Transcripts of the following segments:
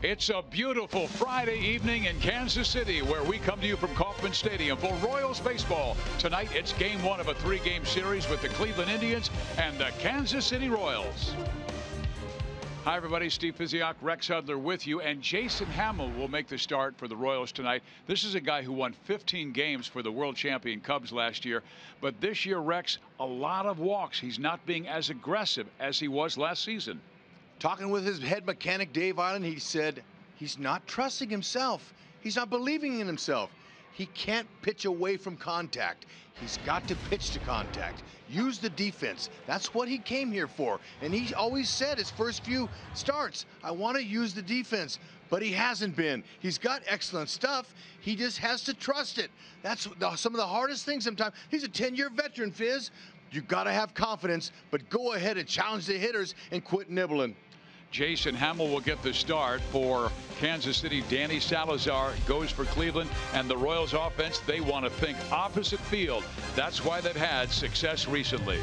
It's a beautiful Friday evening in Kansas City where we come to you from Kauffman Stadium for Royals baseball. Tonight, it's game one of a three-game series with the Cleveland Indians and the Kansas City Royals. Hi, everybody. Steve Physioc, Rex Hudler with you, and Jason Hamill will make the start for the Royals tonight. This is a guy who won 15 games for the world champion Cubs last year, but this year, Rex, a lot of walks. He's not being as aggressive as he was last season. Talking with his head mechanic, Dave Island, he said he's not trusting himself. He's not believing in himself. He can't pitch away from contact. He's got to pitch to contact. Use the defense. That's what he came here for. And he always said his first few starts, I want to use the defense. But he hasn't been. He's got excellent stuff. He just has to trust it. That's some of the hardest things sometimes. He's a 10-year veteran, Fizz. You got to have confidence, but go ahead and challenge the hitters and quit nibbling. Jason Hamill will get the start for Kansas City. Danny Salazar goes for Cleveland, and the Royals offense, they want to think opposite field. That's why they've had success recently.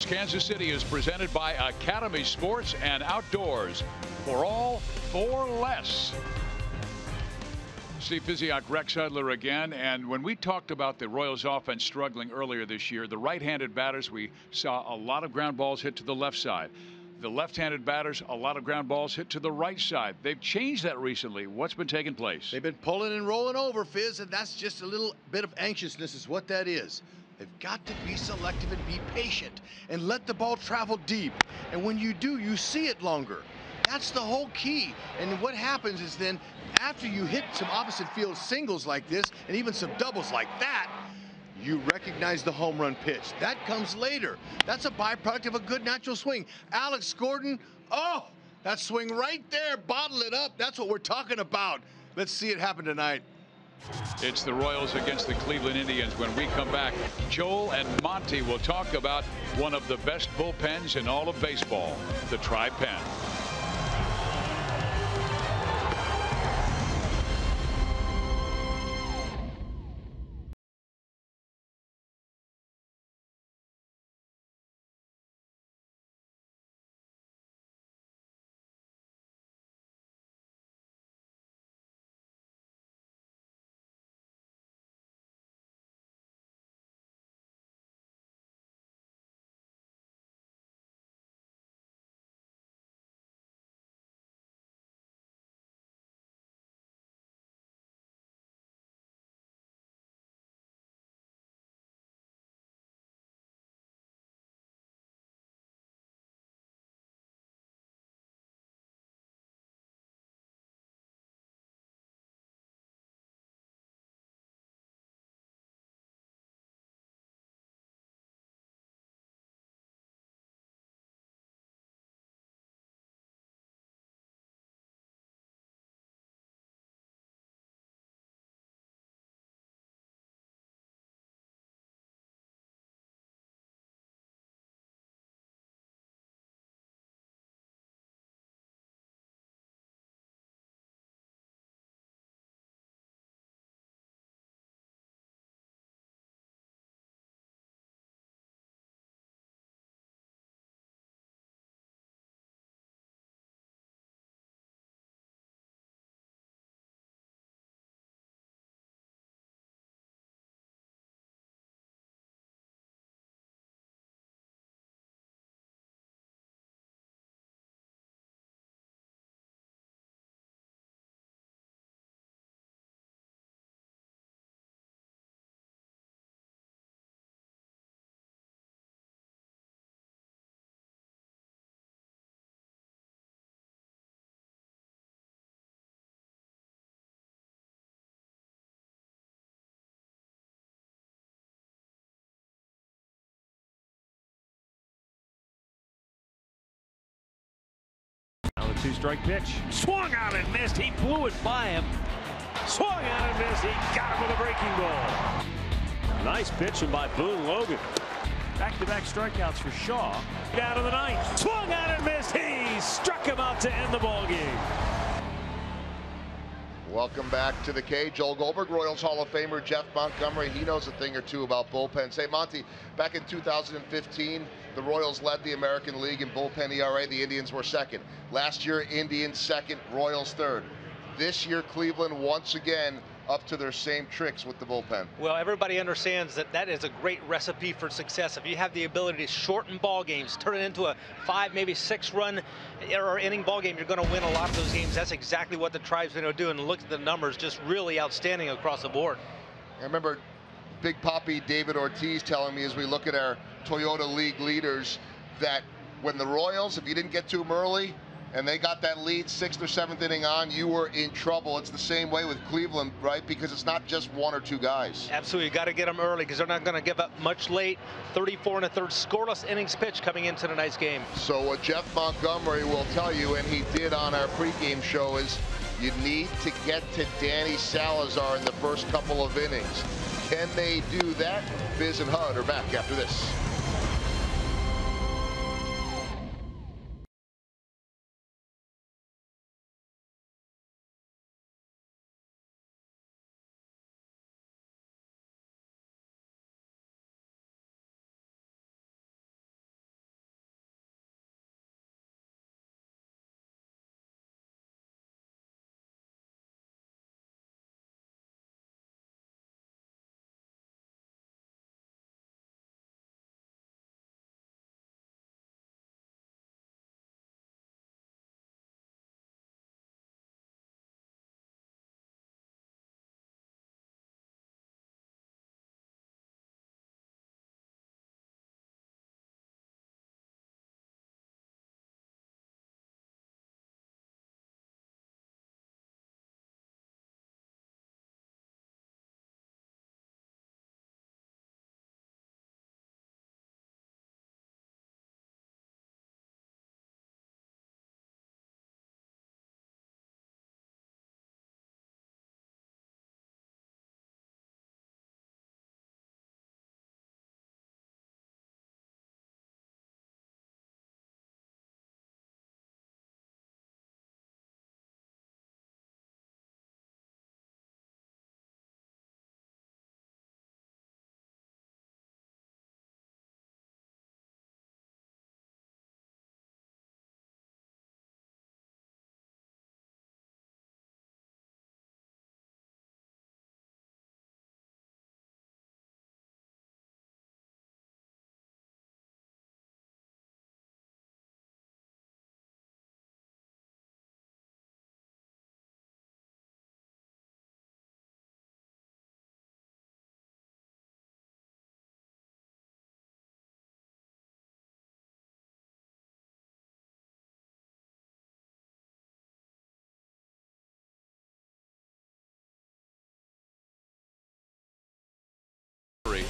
Kansas City is presented by Academy Sports and Outdoors. For all, for less. Steve Physioc, Rex Hudler again. And when we talked about the Royals offense struggling earlier this year, the right-handed batters, we saw a lot of ground balls hit to the left side. The left-handed batters, a lot of ground balls hit to the right side. They've changed that recently. What's been taking place? They've been pulling and rolling over, Fizz, and that's just a little bit of anxiousness is what that is. They've got to be selective and be patient and let the ball travel deep. And when you do, you see it longer. That's the whole key. And what happens is then after you hit some opposite field singles like this and even some doubles like that, you recognize the home run pitch. That comes later. That's a byproduct of a good natural swing. Alex Gordon, oh, that swing right there, bottle it up. That's what we're talking about. Let's see it happen tonight. It's the Royals against the Cleveland Indians. When we come back, Joel and Monty will talk about one of the best bullpens in all of baseball, the Tri-Pen. 1-2 strike pitch. Swung out and missed. He blew it by him. Swung out and missed. He got him with a breaking ball. Nice pitching by Boone Logan. Back-to-back strikeouts for Shaw. Down to the ninth. Swung out and missed. He struck him out to end the ball game. Welcome back to the cage. Joel Goldberg, Royals Hall of Famer Jeff Montgomery. He knows a thing or two about bullpens. Hey, Monty, back in 2015, the Royals led the American League in bullpen ERA. The Indians were second. Last year, Indians second, Royals third. This year, Cleveland once again up to their same tricks with the bullpen. Well, everybody understands that that is a great recipe for success. If you have the ability to shorten ball games, turn it into a 5, maybe 6-run or inning ball game, you're going to win a lot of those games. That's exactly what the Tribe's going to do. And look at the numbers, just really outstanding across the board. I remember Big Papi David Ortiz telling me as we look at our Toyota League leaders that when the Royals, if you didn't get to them early, and they got that lead 6th or 7th inning on, you were in trouble. It's the same way with Cleveland, right? Because it's not just 1 or 2 guys. Absolutely. You got to get them early because they're not going to give up much late. 34 1/3 scoreless innings pitch coming into tonight's game. So what Jeff Montgomery will tell you, and he did on our pregame show, is you need to get to Danny Salazar in the first couple of innings. Can they do that? Biz and Hud are back after this.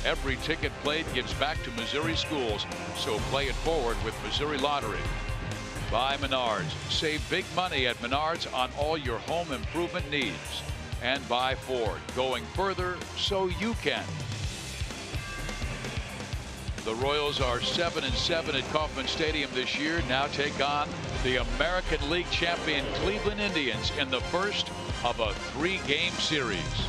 Every ticket played gives back to Missouri schools, so play it forward with Missouri Lottery. Buy Menards. Save big money at Menards on all your home improvement needs. And buy Ford. Going further so you can. The Royals are 7-7 at Kauffman Stadium this year. Now take on the American League champion Cleveland Indians in the first of a 3-game series.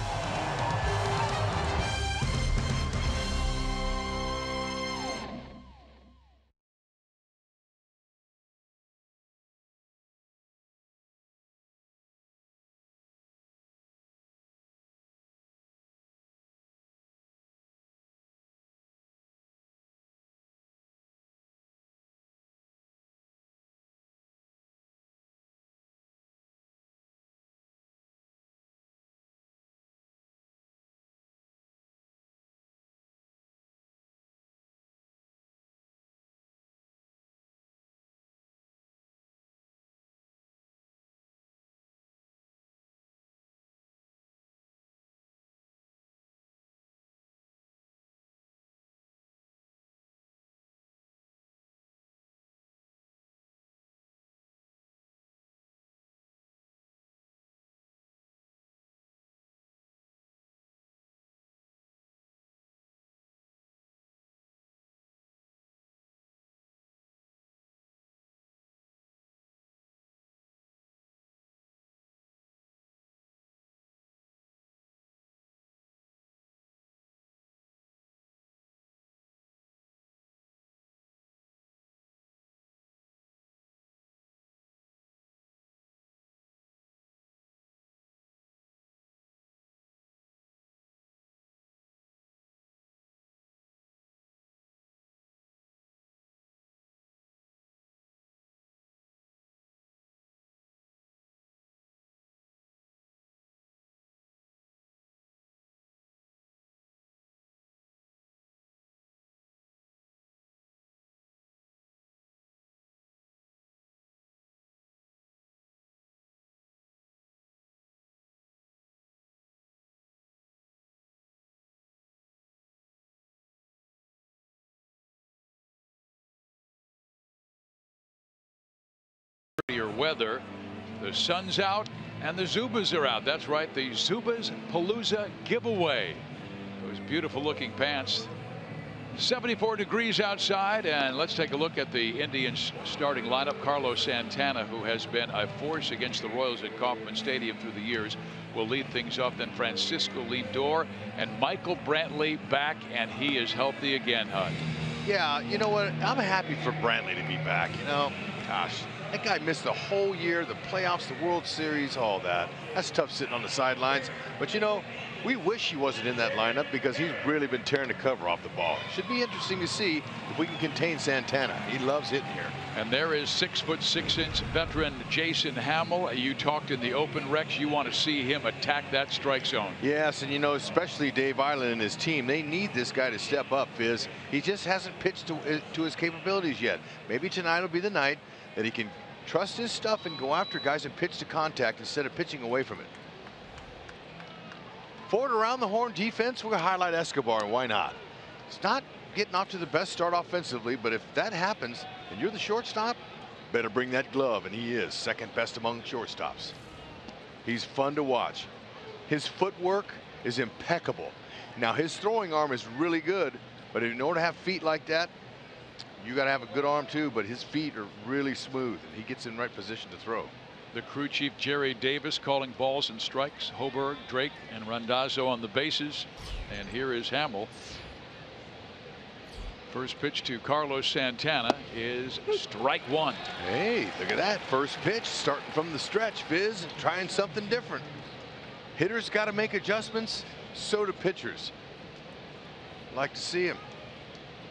sunnier weather. The sun's out and the Zubas are out. That's right, the Zubas Palooza giveaway. Those beautiful looking pants. 74 degrees outside, and let's take a look at the Indians starting lineup. Carlos Santana, who has been a force against the Royals at Kauffman Stadium through the years, will lead things off. Then Francisco Lindor and Michael Brantley back, and he is healthy again, Hud. Yeah, you know what? I'm happy for Brantley to be back. You know, gosh, that guy missed the whole year, the playoffs, the World Series, all that. That's tough sitting on the sidelines. But, you know, we wish he wasn't in that lineup because he's really been tearing the cover off the ball. Should be interesting to see if we can contain Santana. He loves hitting here. And there is 6'6" veteran Jason Hamill. You talked in the open, Rex. You want to see him attack that strike zone. Yes, and you know, especially Dave Island and his team, they need this guy to step up, Fizz. He just hasn't pitched to his capabilities yet. Maybe tonight will be the night that he can trust his stuff and go after guys and pitch to contact instead of pitching away from it. Forward around the horn defense, we're going to highlight Escobar, and why not? It's not getting off to the best start offensively, but if that happens and you're the shortstop, better bring that glove, and he is second best among shortstops. He's fun to watch. His footwork is impeccable. Now, his throwing arm is really good, but in order to have feet like that, you got to have a good arm too, but his feet are really smooth, and he gets in right position to throw. The crew chief Jerry Davis calling balls and strikes. Hoberg, Drake, and Randazzo on the bases. And here is Hamill. First pitch to Carlos Santana is strike one. Hey, look at that first pitch, starting from the stretch, Fizz, trying something different. Hitters got to make adjustments, so do pitchers. Like to see him.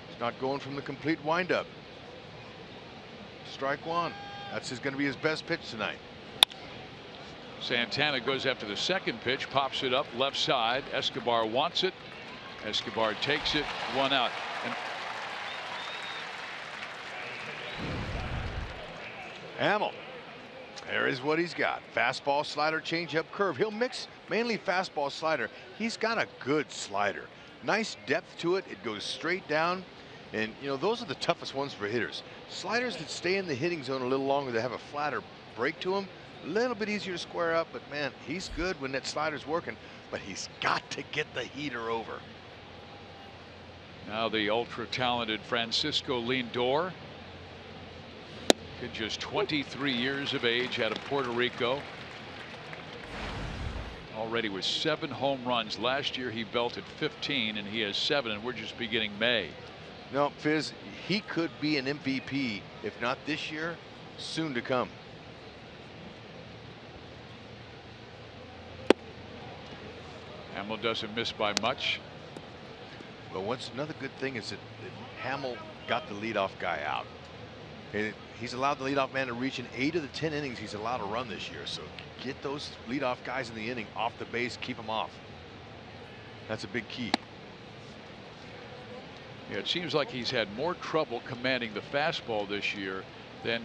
He's not going from the complete windup. Strike one. That's going to be his best pitch tonight. Santana goes after the second pitch, pops it up left side. Escobar wants it. Escobar takes it, one out. And Hamill, there is what he's got. Fastball, slider, changeup, curve. He'll mix mainly fastball, slider. He's got a good slider. Nice depth to it. It goes straight down. And, you know, those are the toughest ones for hitters. Sliders that stay in the hitting zone a little longer, that have a flatter break to them, a little bit easier to square up. But, man, he's good when that slider's working. But he's got to get the heater over. now the ultra-talented Francisco Lindor. Kid just 23 years of age, out of Puerto Rico. Already with 7 home runs. Last year he belted 15, and he has 7, and we're just beginning May. No, Fizz, he could be an MVP, if not this year, soon to come. Hamill doesn't miss by much. But what's another good thing is that Hamill got the leadoff guy out. He's allowed the leadoff man to reach in 8 of the 10 innings he's allowed to run this year. So get those leadoff guys in the inning off the base, keep them off. That's a big key. Yeah, it seems like he's had more trouble commanding the fastball this year than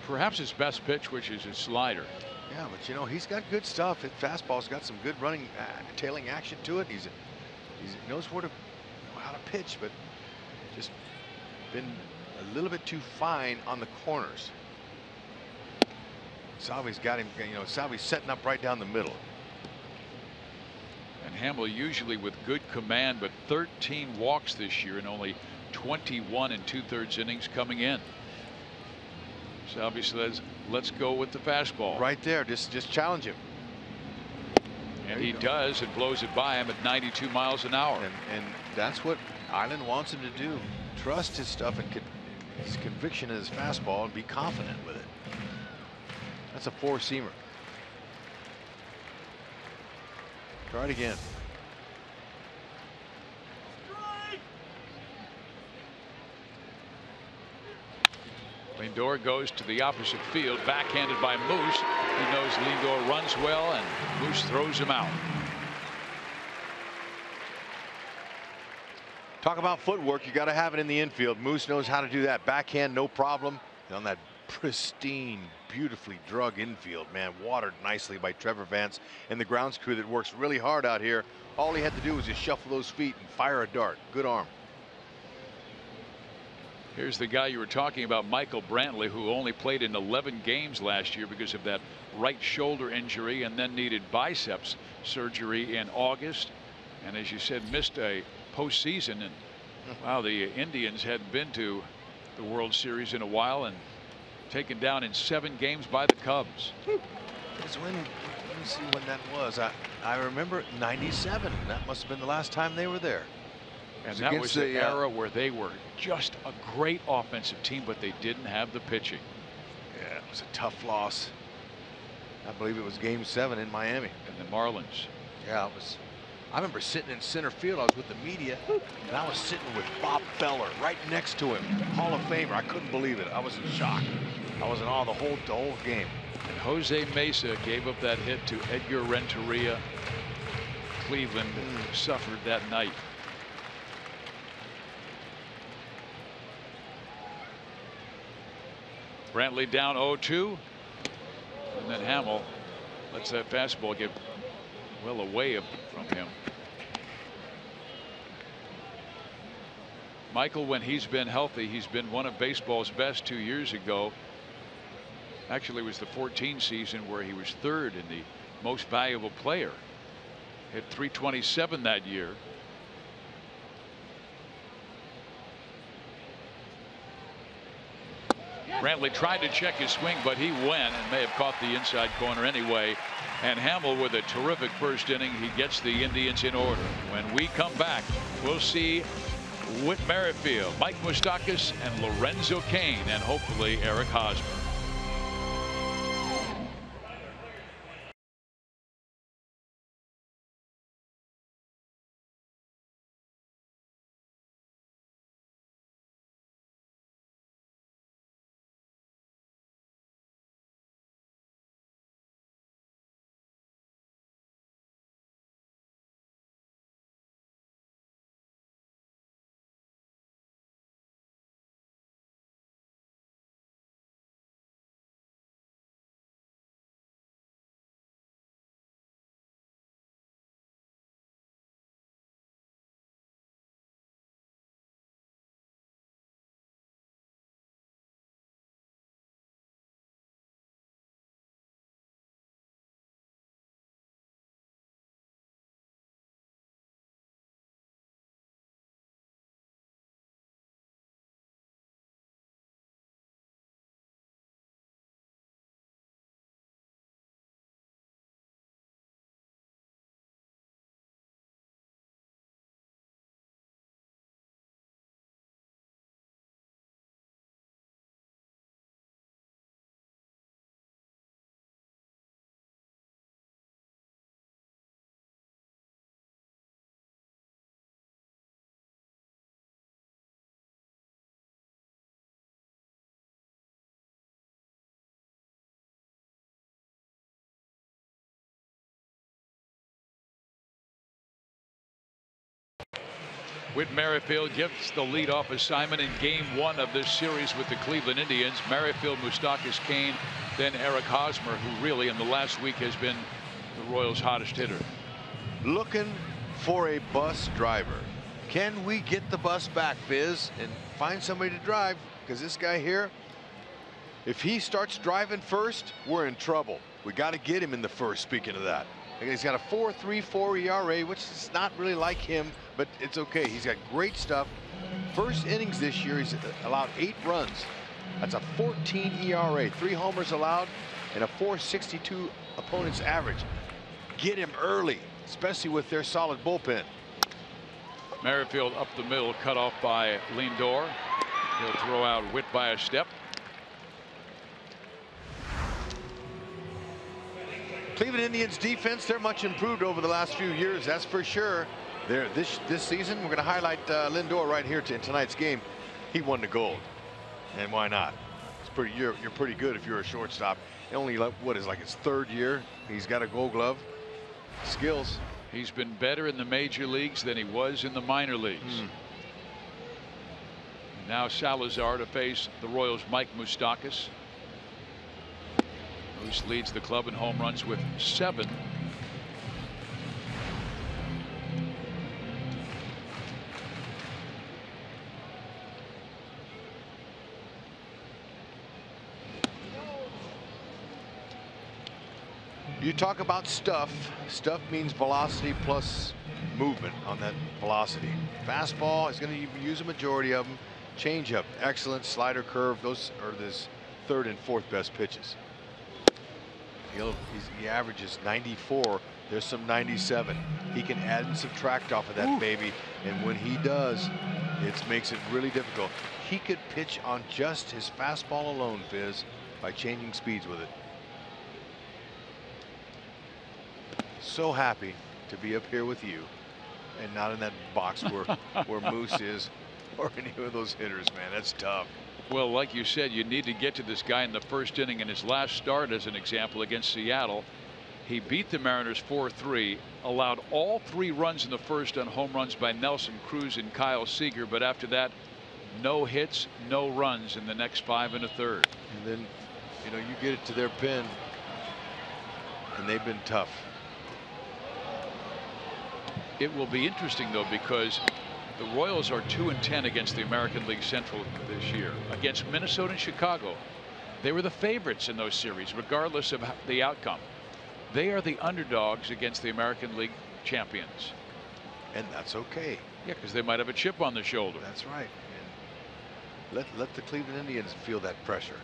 perhaps his best pitch, which is his slider. Yeah, but you know, he's got good stuff. His fastball's got some good running, tailing action to it. He knows how to pitch, but just been a little bit too fine on the corners. Salvi's got him, you know, Salvi's setting up right down the middle. And Hamill usually with good command, but 13 walks this year and only 21 2/3 innings coming in. Salvi says, let's go with the fastball. Right there, just challenge him. And he does, and blows it by him at 92 miles an hour. And that's what Island wants him to do. Trust his stuff and his conviction in his fastball and be confident with it. That's a 4-seamer. Try it again. Lindor goes to the opposite field, backhanded by Moose. He knows Lindor runs well, and Moose throws him out. Talk about footwork. You got to have it in the infield. Moose knows how to do that. Backhand, no problem. And on that pristine, beautifully drug infield, man, watered nicely by Trevor Vance and the grounds crew that works really hard out here. All he had to do was just shuffle those feet and fire a dart. Good arm. Here's the guy you were talking about, Michael Brantley, who only played in 11 games last year because of that right shoulder injury and then needed biceps surgery in August. And as you said, missed a postseason. And wow, the Indians hadn't been to the World Series in a while and taken down in 7 games by the Cubs. It's when, let me see when that was. I remember '97. That must have been the last time they were there. And that was the era where they were just a great offensive team, but they didn't have the pitching. Yeah, it was a tough loss. I believe it was Game 7 in Miami. And the Marlins. Yeah, it was. I remember sitting in center field. I was with the media, and I was sitting with Bob Feller right next to him, Hall of Famer. I couldn't believe it. I was in shock. I was in awe the whole game. And Jose Mesa gave up that hit to Edgar Renteria. Cleveland suffered that night. Brantley down 0-2, and then Hamill lets that fastball get well away from him. Michael, when he's been healthy, he's been one of baseball's best. 2 years ago, actually it was the 14 season where he was 3rd in the most valuable player. Hit .327 that year. Brantley tried to check his swing, but he went and may have caught the inside corner anyway. And Hamill with a terrific first inning. He gets the Indians in order. When we come back, we'll see Whit Merrifield, Mike Moustakas, and Lorenzo Cain, and hopefully Eric Hosmer. Whit Merrifield gets the leadoff assignment in Game 1 of this series with the Cleveland Indians. Merrifield, Moustakas, Cain, then Eric Hosmer, who really in the last week has been the Royals' hottest hitter. Looking for a bus driver. Can we get the bus back, Fizz, and find somebody to drive? Because this guy here, if he starts driving first, we're in trouble. We got to get him in the first, speaking of that. He's got a 4.34 ERA, which is not really like him, but it's okay. He's got great stuff. First innings this year, he's allowed 8 runs. That's a 14 ERA, 3 homers allowed, and a 4.62 opponent's average. Get him early, especially with their solid bullpen. Merrifield up the middle, cut off by Lindor. He'll throw out Whit by a step. Cleveland Indians defense, they're much improved over the last few years, that's for sure. This season, we're going to highlight Lindor right here in tonight's game. He won the gold, and why not? It's you're pretty good if you're a shortstop. Only what is like his 3rd year. He's got a Gold Glove. Skills. He's been better in the major leagues than he was in the minor leagues. Now Salazar to face the Royals' Mike Moustakas, who leads the club in home runs with 7. You talk about stuff. Stuff means velocity plus movement on that velocity. Fastball is going to use a majority of them. Changeup, excellent. Slider, curve, those are his third and fourth best pitches. He averages 94. There's some 97. He can add and subtract off of that baby, and when he does, it makes it really difficult. He could pitch on just his fastball alone, Fizz, by changing speeds with it. So happy to be up here with you and not in that box where Moose is or any of those hitters, man. That's tough. Well, like you said, you need to get to this guy in the first inning. In his last start, as an example, against Seattle, he beat the Mariners 4-3, allowed all 3 runs in the first on home runs by Nelson Cruz and Kyle Seager, but after that, no hits, no runs in the next 5 1/3. And then, you know, you get it to their pen, and they've been tough. It will be interesting, though, because the Royals are 2-10 against the American League Central this year. Against Minnesota and Chicago, they were the favorites in those series, regardless of the outcome. They are the underdogs against the American League champions. And that's okay. Yeah, because they might have a chip on their shoulder. That's right. And let the Cleveland Indians feel that pressure.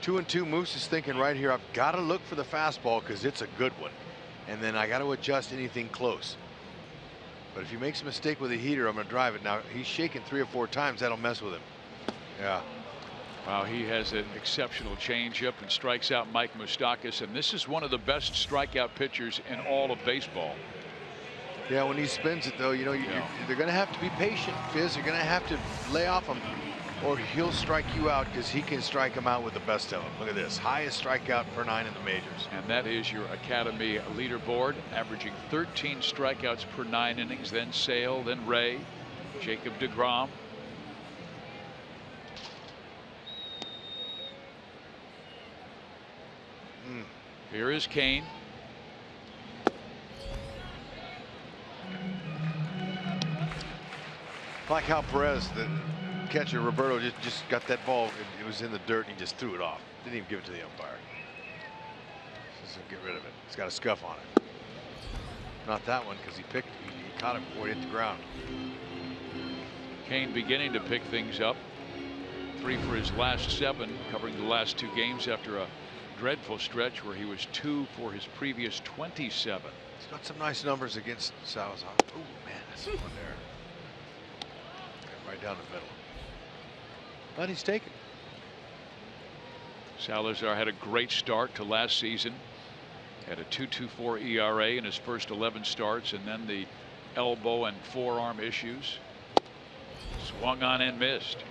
2-2. Moose is thinking right here, I've got to look for the fastball because it's a good one. And then I got to adjust anything close. But if he makes a mistake with a heater, I'm going to drive it. Now, he's shaking 3 or 4 times. That'll mess with him. Yeah. Wow, he has an exceptional changeup and strikes out Mike Moustakas. And this is one of the best strikeout pitchers in all of baseball. Yeah, when he spins it, though, you know, they're going to have to be patient, Fizz. You're going to have to lay off him, or he'll strike you out because he can strike him out with the best of them. Look at this. Highest strikeout per 9 in the majors. And that is your Academy leaderboard, averaging 13 strikeouts per 9 innings. Then Sale, then Ray, Jacob deGrom. Here is Kane. Like how Perez, the catcher Roberto, just got that ball. It was in the dirt and he just threw it off. Didn't even give it to the umpire. Just get rid of it. It's got a scuff on it. Not that one, because he caught it before it hit the ground. Kane beginning to pick things up. 3 for his last 7, covering the last 2 games after a dreadful stretch where he was 2 for his previous 27. He's got some nice numbers against Salazar. Oh man, that's the one there. Right down the middle. But he's taken. Salazar had a great start to last season. Had a 2.24 ERA in his first 11 starts, and then the elbow and forearm issues. Swung on and missed.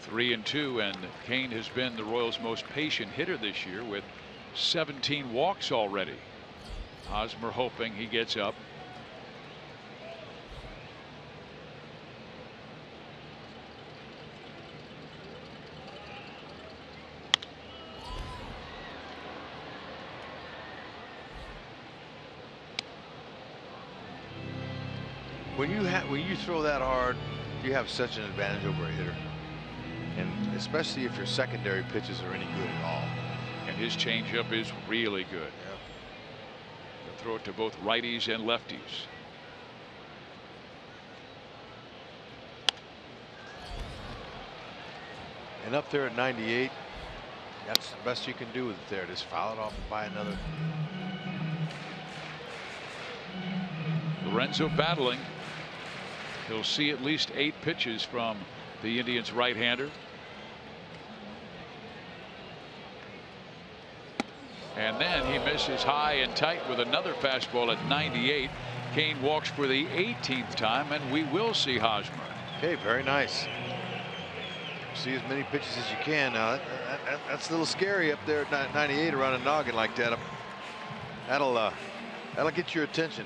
Three and 2, and Kane has been the Royals' most patient hitter this year with 17 walks already. Hosmer hoping he gets up. When you throw that hard, you have such an advantage over a hitter. And especially if your secondary pitches are any good at all. And his changeup is really good. Yep. He'll throw it to both righties and lefties. And up there at 98, that's the best you can do with it there. Just foul it off and buy another. Lorenzo battling. He'll see at least 8 pitches from the Indians' right-hander. And then he misses high and tight with another fastball at 98. Kane walks for the 18th time, and we will see Hosmer. Okay, very nice. See as many pitches as you can. Now that's a little scary up there at 98 around a noggin like that. That'll get your attention.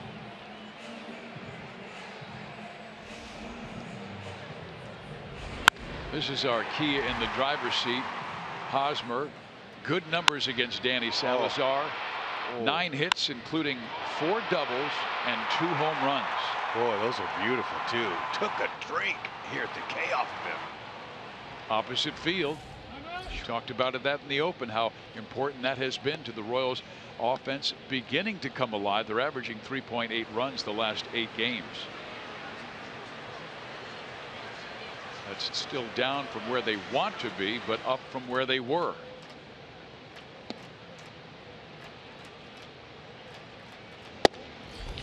This is our key in the driver's seat. Hosmer, good numbers against Danny Salazar. 9 hits, including 4 doubles and 2 home runs. Boy, those are beautiful too. Took a drink here at the K off of him. Opposite field. You talked about that in the open, how important that has been to the Royals offense beginning to come alive. They're averaging 3.8 runs the last 8 games. That's still down from where they want to be, but up from where they were.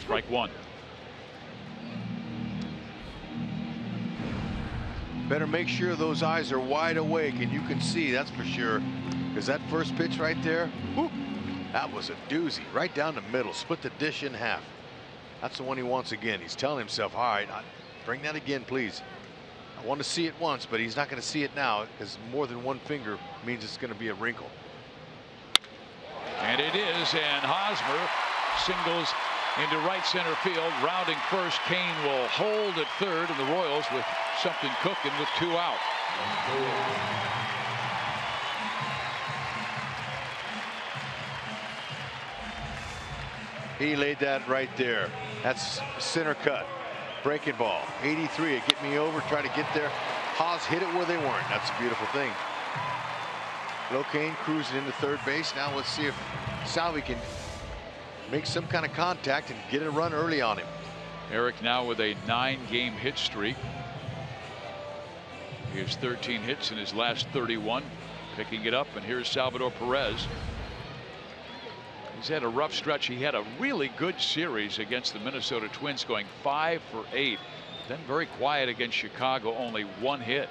Strike 1. Better make sure those eyes are wide awake, and you can see, that's for sure, because that first pitch right there, whoop, that was a doozy right down the middle, split the dish in half. That's the one he wants again. He's telling himself, all right, bring that again, please. I want to see it once, but he's not going to see it now, because more than one finger means it's going to be a wrinkle. And it is, and Hosmer singles into right center field. Rounding first, Kane will hold at third, and the Royals with something cooking with 2 out. He laid that right there. That's center cut. Breaking ball. 83. It get me over. Try to get there. Haas hit it where they weren't. That's a beautiful thing. Kane cruising into third base. Now let's see if Salvi can make some kind of contact and get a run early on him. Eric now with a 9-game hit streak. He has 13 hits in his last 31. Picking it up, and here's Salvador Perez. He's had a rough stretch. He had a really good series against the Minnesota Twins, going 5 for 8. Then very quiet against Chicago, only 1 hit.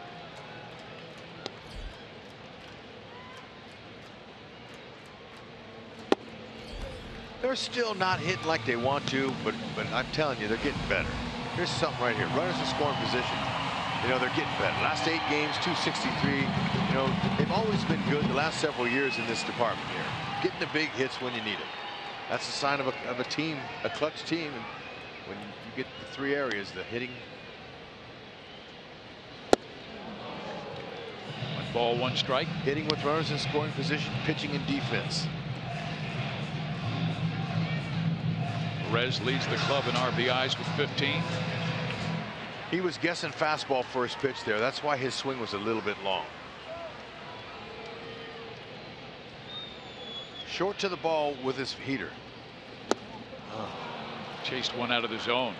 They're still not hitting like they want to, but I'm telling you, they're getting better. Here's something right here. Runners in scoring position. You know, they're getting better. Last 8 games, 263. You know, they've always been good the last several years in this department here. Getting the big hits when you need it. That's a sign of a team, a clutch team. And when you get the 3 areas, the hitting. 1 ball, 1 strike. Hitting with runners in scoring position, pitching and defense. Perez leads the club in RBIs with 15. He was guessing fastball first pitch there. That's why his swing was a little bit long. Short to the ball with his heater. Oh. Chased one out of the zone.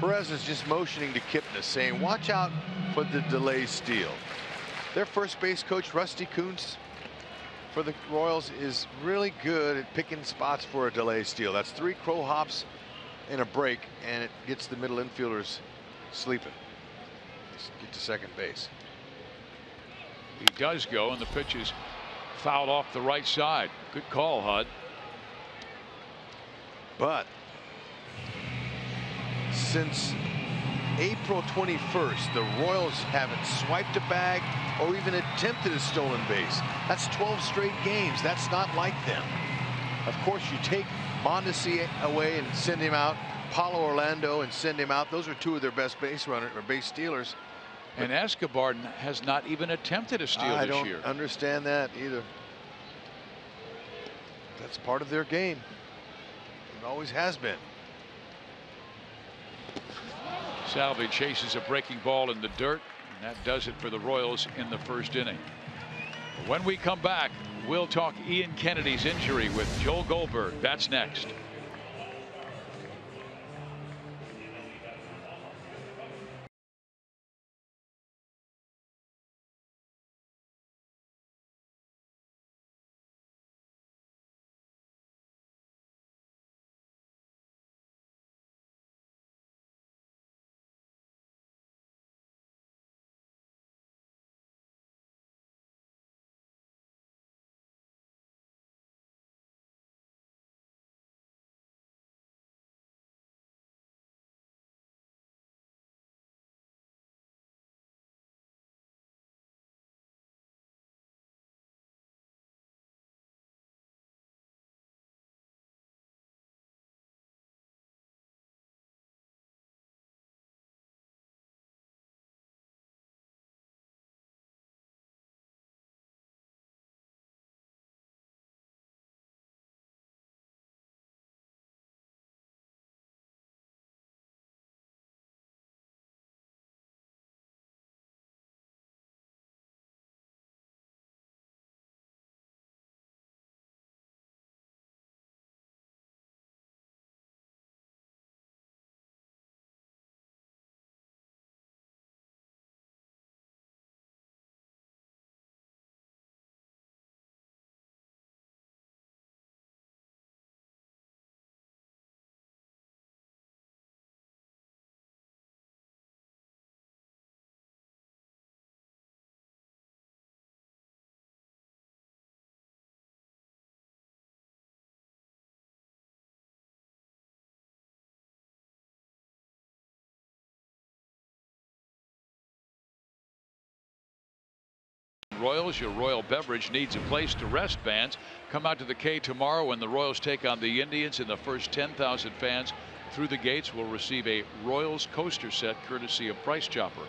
Perez is just motioning to Kipnis, saying, watch out for the delay steal. Their first base coach, Rusty Kuntz, for the Royals, is really good at picking spots for a delay steal. That's 3 crow hops and a break, and it gets the middle infielders sleeping. Let's get to second base. He does go, and the pitch is fouled off the right side. Good call, Hud. But since April 21st, the Royals haven't swiped a bag or even attempted a stolen base. That's 12 straight games. That's not like them. Of course, you take Mondesi away and send him out, Paulo Orlando and send him out. Those are 2 of their best base runners or base stealers. And Escobar has not even attempted a steal this year. I don't understand that either. That's part of their game. It always has been. Salvi chases a breaking ball in the dirt, and that does it for the Royals in the first inning. When we come back, we'll talk Ian Kennedy's injury with Joel Goldberg. That's next. Royals. Your Royal beverage needs a place to rest, fans. Come out to the K tomorrow when the Royals take on the Indians, and the first 10,000 fans through the gates will receive a Royals coaster set courtesy of Price Chopper.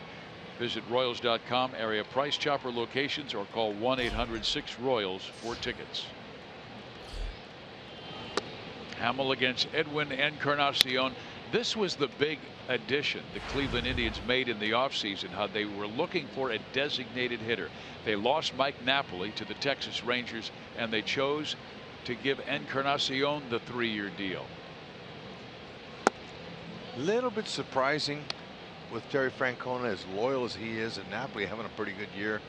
Visit Royals.com area Price Chopper locations or call 1-800-6-ROYALS for tickets. Hamill against Edwin Encarnacion. This was the big addition the Cleveland Indians made in the offseason, how they were looking for a designated hitter. They lost Mike Napoli to the Texas Rangers, and they chose to give Encarnacion the 3-year deal. Little bit surprising with Terry Francona, as loyal as he is, and Napoli having a pretty good year,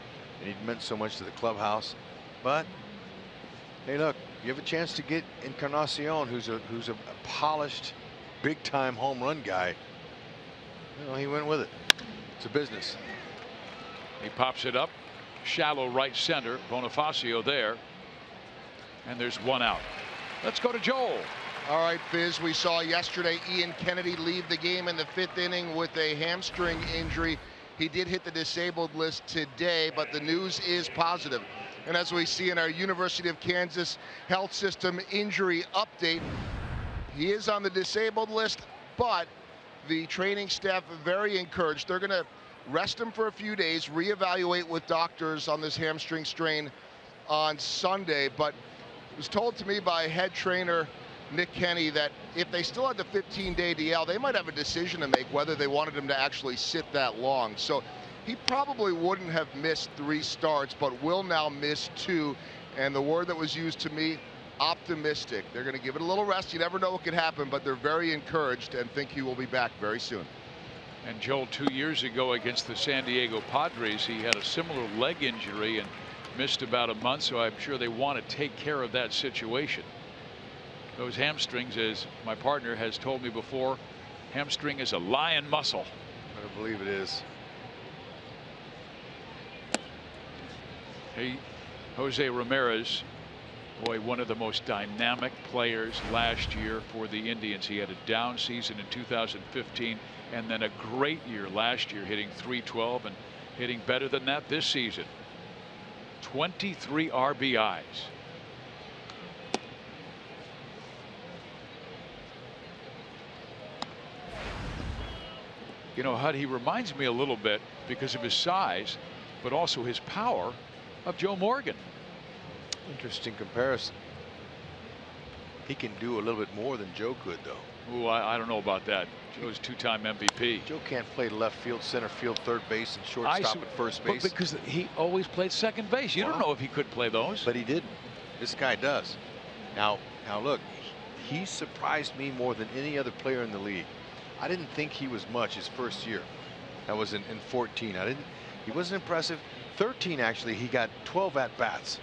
and he meant so much to the clubhouse. But hey, look, you have a chance to get Encarnacion, who's a polished, big-time home run guy. You know, he went with it. It's a business. He pops it up, shallow right center. Bonifacio there, and there's one out. Let's go to Joel. All right, Fizz, we saw yesterday Ian Kennedy leave the game in the 5th inning with a hamstring injury. He did hit the disabled list today, but the news is positive. And as we see in our University of Kansas Health System injury update, he is on the disabled list, but the training staff are very encouraged. They're going to rest him for a few days, reevaluate with doctors on this hamstring strain on Sunday. But it was told to me by head trainer Nick Kenny that if they still had the 15-day DL, they might have a decision to make whether they wanted him to actually sit that long. So he probably wouldn't have missed 3 starts, but will now miss 2. And the word that was used to me, optimistic. They're going to give it a little rest. You never know what could happen, but they're very encouraged and think he will be back very soon. And Joel, 2 years ago against the San Diego Padres, he had a similar leg injury and missed about a month, so I'm sure they want to take care of that situation. Those hamstrings, as my partner has told me before, hamstring is a lion muscle. I believe it is. Hey, Jose Ramirez, boy, one of the most dynamic players last year for the Indians. He had a down season in 2015 and then a great year last year, hitting .312 and hitting better than that this season. 23 RBIs. You know, Hud, he reminds me a little bit, because of his size, but also his power, of Joe Morgan. Interesting comparison. He can do a little bit more than Joe could, though. Ooh, I don't know about that. Joe's 2-time MVP. Joe can't play left field, center field, third base, and shortstop and first base. But because he always played second base. You don't know if he could play those. But he didn't. This guy does. Now look, he surprised me more than any other player in the league. I didn't think he was much his first year. That was in 14. He wasn't impressive. 13, actually, he got 12 at-bats.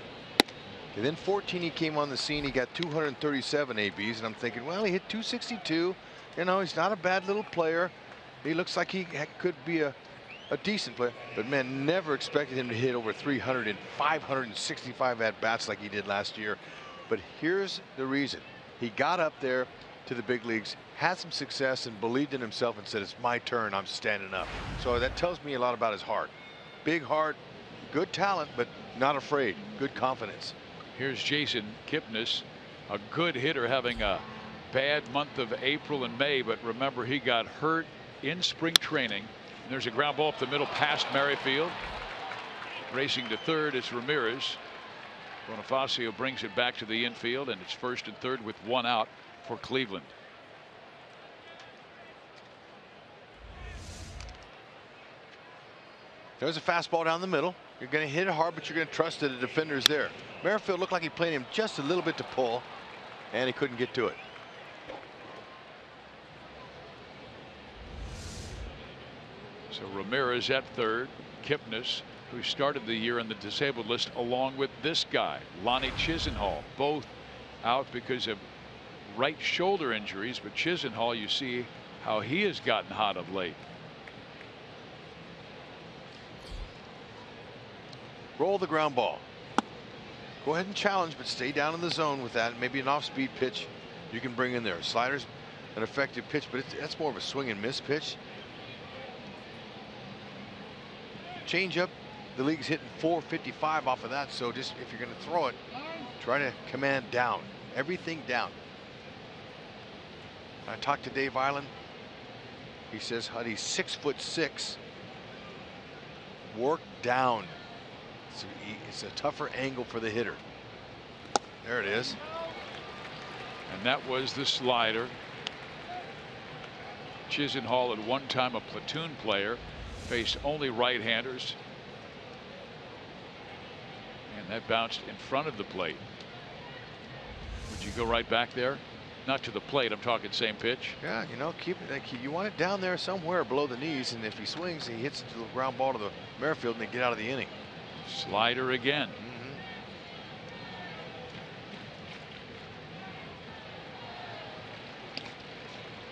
And then 14, he came on the scene. He got 237 ABs, and I'm thinking, well, he hit 262. You know, he's not a bad little player. He looks like he could be a decent player. But, man, never expected him to hit over 300 and 565 at-bats like he did last year. But here's the reason. He got up there to the big leagues, had some success, and believed in himself and said, it's my turn, I'm standing up. So that tells me a lot about his heart. Big heart, good talent, but not afraid. Good confidence. Here's Jason Kipnis, a good hitter, having a bad month of April and May, but remember, he got hurt in spring training. And there's a ground ball up the middle past Merrifield. Racing to third is Ramirez. Bonifacio brings it back to the infield, and it's first and third with 1 out for Cleveland. There's a fastball down the middle. You're going to hit it hard, but you're going to trust that the defender's there. Merrifield looked like he played him just a little bit to pull, and he couldn't get to it. So Ramirez at third. Kipnis, who started the year in the disabled list, along with this guy, Lonnie Chisenhall, both out because of right shoulder injuries. But Chisenhall, you see how he has gotten hot of late. Roll the ground ball. Go ahead and challenge, but stay down in the zone with that. Maybe an off-speed pitch you can bring in there. Slider's an effective pitch, but that's more of a swing and miss pitch. Change up, The league's hitting 455 off of that. So just if you're going to throw it, try to command down. Everything down. I talked to Dave Island. He says, Huddy's 6'6". Work down. It's a tougher angle for the hitter. There it is. And that was the slider. Chisenhall, at one time a platoon player, faced only right-handers. And that bounced in front of the plate. Would you go right back there? Not to the plate, I'm talking same pitch. Yeah, you know, keep it. You want it down there somewhere below the knees, and if he swings, he hits it to the ground ball to the Merrifield, and they get out of the inning. Slider again.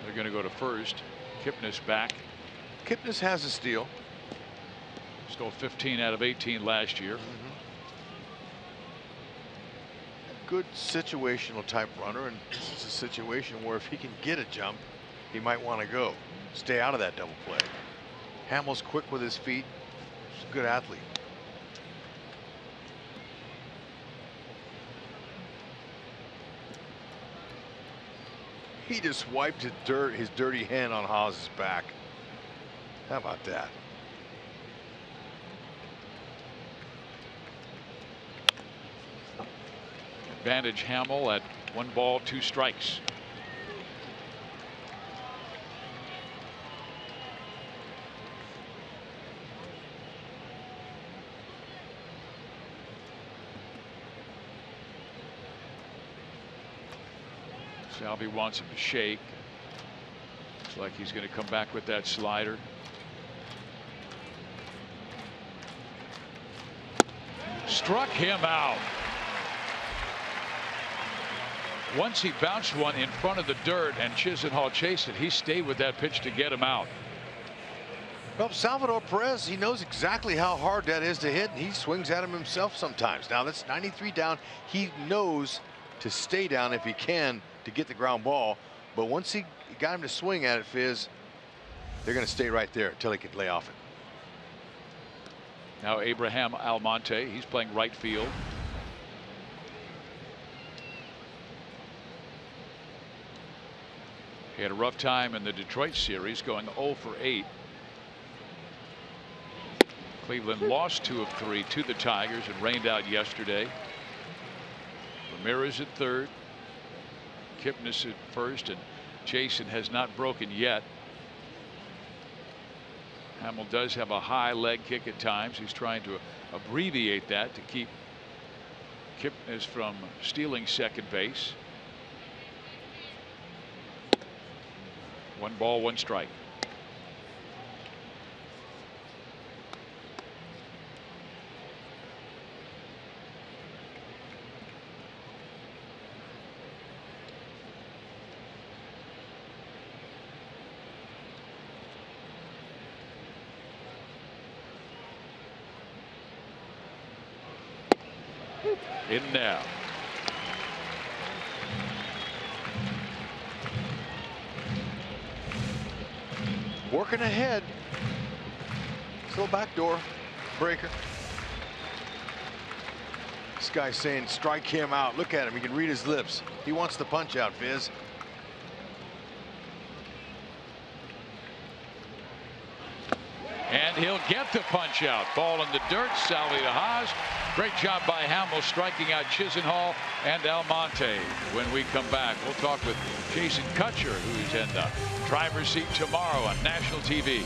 They're going to go to first. Kipnis back. Kipnis has a steal. Stole 15 out of 18 last year. Good situational type runner, and this is a situation where if he can get a jump, he might want to go. Stay out of that double play. Hamill's quick with his feet. He's a good athlete. He just wiped his dirty hand on Haas's back. How about that? Advantage Hamill at 1 ball, 2 strikes. Salvi wants him to shake. Looks like he's going to come back with that slider. Struck him out. Once he bounced one in front of the dirt and Chisenhall chased it, he stayed with that pitch to get him out. Well, Salvador Perez, he knows exactly how hard that is to hit, and he swings at him himself sometimes. Now that's 93 down. He knows to stay down if he can to get the ground ball, but once he got him to swing at it, Fizz, they're going to stay right there until he can lay off it. Now Abraham Almonte, he's playing right field. He had a rough time in the Detroit series, going 0 for 8. Cleveland lost 2 of 3 to the Tigers and rained out yesterday. Ramirez at third. Kipnis at first, and Jason has not broken yet. Hamill does have a high leg kick at times. He's trying to abbreviate that to keep Kipnis from stealing second base. 1 ball, 1 strike. In now. Working ahead. Still backdoor breaker. This guy's saying strike him out. Look at him. He can read his lips. He wants the punch out, Fizz. And he'll get the punch out. Ball in the dirt. Salvi to Haas. Great job by Hamill striking out Chisenhall and Almonte. When we come back, we'll talk with Jason Kutcher, who's in the driver's seat tomorrow on national TV.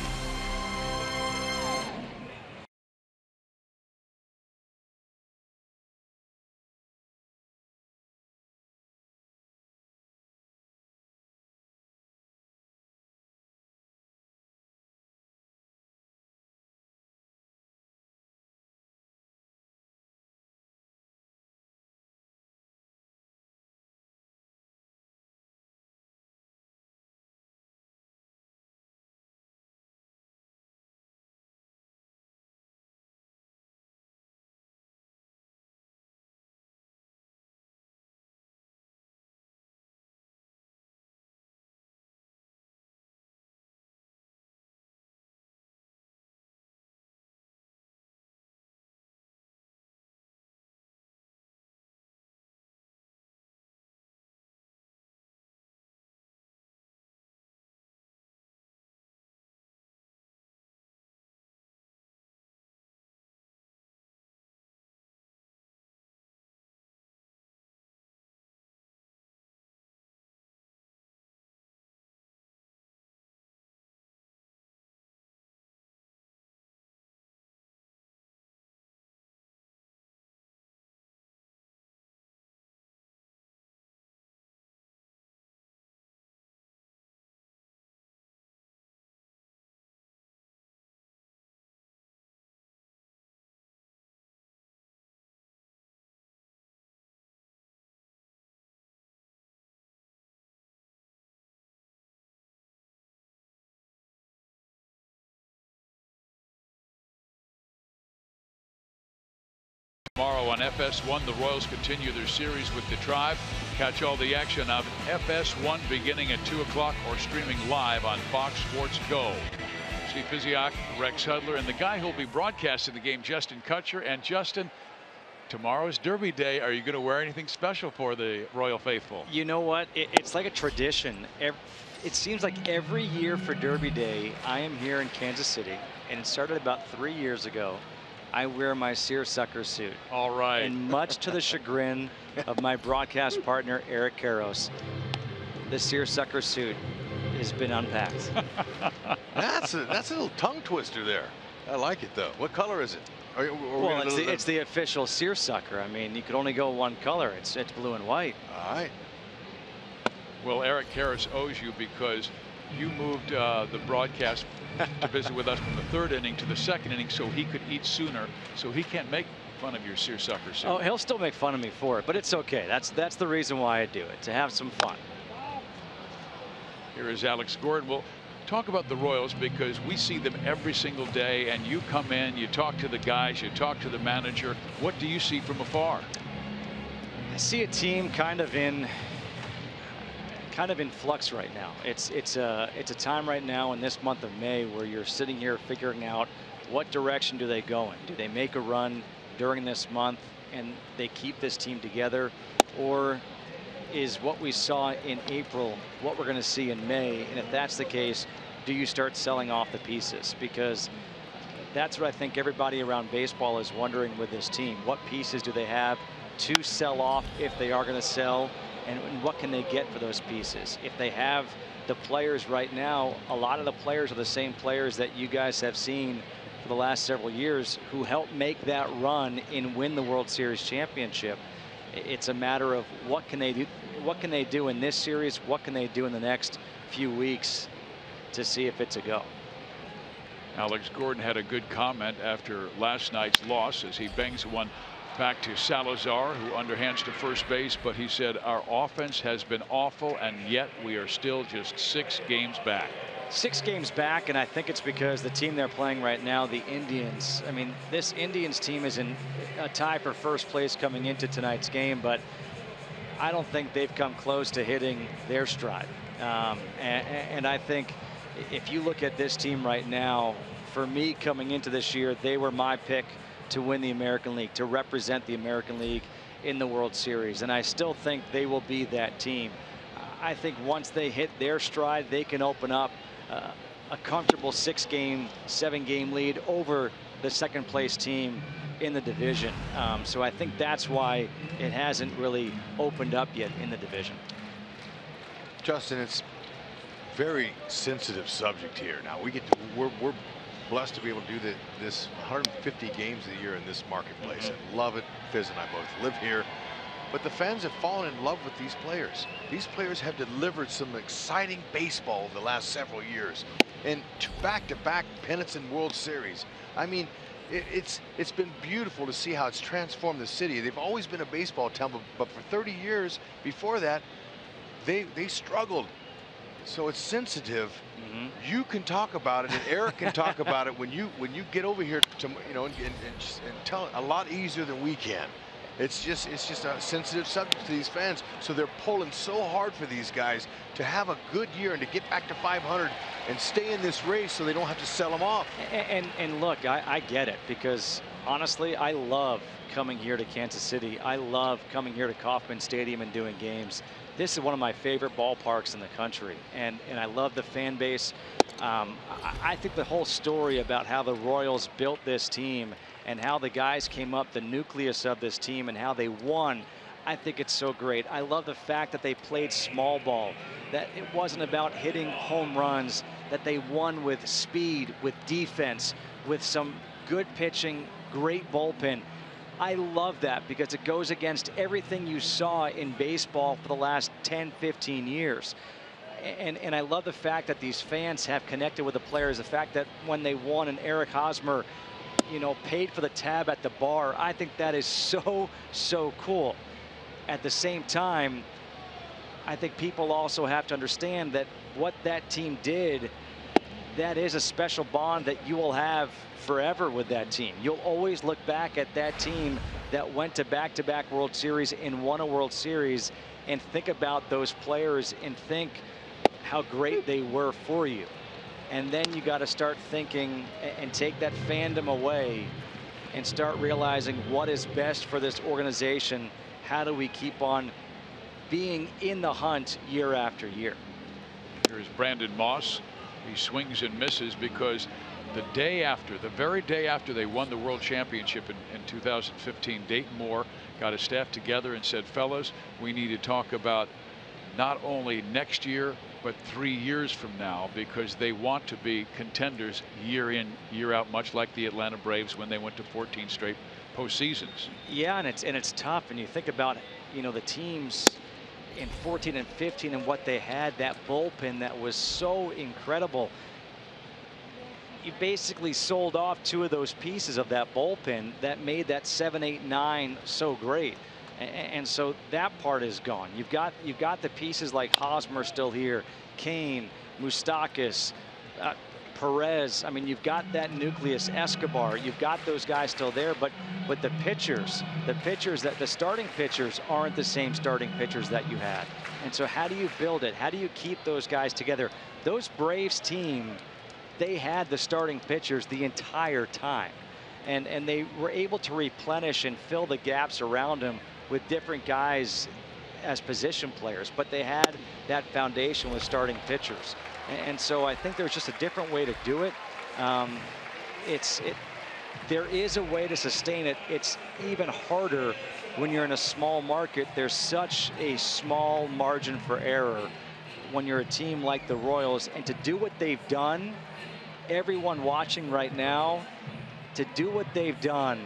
Tomorrow on FS1, the Royals continue their series with the Tribe. Catch all the action of FS1 beginning at 2 o'clock or streaming live on Fox Sports Go. Steve Physiak, Rex Hudler, and the guy who'll be broadcasting the game, Justin Kutcher. And Justin, tomorrow's Derby Day. Are you going to wear anything special for the Royal Faithful? You know what? It's like a tradition. It seems like every year for Derby Day, I am here in Kansas City, and it started about 3 years ago. I wear my seersucker suit. All right. And much to the chagrin of my broadcast partner, Eric Karros, the seersucker suit has been unpacked. That's a little tongue twister there. I like it, though. What color is it? Well, it's the official seersucker. I mean, you could only go one color. It's blue and white. All right. Well, Eric Karros owes you because you moved the broadcast to visit with us from the 3rd inning to the 2nd inning so he could eat sooner, so he can't make fun of your seersucker suit. Oh, he'll still make fun of me for it, but it's okay. That's the reason why I do it, to have some fun. Here is Alex Gordon. We'll talk about the Royals because we see them every single day, and you come in, you talk to the guys, you talk to the manager. What do you see from afar? I see a team kind of in flux right now. It's a time right now in this month of May where you're sitting here figuring out what direction do they go in. Do they make a run during this month and they keep this team together, or is what we saw in April what we're going to see in May? And if that's the case, do you start selling off the pieces? Because that's what I think everybody around baseball is wondering with this team. What pieces do they have to sell off if they are going to sell? And what can they get for those pieces? If they have the players right now, a lot of the players are the same players that you guys have seen for the last several years who helped make that run and win the World Series championship. It's a matter of what can they do? What can they do in this series? What can they do in the next few weeks to see if it's a go? Alex Gordon had a good comment after last night's loss as he bangs one back to Salazar, who underhands to first base, but he said our offense has been awful and yet we are still just 6 games back. 6 games back, and I think it's because the team they're playing right now, the Indians, I mean, this Indians team is in a tie for first place coming into tonight's game, but I don't think they've come close to hitting their stride. And I think if you look at this team right now, for me coming into this year, they were my pick to win the American League, to represent the American League in the World Series. And I still think they will be that team. I think once they hit their stride, they can open up a comfortable 6-game, 7-game lead over the second place team in the division. So I think that's why it hasn't really opened up yet in the division. Justin, it's very sensitive subject here. Now we're blessed to be able to do this 150 games a year in this marketplace. I love it. Fizz and I both live here. But the fans have fallen in love with these players. These players have delivered some exciting baseball the last several years. And back-to-back pennants and World Series. I mean, it's been beautiful to see how it's transformed the city. They've always been a baseball town, but for 30 years before that, they struggled. So it's sensitive. You can talk about it, and Eric can talk about it when you get over here to, and tell it a lot easier than we can. It's just a sensitive subject to these fans. So they're pulling so hard for these guys to have a good year and to get back to 500 and stay in this race so they don't have to sell them off. And look, I get it, because honestly, I love coming here to Kansas City. I love coming here to Kauffman Stadium and doing games. This is one of my favorite ballparks in the country, and I love the fan base. I think the whole story about how the Royals built this team and how the guys came up, the nucleus of this team, and how they won, I think it's so great. I love the fact that they played small ball, that it wasn't about hitting home runs, that they won with speed, with defense, with some good pitching, great bullpen. I love that because it goes against everything you saw in baseball for the last 10, 15 years. And I love the fact that these fans have connected with the players. The fact that when they won and Eric Hosmer, paid for the tab at the bar. I think that is so cool. At the same time, I think people also have to understand that what that team did that is a special bond that you will have forever with that team. You'll always look back at that team that went to back-to-back World Series and won a World Series and think about those players and think how great they were for you. And then you got to start thinking and take that fandom away and start realizing what is best for this organization. How do we keep on being in the hunt year after year? Here's Brandon Moss. He swings and misses because the very day after they won the World Championship in 2015, Dayton Moore got his staff together and said, fellas, we need to talk about not only next year, but 3 years from now, because they want to be contenders year in, year out, much like the Atlanta Braves when they went to 14 straight postseasons. Yeah, and it's tough. And you think about, you know, the teams in 14 and 15 and what they had, that bullpen that was so incredible. You basically sold off 2 of those pieces of that bullpen that made that 7, 8, 9 so great. And so that part is gone. You've got the pieces like Hosmer still here, Kane, Moustakas, Perez. I mean, you've got that nucleus, Escobar. You've got those guys still there, but the starting pitchers aren't the same starting pitchers that you had. And so how do you build it? How do you keep those guys together? Those Braves team, they had the starting pitchers the entire time, and they were able to replenish and fill the gaps around them with different guys as position players, but they had that foundation with starting pitchers. And so I think there's just a different way to do it. There is a way to sustain it. It's even harder when you're in a small market. There's such a small margin for error when you're a team like the Royals, and to do what they've done, everyone watching right now, to do what they've done,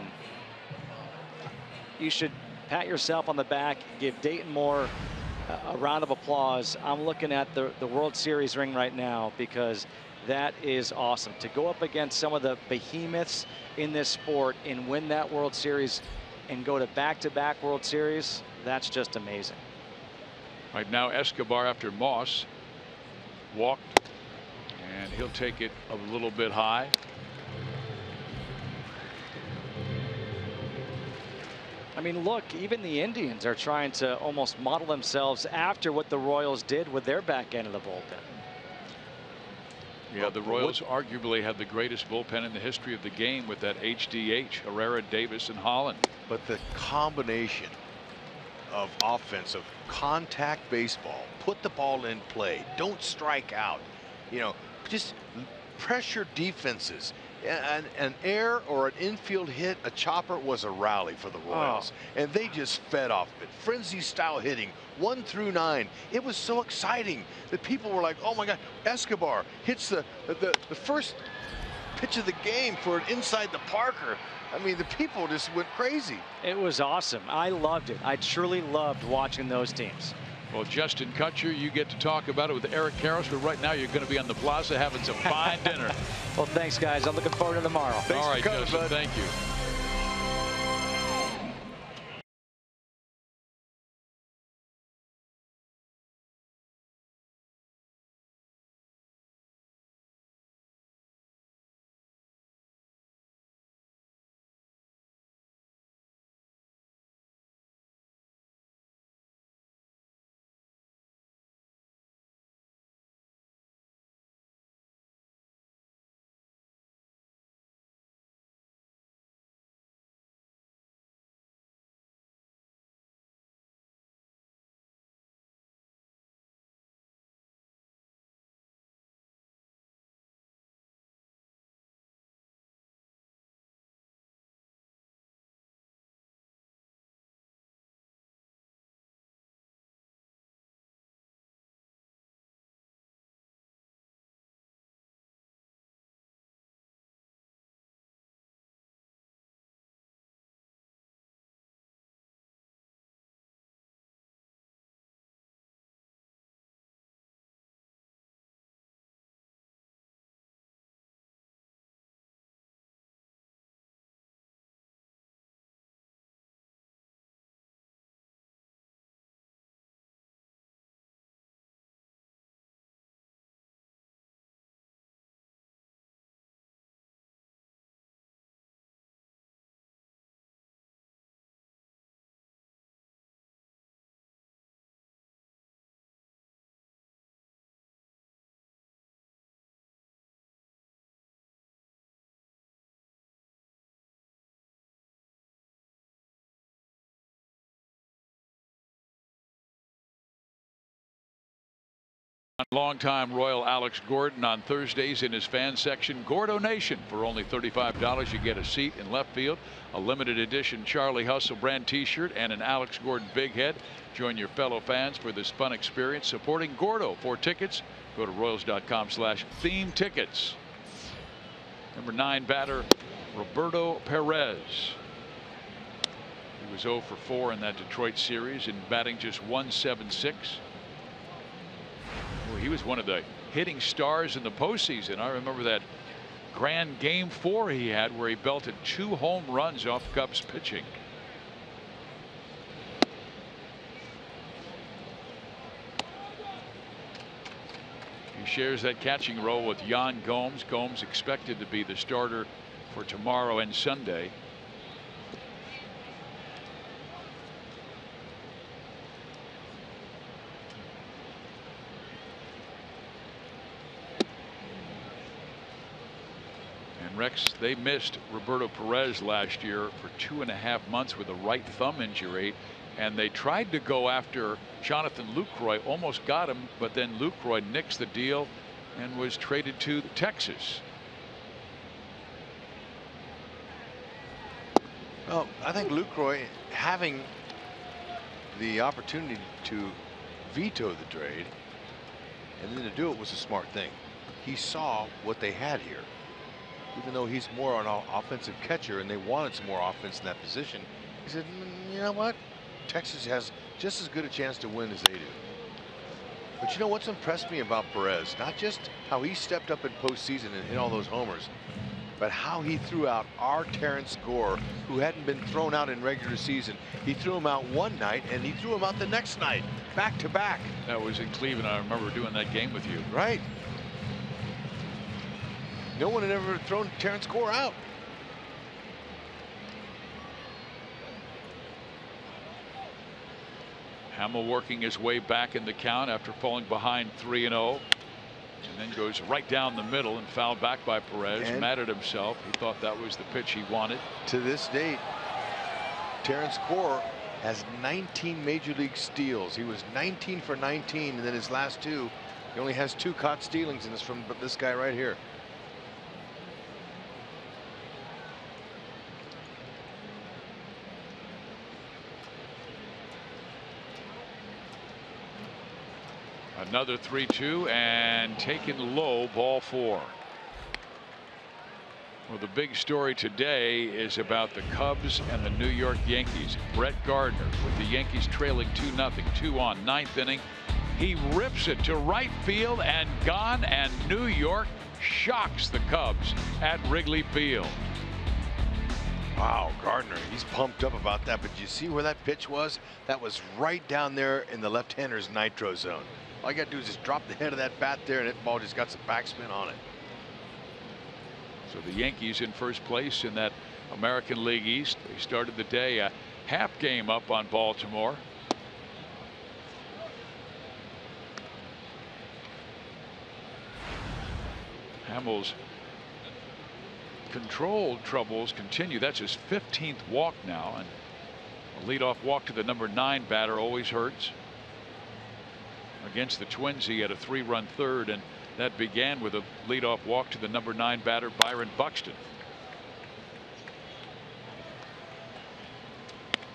you should pat yourself on the back, give Dayton Moore a round of applause. I'm looking at the World Series ring right now because that is awesome. To go up against some of the behemoths in this sport and win that World Series and go to back-to-back World Series, that's just amazing. Right now, Escobar, after Moss walked, and he'll take it a little bit high. I mean, look, even the Indians are trying to almost model themselves after what the Royals did with their back end of the bullpen. Yeah, the Royals arguably have the greatest bullpen in the history of the game with that HDH, Herrera, Davis, and Holland. But the combination of offensive contact baseball, put the ball in play, don't strike out, you know, just pressure defenses. An air or an infield hit, a chopper, was a rally for the Royals. And they just fed off it. Frenzy style hitting, 1 through 9. It was so exciting that people were like, oh my God, Escobar hits the first pitch of the game for an inside the Parker. I mean, the people just went crazy. It was awesome. I loved it. I truly loved watching those teams. Well, Justin Kutcher, you get to talk about it with Eric Karros, but right now you're going to be on the plaza having some fine dinner. Well, thanks, guys. I'm looking forward to tomorrow. Thanks All right, for coming, Justin, bud. thank you. Longtime Royal Alex Gordon on Thursdays in his fan section. Gordo Nation. For only $35 you get a seat in left field, a limited edition Charlie Hustle brand t-shirt, and an Alex Gordon big head. Join your fellow fans for this fun experience supporting Gordo. For tickets, go to Royals.com/theme tickets. Number 9 batter Roberto Perez. He was 0 for 4 in that Detroit series and batting just .176. Well, he was one of the hitting stars in the postseason. I remember that grand Game 4 he had where he belted 2 home runs off Cubs pitching. He shares that catching role with Yan Gomes. Gomes expected to be the starter for tomorrow and Sunday. Rex, they missed Roberto Perez last year for 2.5 months with a right thumb injury, and they tried to go after Jonathan Lucroy, almost got him, but then Lucroy nixed the deal and was traded to Texas. Well, I think Lucroy having the opportunity to veto the trade and then to do it was a smart thing. He saw what they had here. Even though he's more an offensive catcher and they wanted some more offense in that position, he said, you know what? Texas has just as good a chance to win as they do. But you know what's impressed me about Perez? Not just how he stepped up in postseason and hit all those homers, but how he threw out our Terrence Gore, who hadn't been thrown out in regular season. He threw him out one night and he threw him out the next night, back to back. That was in Cleveland. I remember doing that game with you. Right. No one had ever thrown Terrence Gore out. Hamill working his way back in the count after falling behind 3-0. And then goes right down the middle and fouled back by Perez. And mad at himself. He thought that was the pitch he wanted. To this date, Terrence Gore has 19 major league steals. He was 19 for 19, and then his last 2, he only has 2 caught stealings, and it's from this guy right here. Another 3-2 and taken low, ball 4. Well, the big story today is about the Cubs and the New York Yankees. Brett Gardner, with the Yankees trailing 2-0, 2 on, 9th inning. He rips it to right field and gone, and New York shocks the Cubs at Wrigley Field. Wow, Gardner, he's pumped up about that, but you see where that pitch was? That was right down there in the left-hander's nitro zone. All you got to do is just drop the head of that bat there, and that ball just got some backspin on it. So the Yankees in first place in that American League East. They started the day a half game up on Baltimore. Hamill's control troubles continue. That's his 15th walk now, and a leadoff walk to the number 9 batter always hurts. Against the Twins, he had a 3-run third, and that began with a leadoff walk to the number 9 batter, Byron Buxton.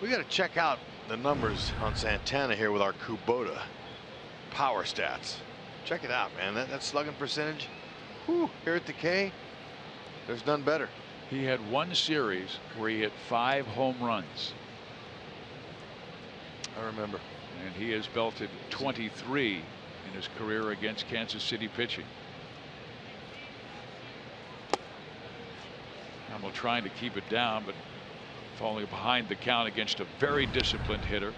We got to check out the numbers on Santana here with our Kubota power stats. Check it out, man. That slugging percentage, whew, here at the K, there's none better. He had one series where he hit 5 home runs. I remember. And he has belted 23 in his career against Kansas City pitching. Hamill trying to keep it down, but falling behind the count against a very disciplined hitter.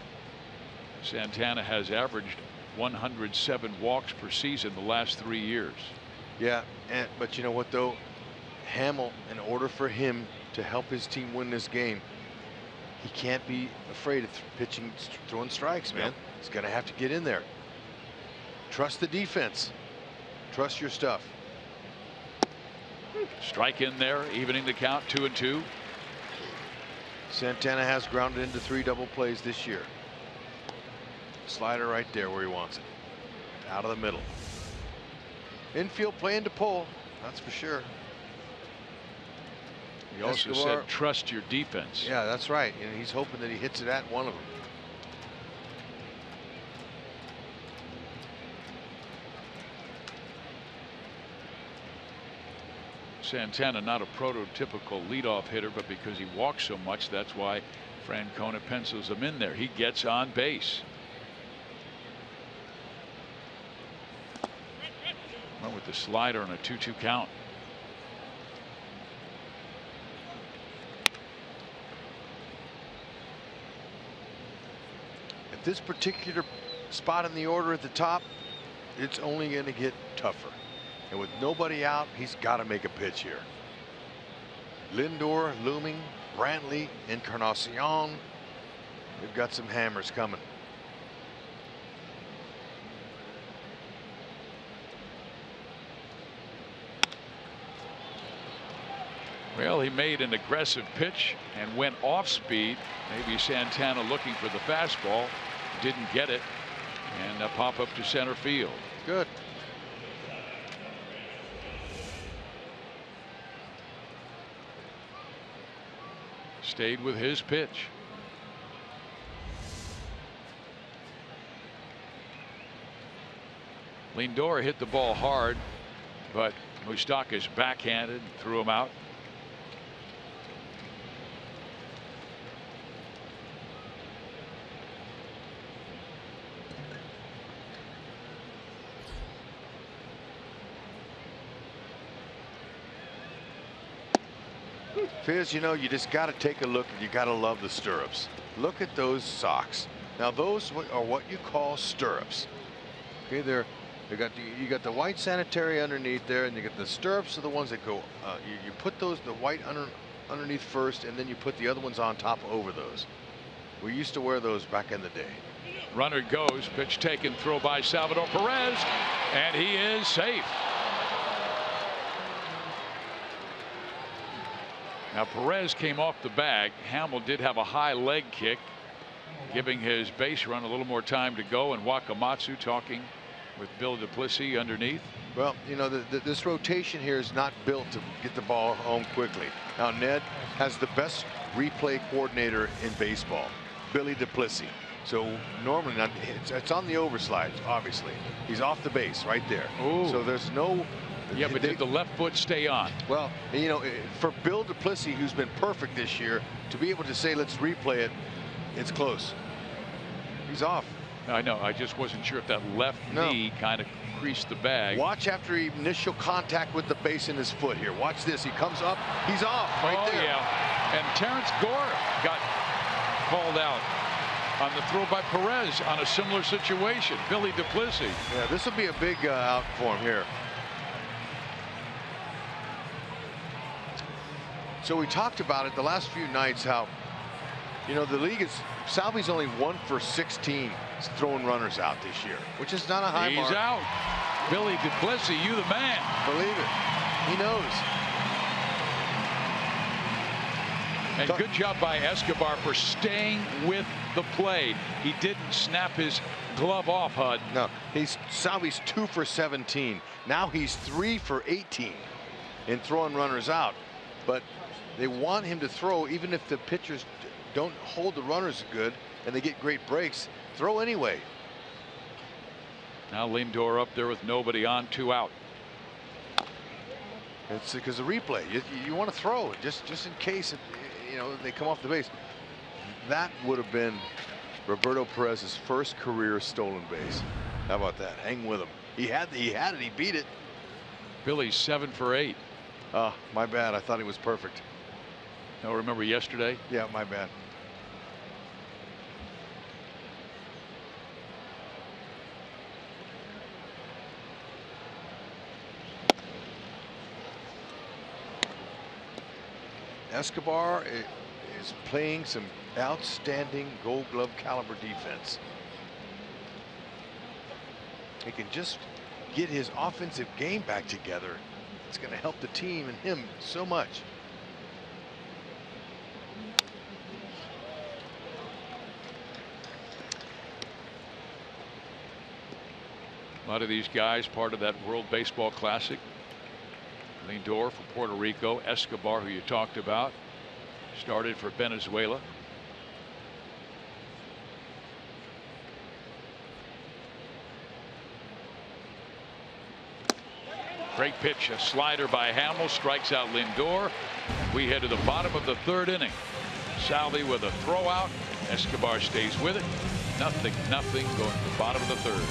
Santana has averaged 107 walks per season the last 3 years. Yeah, but you know what though? Hamill, in order for him to help his team win this game, he can't be afraid of pitching, throwing strikes, man. Yep. He's going to have to get in there. Trust the defense. Trust your stuff. Strike in there, evening the count, 2-2. Santana has grounded into 3 double plays this year. Slider right there where he wants it. Out of the middle. Infield playing to pull, that's for sure. He also said trust your defense. Yeah, that's right. And he's hoping that he hits it at one of them. Santana, not a prototypical leadoff hitter, but because he walks so much, that's why Francona pencils him in there. He gets on base. Went with the slider on a 2-2 count. At this particular spot in the order at the top, it's only going to get tougher. And with nobody out, he's got to make a pitch here. Lindor looming, Brantley, Encarnacion. They've got some hammers coming. Well, he made an aggressive pitch and went off speed. Maybe Santana looking for the fastball, didn't get it, and a pop up to center field. Good. Stayed with his pitch. Lindor hit the ball hard, but Moustakas backhanded and threw him out. Fizz, you know, you just got to take a look and you got to love the stirrups. Look at those socks. Now those are what you call stirrups. Okay, you got the white sanitary underneath there, and you got the stirrups are the ones that go. You put the white underneath first, and then you put the other ones on top over those. We used to wear those back in the day. Runner goes, pitch taken, throw by Salvador Perez, and he is safe. Now Perez came off the bag. Hamill did have a high leg kick, giving his base run a little more time to go, and Wakamatsu talking with Bill Duplessis underneath. Well, you know, this rotation here is not built to get the ball home quickly. Now Ned has the best replay coordinator in baseball, Billy Duplessis. So normally it's on the overslide, obviously. He's off the base right there. Ooh. So there's no. Yeah, but did the left foot stay on? Well, you know, for Bill Duplessis, who's been perfect this year, to be able to say let's replay it, it's close. He's off. I know. I just wasn't sure if that left knee kind of creased the bag. Watch after initial contact with the base in his foot here. Watch this. He comes up. He's off right there. Yeah. And Terrence Gore got called out on the throw by Perez on a similar situation. Billy Duplessis. Yeah, this will be a big out for him here. So we talked about it the last few nights how, you know, the league is, Salvi's only 1 for 16 throwing runners out this year, which is not a high mark. He's out. Billy Duplessis, you the man. Believe it. He knows. And good job by Escobar for staying with the play. He didn't snap his glove off, Hud. No, Salvi's 2 for 17. Now he's 3 for 18 in throwing runners out. But they want him to throw, even if the pitchers don't hold the runners good and they get great breaks. Throw anyway. Now Lindor up there with nobody on, 2 out. It's because of the replay. You want to throw just in case you know they come off the base. That would have been Roberto Perez's first career stolen base. How about that? Hang with him. He had it. He beat it. Billy's 7 for 8. My bad. I thought he was perfect. No, remember yesterday? Yeah, my bad. Escobar is playing some outstanding Gold Glove caliber defense. He can just get his offensive game back together. It's going to help the team and him so much. A lot of these guys part of that World Baseball Classic. Lindor from Puerto Rico, Escobar, who you talked about, started for Venezuela. Great pitch, a slider by Hamill, strikes out Lindor. We head to the bottom of the third inning. Salvi with a throw out. Escobar stays with it. Nothing going to the bottom of the third.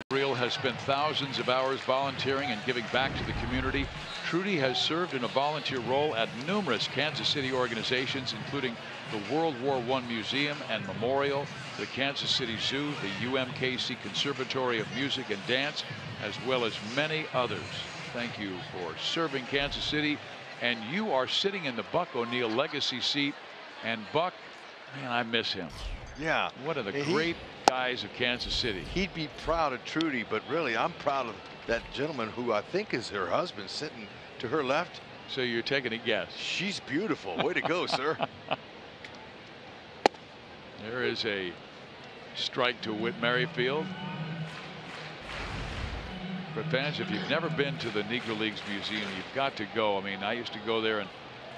Real has spent thousands of hours volunteering and giving back to the community. Trudy has served in a volunteer role at numerous Kansas City organizations, including the World War I Museum and Memorial, the Kansas City Zoo, the UMKC Conservatory of Music and Dance, as well as many others. Thank you for serving Kansas City. And you are sitting in the Buck O'Neil legacy seat. And Buck, man, I miss him. Yeah. One of the great guys of Kansas City. He'd be proud of Trudy, but really I'm proud of that gentleman who I think is her husband sitting to her left. So you're taking a guess. She's beautiful. Way to go, sir. There is a strike to Whit Merrifield. For fans, if you've never been to the Negro Leagues Museum, you've got to go. I mean, I used to go there and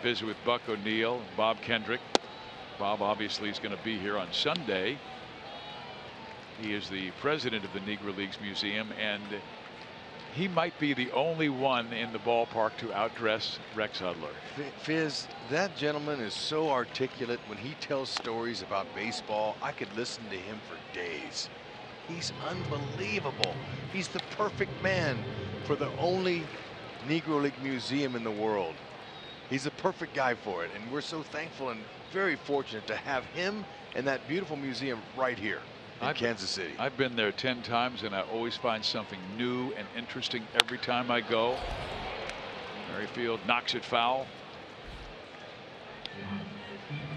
visit with Buck O'Neil, Bob Kendrick. Bob obviously is going to be here on Sunday. He is the president of the Negro Leagues Museum, and he might be the only one in the ballpark to outdress Rex Hudler. Fizz, that gentleman is so articulate when he tells stories about baseball. I could listen to him for days. He's unbelievable. He's the perfect man for the only Negro League museum in the world. He's a perfect guy for it, and we're so thankful and very fortunate to have him and that beautiful museum right here in Kansas City. I've been there 10 times, and I always find something new and interesting every time I go. Merrifield knocks it foul.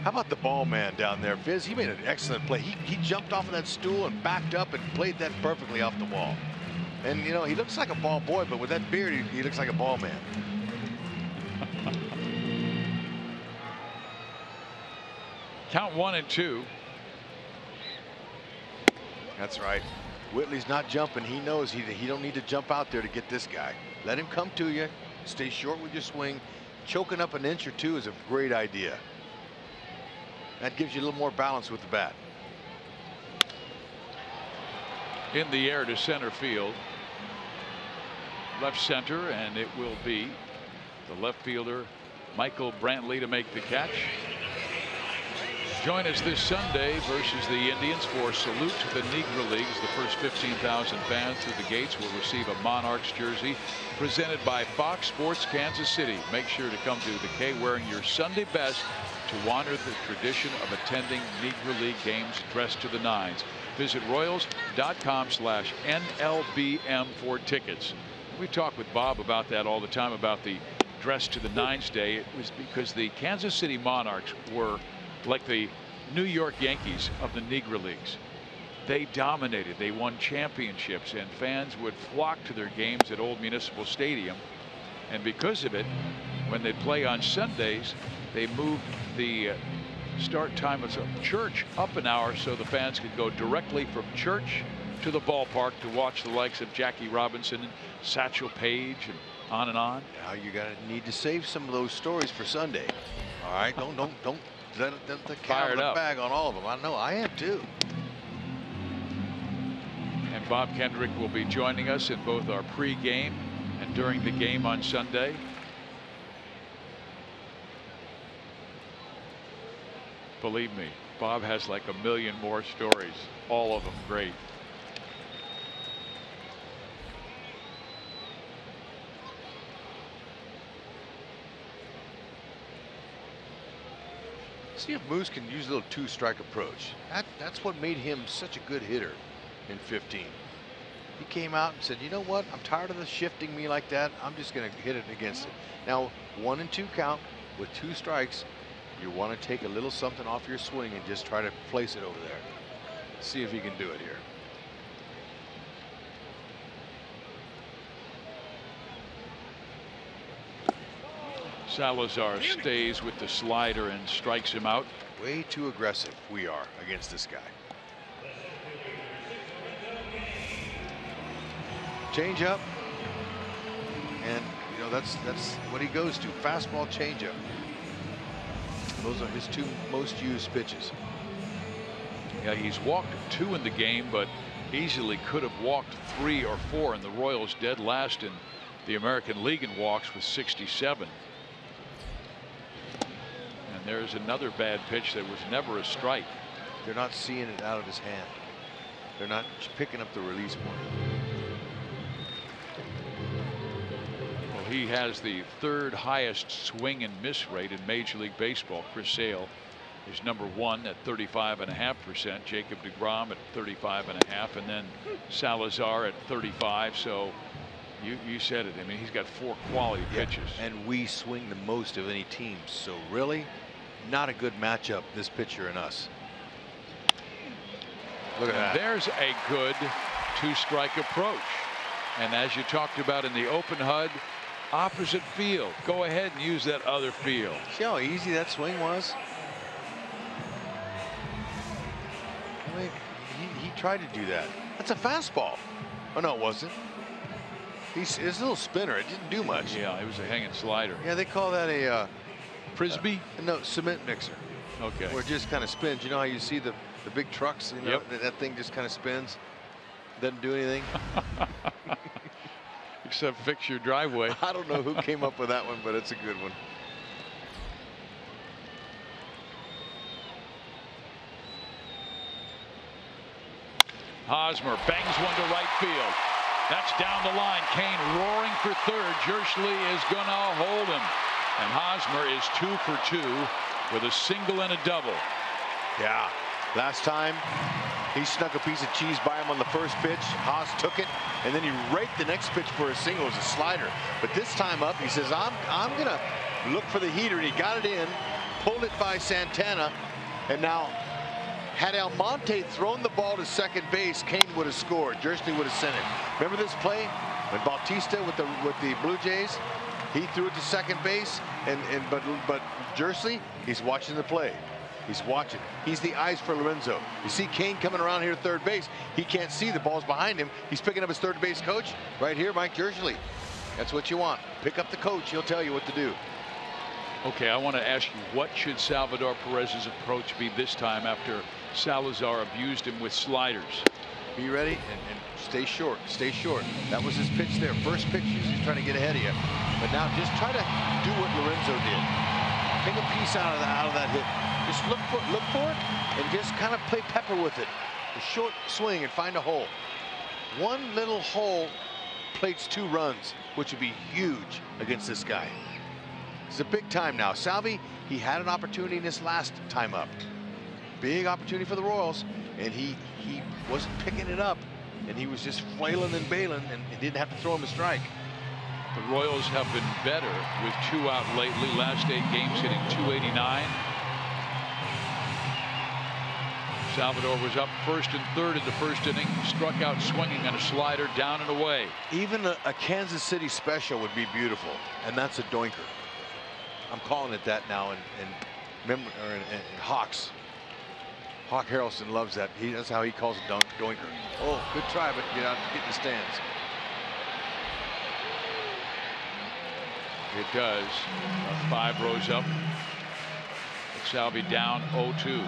How about the ball man down there, Fizz? He made an excellent play. He jumped off of that stool and backed up and played that perfectly off the wall. And, you know, he looks like a ball boy, but with that beard, he looks like a ball man. Count 1 and 2. That's right. Whitley's not jumping. He knows he don't need to jump out there to get this guy. Let him come to you. Stay short with your swing. Choking up an inch or two is a great idea. That gives you a little more balance with the bat. In the air to center field. Left center, and it will be the left fielder Michael Brantley to make the catch. Join us this Sunday versus the Indians for Salute to the Negro Leagues. The first 15,000 fans through the gates will receive a Monarchs jersey presented by Fox Sports Kansas City. Make sure to come to the K wearing your Sunday best to honor the tradition of attending Negro League games dressed to the nines. Visit Royals.com/NLBM for tickets. We talk with Bob about that all the time, about the address to the Nines Day, it was because the Kansas City Monarchs were like the New York Yankees of the Negro Leagues. They dominated. They won championships, and fans would flock to their games at Old Municipal Stadium. And because of it, when they play on Sundays, they moved the start time of church up an hour so the fans could go directly from church to the ballpark to watch the likes of Jackie Robinson and Satchel Paige and on and on. Now you're gonna need to save some of those stories for Sunday. All right, don't let the cat out of the bag on all of them. I know I am too. And Bob Kendrick will be joining us in both our pre-game and during the game on Sunday. Believe me, Bob has like a million more stories, all of them great. See if Moose can use a little two-strike approach. That's what made him such a good hitter in 15. He came out and said, you know what, I'm tired of the shifting me like that. I'm just going to hit it against it. Now 1 and 2 count with 2 strikes. You want to take a little something off your swing and just try to place it over there. See if he can do it here. Salazar stays with the slider and strikes him out. Way too aggressive we are against this guy. Change up, and you know that's what he goes to. Fastball, change up. Those are his 2 most used pitches. Yeah, he's walked 2 in the game, but easily could have walked 3 or 4, and the Royals dead last in the American League in walks with 67. And there's another bad pitch that was never a strike. They're not seeing it out of his hand. They're not picking up the release point. Well, he has the 3rd highest swing and miss rate in Major League Baseball. Chris Sale is #1 at 35.5%. Jacob deGrom at 35.5%, and then Salazar at 35. So you said it. I mean, he's got 4 quality pitches. And we swing the most of any team. So really, not a good matchup, this pitcher and us. Look at that. There's a good 2-strike approach. And as you talked about in the open HUD, opposite field. Go ahead and use that other field. See how easy that swing was? I mean, he tried to do that. That's a fastball. Oh, no, it wasn't. It's a little spinner. It didn't do much. Yeah, it was a hanging slider. Yeah, they call that a Frisbee? No, cement mixer. Okay. Where it just kind of spins. You know how you see the big trucks? You know, that thing just kind of spins. Doesn't do anything. Except fix your driveway. I don't know who came up with that one, but it's a good one. Hosmer bangs one to right field. That's down the line. Kane roaring for 3rd. Jersley is gonna hold him. And Hosmer is 2 for 2 with a single and a double. Yeah. Last time he snuck a piece of cheese by him on the first pitch. Haas took it, and then he raked the next pitch for a single. It was a slider. But this time up, he says, I'm gonna look for the heater, and he got it in, pulled it by Santana, and now had Almonte thrown the ball to second base, Kane would have scored. Jersley would have sent it. Remember this play when Bautista with the Blue Jays, he threw it to second base, but Jersley, he's watching the play. He's watching. He's the eyes for Lorenzo. You see Kane coming around here third base. He can't see. The ball's behind him. He's picking up his third base coach right here, Mike Jersley. That's what you want. Pick up the coach. He'll tell you what to do. Okay, I want to ask you, what should Salvador Perez's approach be this time after Salazar abused him with sliders? Be ready and stay short. Stay short. That was his pitch there. First pitch, he's trying to get ahead of you. But now just try to do what Lorenzo did. Take a piece out of that hit. Just look for it and just kind of play pepper with it. A short swing and find a hole. One little hole plates 2 runs, which would be huge against this guy. It's a big time now. Salvi, he had an opportunity in this last time up. Big opportunity for the Royals, and he wasn't picking it up, and he was just flailing and bailing, and he didn't have to throw him a strike. The Royals have been better with 2 out lately. Last 8 games hitting .289. Salvador was up 1st and 3rd in the 1st inning. Struck out swinging on a slider down and away. Even a Kansas City special would be beautiful, and that's a doinker. I'm calling it that now in Hawks. Hawk Harrelson loves that. That's how he calls it, doinker. Oh, good try, but get in the stands. It does. 5 rows up. Salvi down 0-2.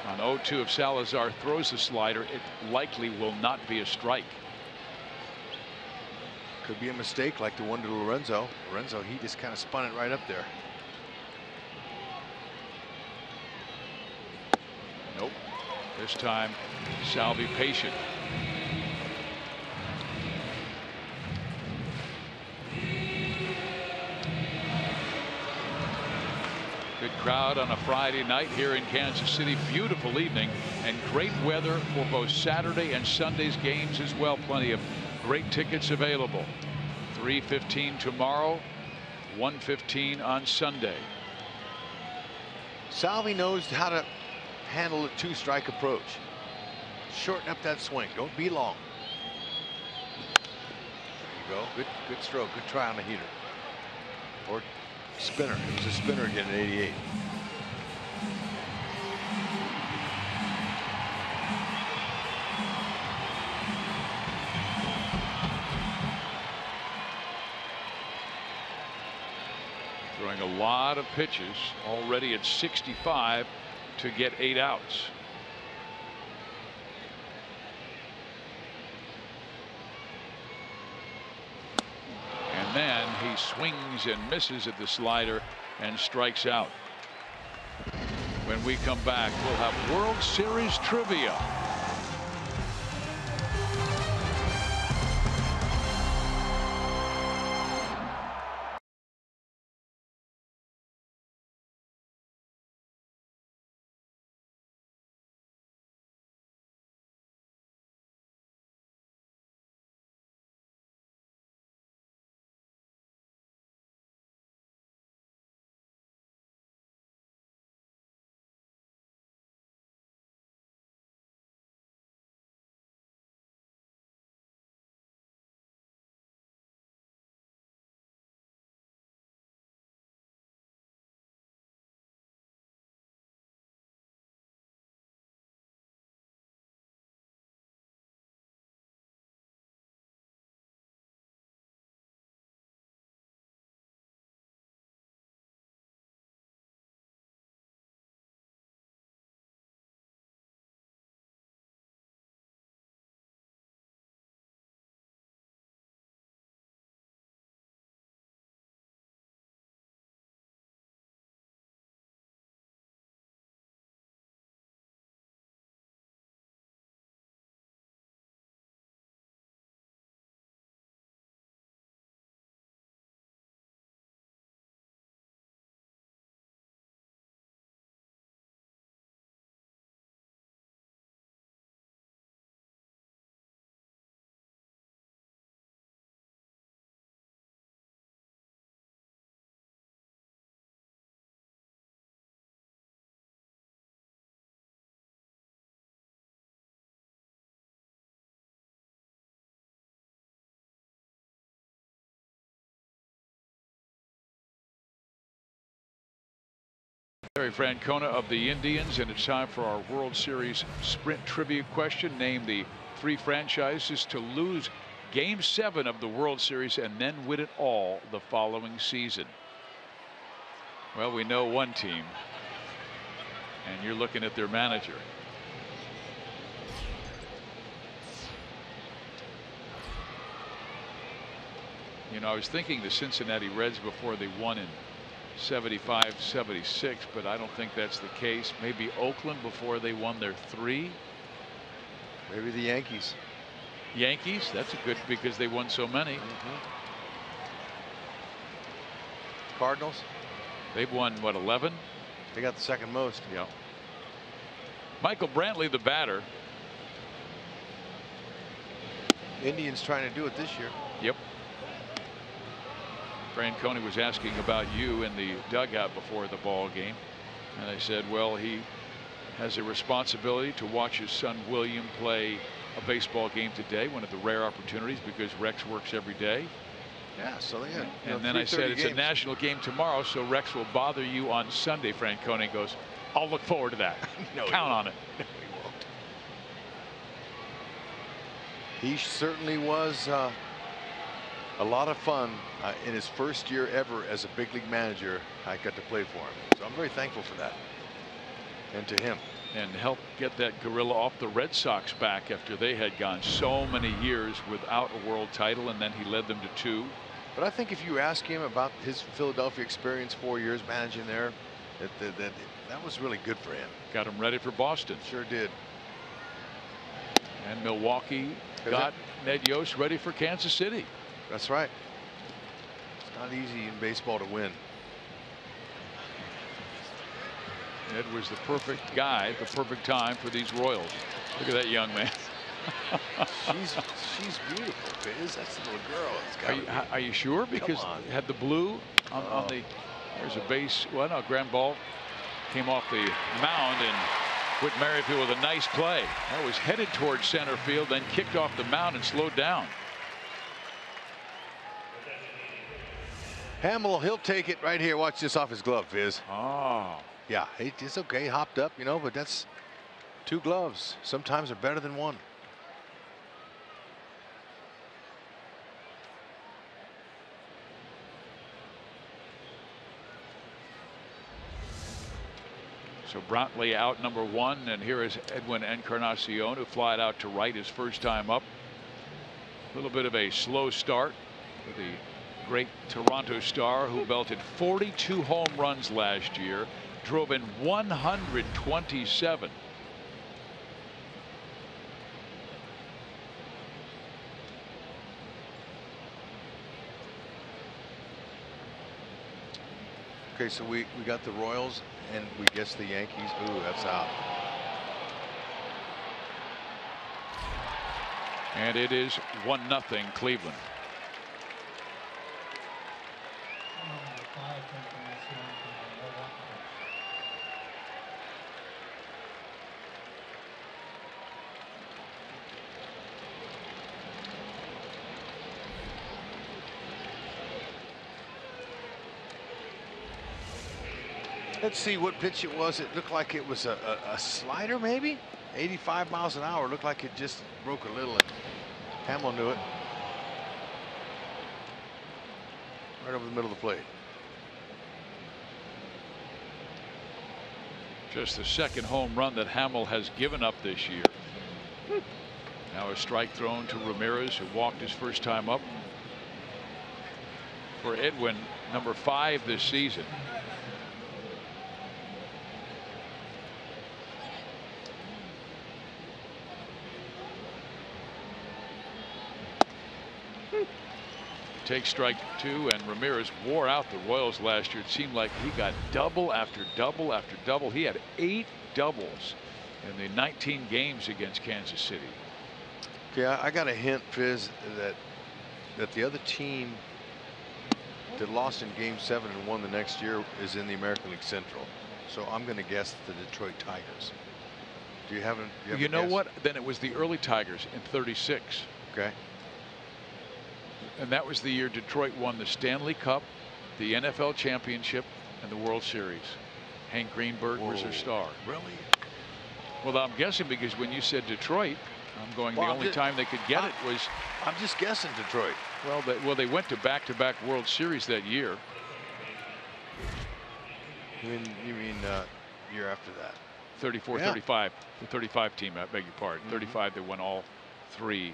On 0-2, if Salazar throws the slider, it likely will not be a strike. Could be a mistake like the one to Lorenzo. Lorenzo, he just kind of spun it right up there. Nope. This time, Salvi patient. Good crowd on a Friday night here in Kansas City. Beautiful evening and great weather for both Saturday and Sunday's games as well. Plenty of great tickets available. 3:15 tomorrow, 1:15 on Sunday. Salvi knows how to handle a 2-strike approach. Shorten up that swing. Don't be long. There you go. Good stroke. Good try on the heater. Or spinner. It was a spinner again at 88. Throwing a lot of pitches, already at 65 to get 8 outs. And then he swings and misses at the slider and strikes out. When we come back, we'll have World Series trivia. Terry Francona of the Indians, and it's time for our World Series sprint trivia question. Name the 3 franchises to lose Game 7 of the World Series and then win it all the following season. Well, we know one team, and you're looking at their manager. You know, I was thinking the Cincinnati Reds before they won in 75, 76, but I don't think that's the case. Maybe Oakland before they won their 3. Maybe the Yankees. Yankees, that's a good, because they won so many. Cardinals. They've won, what, 11? They got the second most. Yeah. Michael Brantley, the batter. Indians trying to do it this year. Yep. Francona was asking about you in the dugout before the ball game, and I said, well, he has a responsibility to watch his son William play a baseball game today, one of the rare opportunities because Rex works every day. Yeah, so they got, and then I said it's a national game tomorrow, so Rex will bother you on Sunday. Francona goes, I'll look forward to that. No, count on it. No, he won't. He certainly was a lot of fun in his first year ever as a big league manager. I got to play for him, so I'm very thankful for that, and to him. And help get that gorilla off the Red Sox back after they had gone so many years without a world title, and then he led them to 2. But I think if you ask him about his Philadelphia experience, 4 years managing there, that was really good for him. Got him ready for Boston. Sure did. And Milwaukee got Ned Yost ready for Kansas City. That's right. It's not easy in baseball to win. Ned was the perfect guy at the perfect time for these Royals. Look at that young man. she's beautiful, Biz. That's the little girl. Are you sure? Because it had the blue on the. There's a base. Well, no, ground ball came off the mound and Whit Merrifield with a nice play. That was headed towards center field, then kicked off the mound and slowed down. Hamill, he'll take it right here. Watch this off his glove, Viz. Oh. Yeah, it's okay. He hopped up, you know, but that's 2 gloves. Sometimes are better than 1. So Brantley out number 1, and here is Edwin Encarnacion, who flied out to right his first time up. A little bit of a slow start for the great Toronto star, who belted 42 home runs last year, drove in 127. Okay, so we got the Royals and we guess the Yankees. Ooh, that's out. And it is 1-0 Cleveland. Let's see what pitch it was. It looked like it was a slider, maybe 85 miles an hour. Looked like it just broke a little, and Hamill knew it. Right over the middle of the plate. Just the second home run that Hamill has given up this year. Now a strike thrown to Ramirez, who walked his first time up. For Edwin, number 5 this season. Take strike 2, and Ramirez wore out the Royals last year. It seemed like he got double after double after double. He had 8 doubles in the 19 games against Kansas City. Okay, I got a hint, Fizz, that the other team that lost in Game 7 and won the next year is in the American League Central. So I'm going to guess the Detroit Tigers. Do you have a You know guess? what? Then it was the early Tigers in '36. Okay. And that was the year Detroit won the Stanley Cup, the NFL championship, and the World Series. Hank Greenberg was their star. Really? Well, I'm guessing because when you said Detroit, I'm going the only time they could get it was. I'm just guessing Detroit. Well, they went to back-to-back World Series that year. You mean year after that? 34, Yeah. 35. The 35 team, I beg your pardon. 35, they won all 3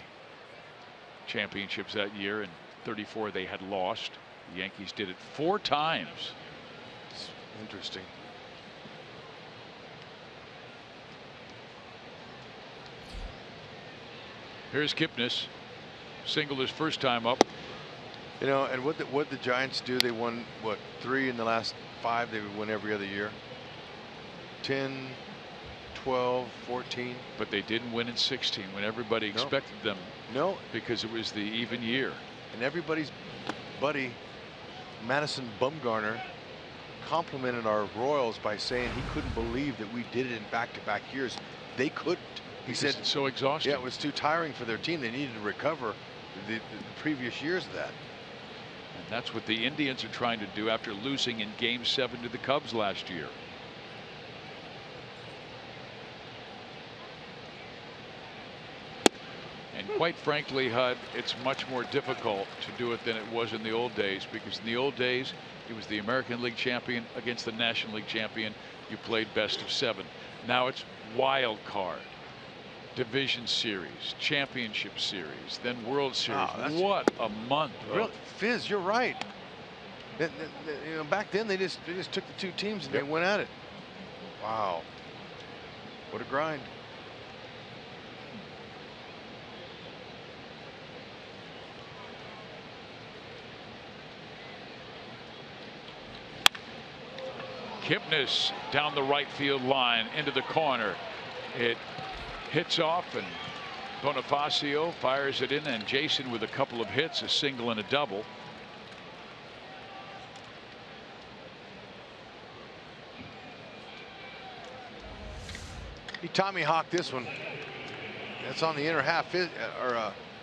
championships that year, and 34 they had lost. The Yankees did it 4 times. It's interesting. Here's Kipnis, singled his first time up. You know, and what the Giants do, they won, what, 3 in the last 5? They would win every other year. 10, 12, 14. But they didn't win in 16 when everybody expected them. No. Because it was the even year. And everybody's buddy, Madison Bumgarner, complimented our Royals by saying he couldn't believe that we did it in back-to-back years. They couldn't. He said it's so exhausting. Yeah, it was too tiring for their team. They needed to recover the previous years of that. And that's what the Indians are trying to do after losing in Game 7 to the Cubs last year. And quite frankly, Hud, it's much more difficult to do it than it was in the old days, because in the old days it was the American League champion against the National League champion. You played best of 7. Now it's wild card, division series, championship series, then World Series. What a month. Really, Fizz, you're right. You know, back then they just took the 2 teams and they went at it. Wow. What a grind. Kipnis down the right field line into the corner. It hits off and Bonifacio fires it in, and Jason with a couple of hits, a single and a double. He Tommy hawked this one. That's on the inner half.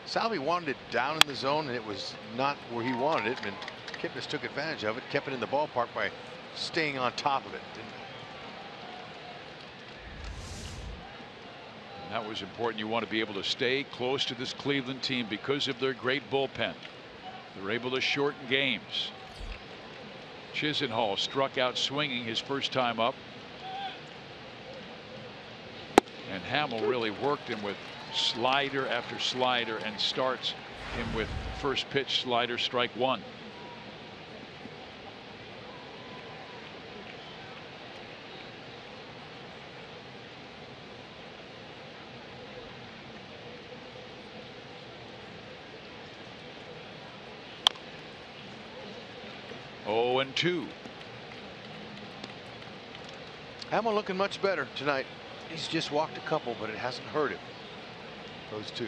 Salvi wanted it down in the zone, and it was not where he wanted it. And Kipnis took advantage of it, kept it in the ballpark by staying on top of it. And that was important. You want to be able to stay close to this Cleveland team because of their great bullpen. They're able to shorten games. Chisenhall struck out swinging his first time up. And Hamill really worked him with slider after slider and starts him with first pitch slider, strike 1. Oh, and 2. Hamill looking much better tonight. He's just walked a couple, but it hasn't hurt him. Those 2.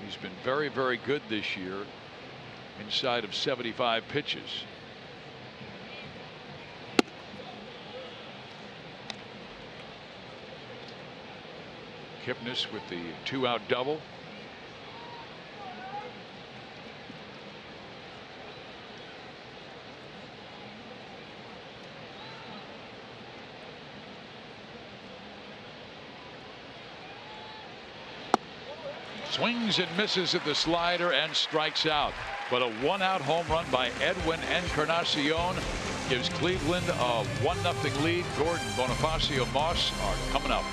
He's been very, very good this year, inside of 75 pitches. Kipnis with the 2-out double. Swings and misses at the slider and strikes out. But a 1-out home run by Edwin Encarnacion gives Cleveland a 1-0 lead. Gordon, Bonifacio, Moss are coming up.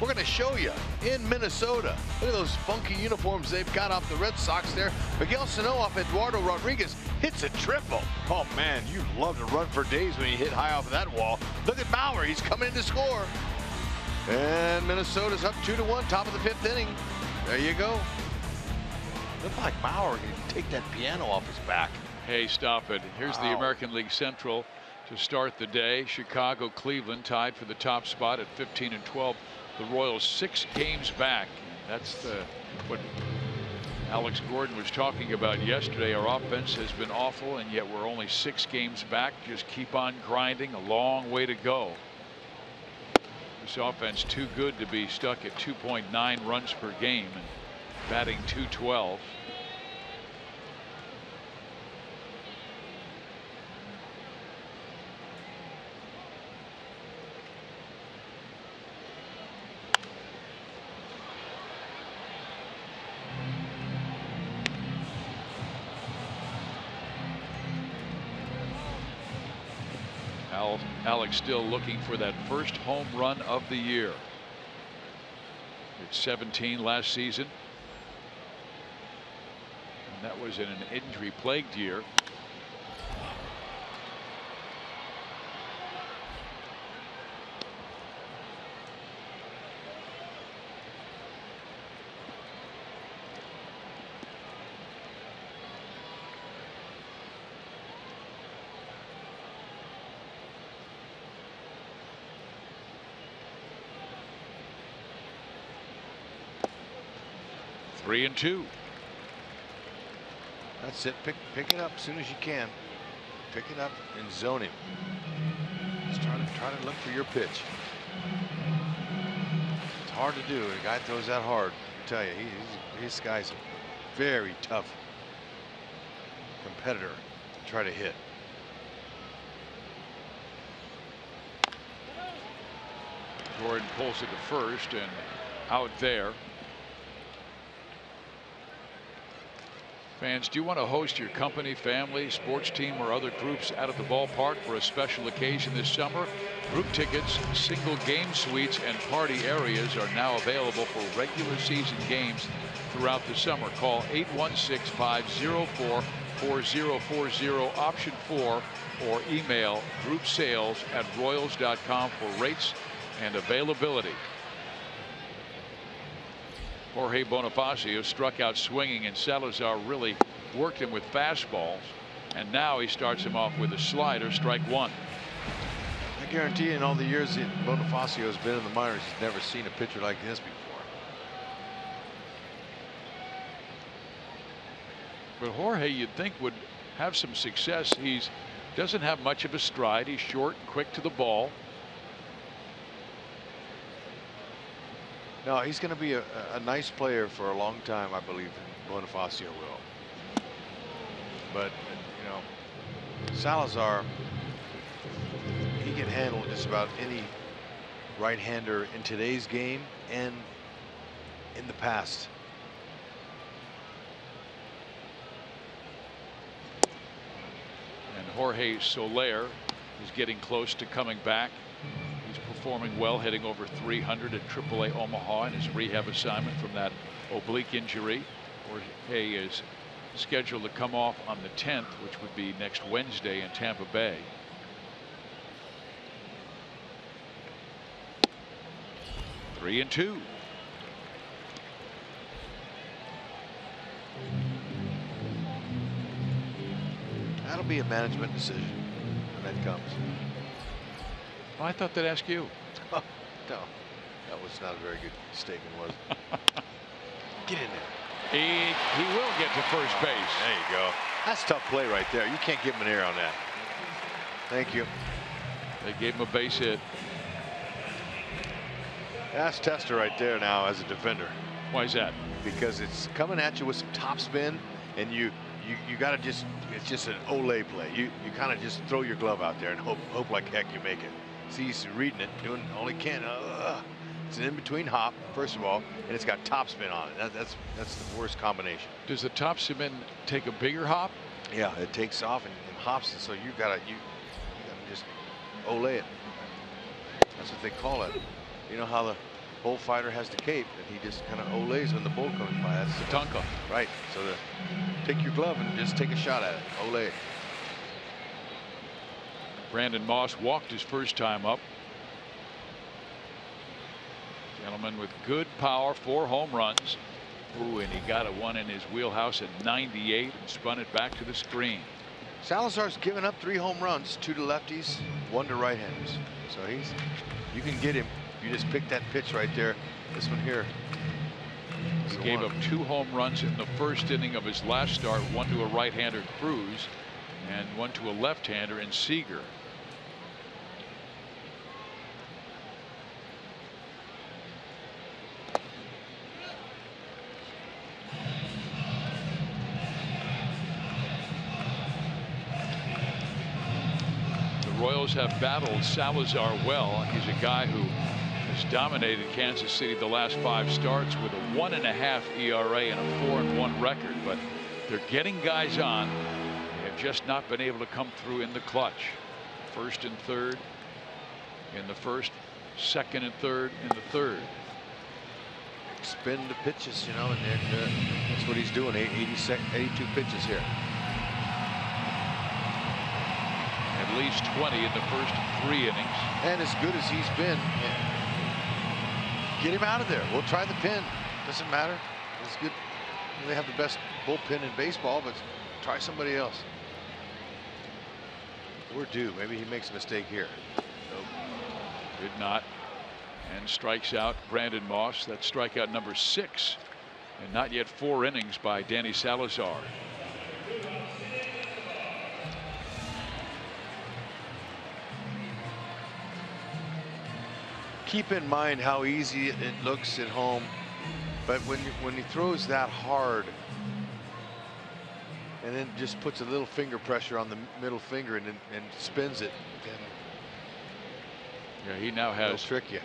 We're going to show you in Minnesota. Look at those funky uniforms they've got off the Red Sox there. Miguel Sano off Eduardo Rodriguez hits a triple. Oh, man, you love to run for days when you hit high off of that wall. Look at Bauer. He's coming in to score. And Minnesota's up 2-1, top of the 5th inning. There you go. Looked like Bauer can take that piano off his back. Hey, stop it. Here's the American League Central to start the day. Chicago, Cleveland tied for the top spot at 15-12. The Royals 6 games back. That's what Alex Gordon was talking about yesterday. Our offense has been awful, and yet we're only 6 games back. Just keep on grinding. A long way to go. This offense too good to be stuck at 2.9 runs per game and batting .212. Alex still looking for that first home run of the year. It's 17 last season, and that was in an injury-plagued year. Three and two. That's it. Pick it up as soon as you can. Pick it up and zone him. Just try to look for your pitch. It's hard to do. The guy throws that hard. I tell you, this guy's a very tough competitor to try to hit. Gordon pulls it to first and out there. Fans, do you want to host your company, family, sports team, or other groups out at the ballpark for a special occasion this summer? Group tickets, single game suites, and party areas are now available for regular season games throughout the summer. Call 816-504-4040 option 4 or email groupsales@royals.com for rates and availability. Jorge Bonifacio struck out swinging, and Salazar really worked him with fastballs, and now he starts him off with a slider, strike one. I guarantee you, in all the years that Bonifacio has been in the minors, he's never seen a pitcher like this before. But Jorge, you'd think, would have some success. He doesn't have much of a stride. He's short and quick to the ball. No, he's going to be a nice player for a long time, I believe. Bonifacio will. But, you know, Salazar, he can handle just about any right-hander in today's game and in the past. And Jorge Soler is getting close to coming back. He's performing well, hitting over 300 at AAA Omaha in his rehab assignment from that oblique injury. Jorge is scheduled to come off on the 10th, which would be next Wednesday in Tampa Bay. Three and two. That'll be a management decision when that comes. Well, I thought they'd ask you. Oh, no, that was not a very good statement, was it? Get in there. He will get to first base. There you go. That's tough play right there. You can't give him an error on that. Thank you. They gave him a base hit. That's Tester right there now as a defender. Why is that? Because it's coming at you with some top spin, and you got to just, it's just an Olay play. You kind of just throw your glove out there and hope like heck you make it. See, he's reading it, doing all he can. It's an in-between hop, first of all, and it's got top spin on it. That's the worst combination. Does the top spin take a bigger hop? Yeah, it takes off and hops, and so you gotta just Olay it. That's what they call it. You know how the bullfighter has the cape, and he just kind of olays when the bull comes by. That's the Tunka. right. So take your glove and just take a shot at it. Olay. Brandon Moss walked his first time up. Gentleman with good power, 4 home runs. Ooh, and he got a one in his wheelhouse at 98 and spun it back to the screen. Salazar's given up 3 home runs, 2 to lefties, 1 to right-handers. So you can get him. You just pick that pitch right there. This one here. He gave up 2 home runs in the first inning of his last start, 1 to a right-hander, Cruz, and 1 to a left-hander in Seager. Royals have battled Salazar well. He's a guy who has dominated Kansas City the last 5 starts with a 1.5 ERA and a 4-1 record. But they're getting guys on. They have just not been able to come through in the clutch. First and third in the first, second and third in the third. Spin the pitches, you know, and that's what he's doing. 82 pitches here. At least 20 in the first 3 innings. And as good as he's been, get him out of there. We'll try the pin. Doesn't matter. It's good. They have the best bullpen in baseball, but try somebody else. We're due. Maybe he makes a mistake here. Nope. Did not. And strikes out Brandon Moss. That's strikeout number 6. And not yet 4 innings by Danny Salazar. Keep in mind how easy it looks at home, but when he throws that hard and then just puts a little finger pressure on the middle finger and spins it, then yeah, he now has trick you.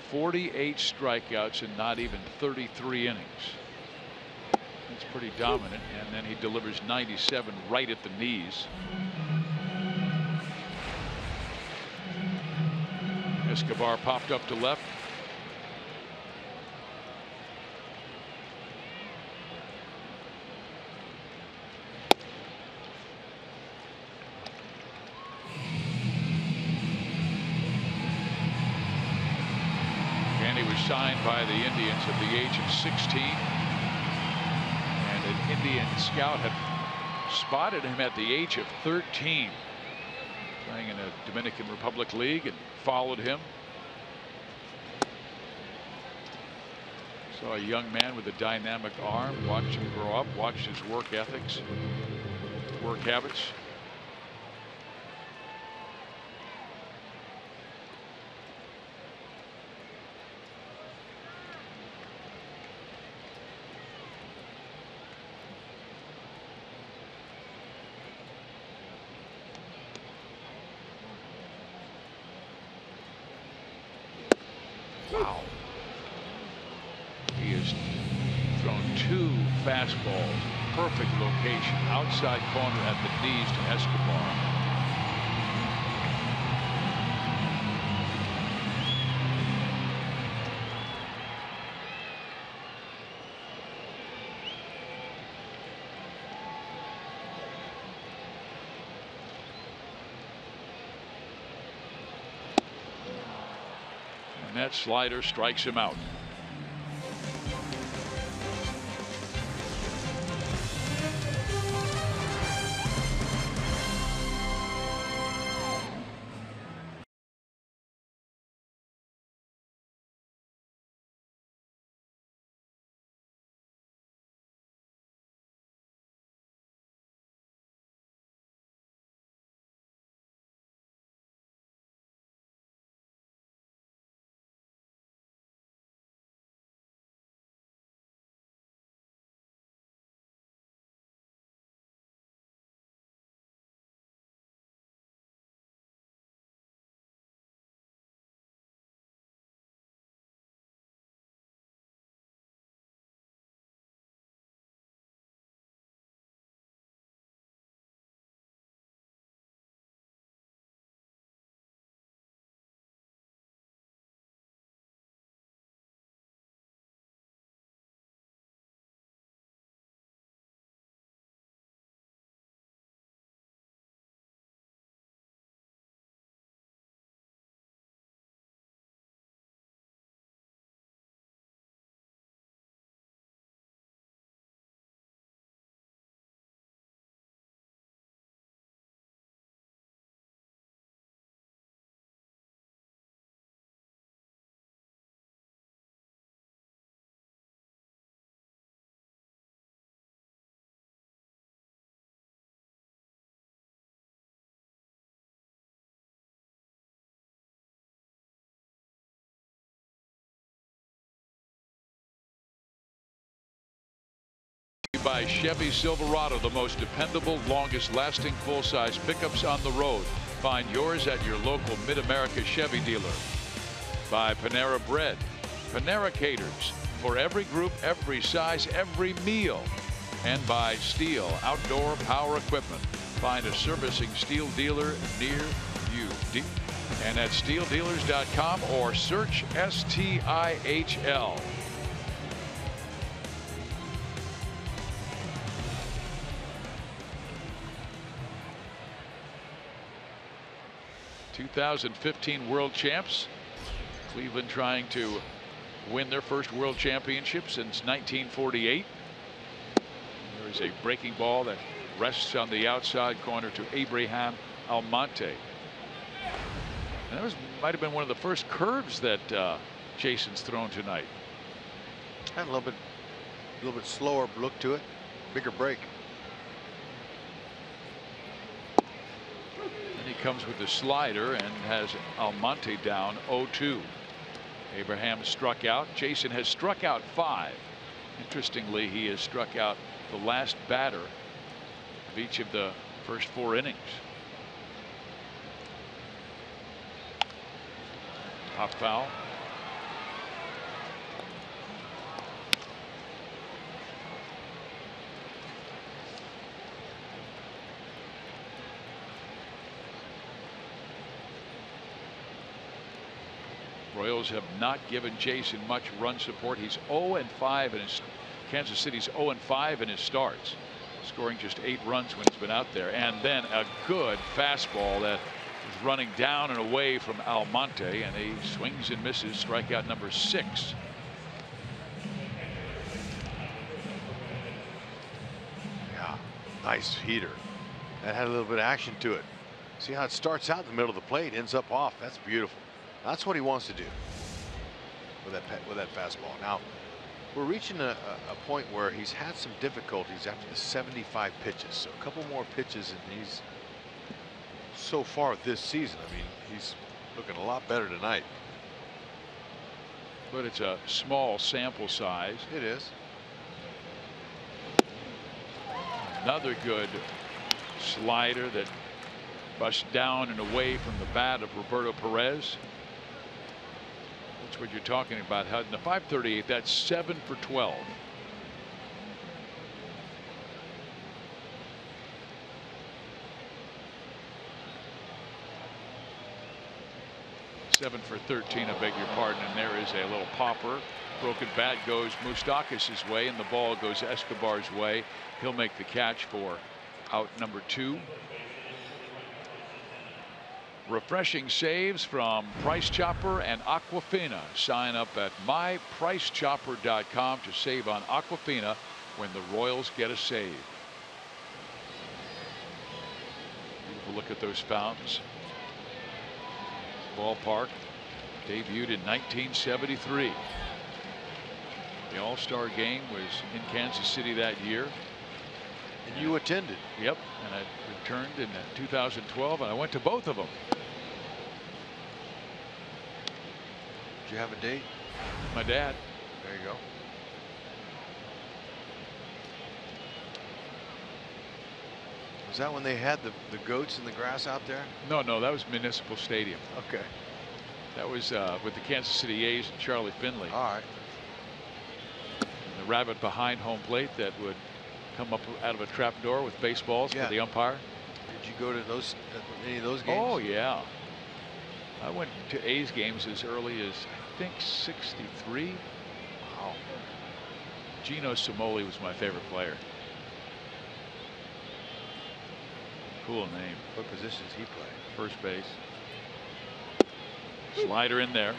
48 strikeouts in not even 33 innings. That's pretty dominant. And then he delivers 97 right at the knees. Escobar popped up to left. And he was signed by the Indians at the age of 16. And an Indian scout had spotted him at the age of 13. Playing in a Dominican Republic league, and followed him. Saw a young man with a dynamic arm, watched him grow up, watched his work ethics, work habits. Wow. He has thrown 2 fastballs, perfect location, outside corner at the knees to Escobar. And that slider strikes him out. by Chevy Silverado, the most dependable, longest lasting full-size pickups on the road. Find yours at your local Mid-America Chevy dealer. By Panera Bread, Panera caters for every group, every size, every meal. And by Steel Outdoor Power Equipment. Find a servicing Steel dealer near you. And at steeldealers.com or search STIHL. '15 World Champs. Cleveland trying to win their first World Championship since 1948. There is a breaking ball that rests on the outside corner to Abraham Almonte. And that might have been one of the first curves that Jason's thrown tonight. Had a little bit slower look to it, bigger break. And he comes with the slider and has Almonte down 0-2. Abraham struck out. Jason has struck out 5. Interestingly, he has struck out the last batter of each of the first 4 innings. Top foul. Royals have not given Jason much run support. He's 0-5 in his Kansas City's 0-5 in his starts, scoring just 8 runs when he's been out there. And then a good fastball that is running down and away from Almonte, and he swings and misses. Strikeout number 6. Yeah, nice heater. That had a little bit of action to it. See how it starts out in the middle of the plate, ends up off. That's beautiful. That's what he wants to do with that fastball. Now we're reaching a point where he's had some difficulties after the 75 pitches. So a couple more pitches, and he's so far this season. I mean, he's looking a lot better tonight. But it's a small sample size. It is. Another good slider that busts down and away from the bat of Roberto Perez. That's what you're talking about. In the 538, that's 7 for 12. Seven for 13, I beg your pardon, and there is a little popper. Broken bat goes Moustakas' way, and the ball goes Escobar's way. He'll make the catch for out number 2. Refreshing saves from Price Chopper and Aquafina. Sign up at mypricechopper.com to save on Aquafina when the Royals get a save. Beautiful look at those fountains. Ballpark debuted in 1973. The All-Star game was in Kansas City that year. And you attended. Yep, and I returned in 2012, and I went to both of them. Did you have a date? My dad. There you go. Was that when they had the goats in the grass out there? No, that was Municipal Stadium. Okay. That was with the Kansas City A's and Charlie Finley. All right. And the rabbit behind home plate that would come up out of a trap door with baseballs for the umpire. Did you go to any of those games? Oh yeah. I went to A's games as early as I think '63. Wow. Gino Cimoli was my favorite player. Cool name. What positions he played? First base. Slider in there.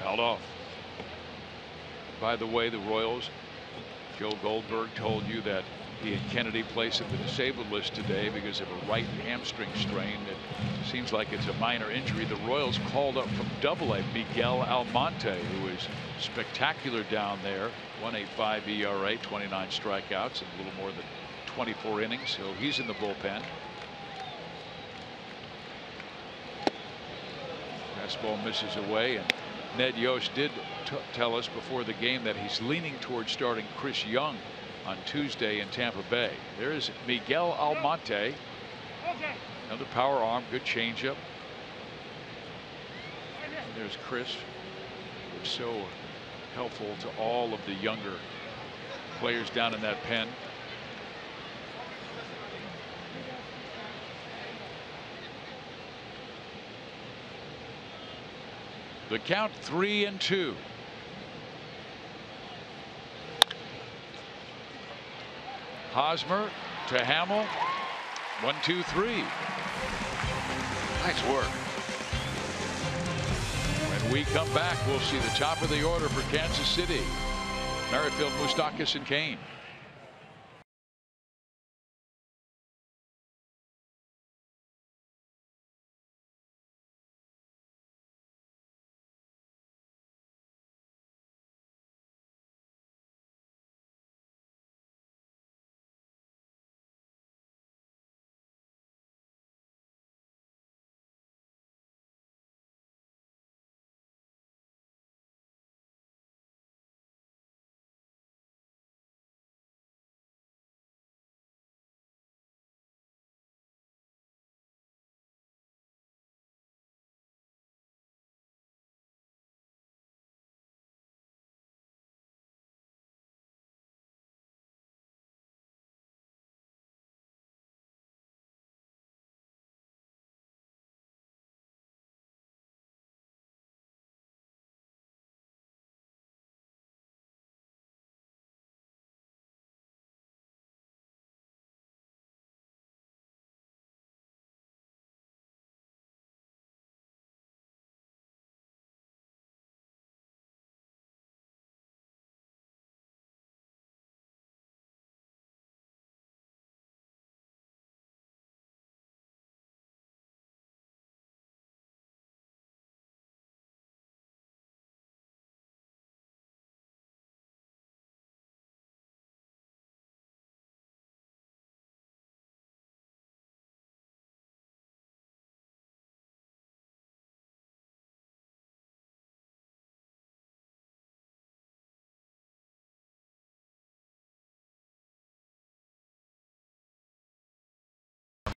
Fouled off. By the way, the Royals Joe Goldberg told you that he and Kennedy placed at the disabled list today because of a right hamstring strain. It seems like it's a minor injury. The Royals called up from Double-A Miguel Almonte, who is spectacular down there. 1.85 ERA, 29 strikeouts, and a little more than 24 innings. So he's in the bullpen. Fastball misses away, and Ned Yost did tell us before the game that he's leaning toward starting Chris Young on Tuesday in Tampa Bay. There's Miguel Almonte. Another power arm, good changeup. And there's Chris, who's so helpful to all of the younger players down in that pen. The count 3-2. Hosmer to Hamill. 1-2-3. Nice work. When we come back, we'll see the top of the order for Kansas City. Merrifield, Moustakas, and Kane.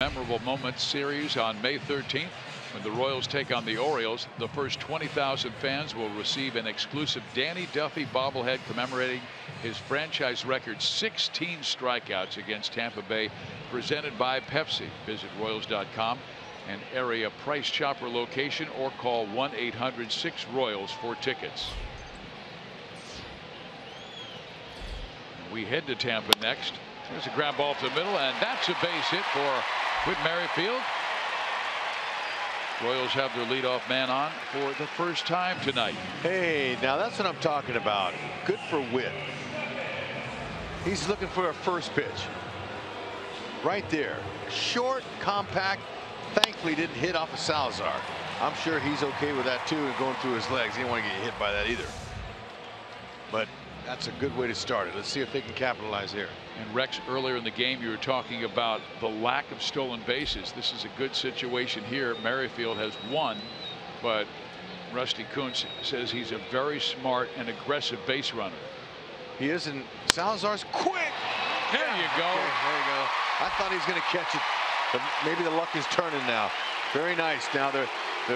Memorable Moments series on May 13th. When the Royals take on the Orioles, the first 20,000 fans will receive an exclusive Danny Duffy bobblehead commemorating his franchise record 16 strikeouts against Tampa Bay, presented by Pepsi. Visit Royals.com and area Price Chopper location, or call 1-800-6-ROYALS for tickets. We head to Tampa next. There's a ground ball to the middle, and that's a base hit for Whit Merrifield. Royals have their leadoff man on for the first time tonight. Hey, now that's what I'm talking about. Good for Whit. He's looking for a first pitch. Right there. Short, compact. Thankfully didn't hit off of Salazar. I'm sure he's okay with that too, and going through his legs. He didn't want to get hit by that either. But that's a good way to start it. Let's see if they can capitalize here. And Rex, earlier in the game you were talking about the lack of stolen bases. This is a good situation here. Merrifield has one, but Rusty Kuntz says he's a very smart and aggressive base runner. He is, and Salazar's quick. There you go. Okay, there you go. I thought he was going to catch it, but maybe the luck is turning now. Very nice. Now they're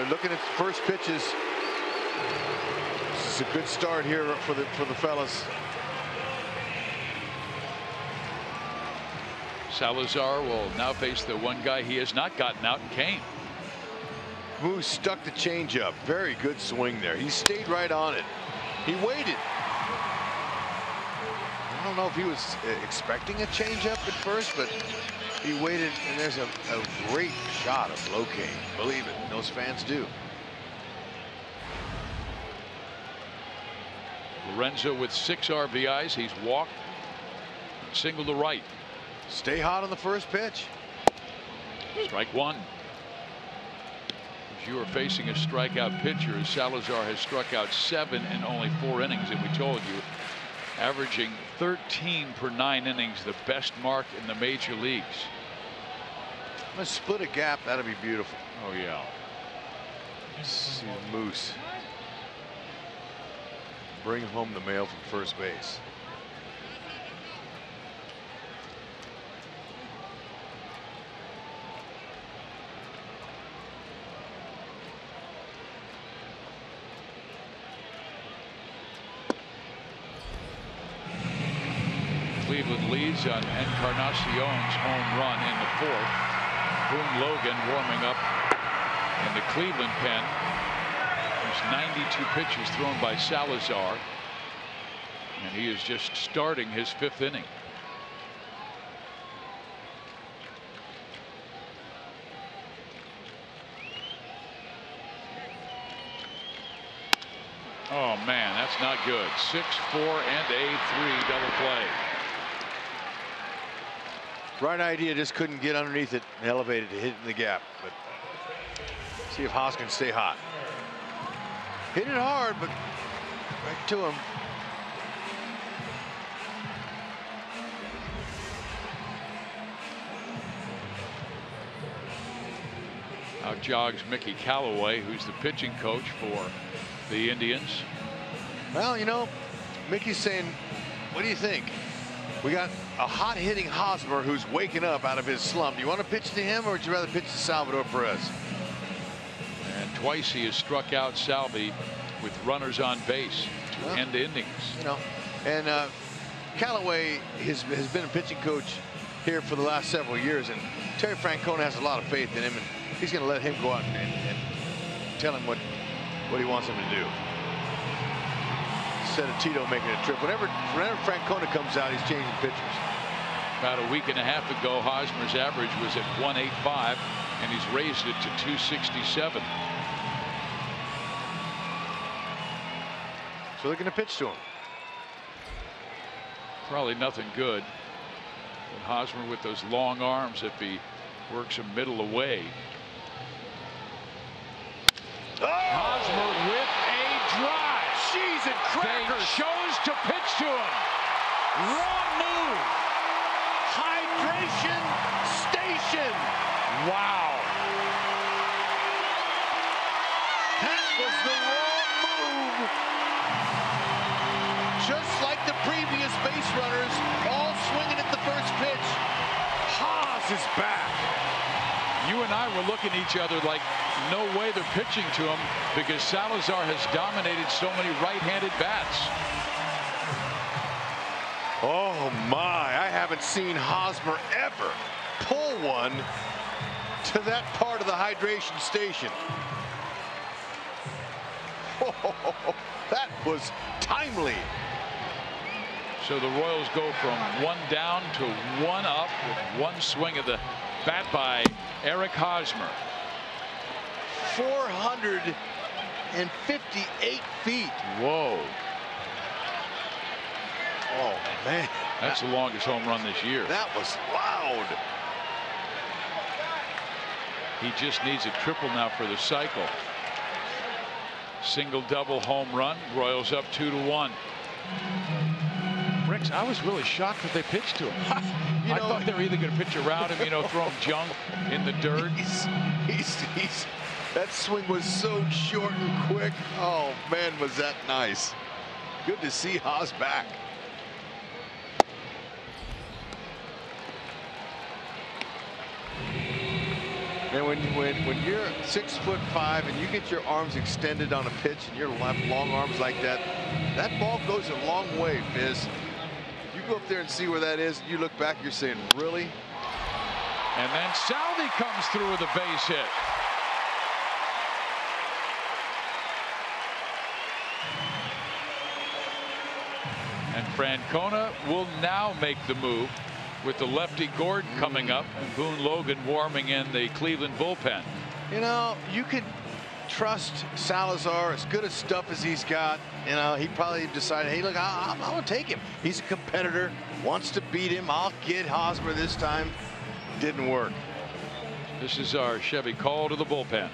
looking at the first pitches. This is a good start here for the fellas. Salazar will now face the one guy he has not gotten out in Kane. Who stuck the changeup. Very good swing there. He stayed right on it. He waited. I don't know if he was expecting a changeup at first, but he waited, and there's a great shot of Locane. Believe it, those fans do. Lorenzo with 6 RBIs. He's walked Single to right. Stay hot on the first pitch. Strike one. If you are facing a strikeout pitcher, Salazar has struck out 7 in only 4 innings, and we told you, averaging 13 per 9 innings, the best mark in the major leagues. Let's split a gap. That'd be beautiful. Oh yeah. See Moose bring home the mail from first base. Cleveland leads on Encarnacion's home run in the 4th. Boone Logan warming up in the Cleveland pen. There's 92 pitches thrown by Salazar, and he is just starting his 5th inning. Oh man, that's not good. 6-4 and a 3 double play. Right idea, just couldn't get underneath it and elevate it to hit in the gap. But see if Haas can stay hot. Hit it hard, but right to him. Out jogs Mickey Callaway, who's the pitching coach for the Indians. Well, you know, Mickey's saying, what do you think? We got a hot hitting Hosmer who's waking up out of his slump. Do you want to pitch to him, or would you rather pitch to Salvador Perez? And twice he has struck out Salvi with runners on base to end innings. You know, and Callaway has been a pitching coach here for the last several years, and Terry Francona has a lot of faith in him, and he's going to let him go out and tell him what he wants him to do. Instead of Tito making a trip. Whenever Francona comes out, he's changing pitchers. About a week and a half ago, Hosmer's average was at 185, and he's raised it to 267. So they're going to pitch to him. Probably nothing good. But Hosmer with those long arms, if he works a middle away. Oh! Hosmer with a drive. Cheese and crackers. They chose to pitch to him. Wrong move. Hydration station. Wow. That was the wrong move. Just like the previous base runners, all swinging at the first pitch. Haas is back. You and I were looking at each other like, no way they're pitching to him, because Salazar has dominated so many right-handed bats. Oh my, I haven't seen Hosmer ever pull one to that part of the hydration station. Oh, that was timely. So the Royals go from 1 down to 1 up with 1 swing of the bat by Eric Hosmer. 458 feet. Whoa. Oh man, that's the longest home run this year. That was loud. He just needs a triple now for the cycle. Single, double, home run. Royals up 2-1. Bricks, I was really shocked that they pitched to him. I thought they were either going to pitch around him, throw him junk in the dirt. That swing was so short and quick. Oh man, was that nice. Good to see Haas back. And when you're 6'5" and you get your arms extended on a pitch and your long arms like that, that ball goes a long way, Fizz. You go up there and see where that is, you look back, you're saying, really? And then Salvi comes through with a base hit. And Francona will now make the move with the lefty Gordon coming up and Boone Logan warming in the Cleveland bullpen. You could trust Salazar, as good a stuff as he's got. You know, he probably decided, hey, look, I'm going to take him. He's a competitor, wants to beat him. I'll get Hosmer this time. Didn't work. This is our Chevy call to the bullpen.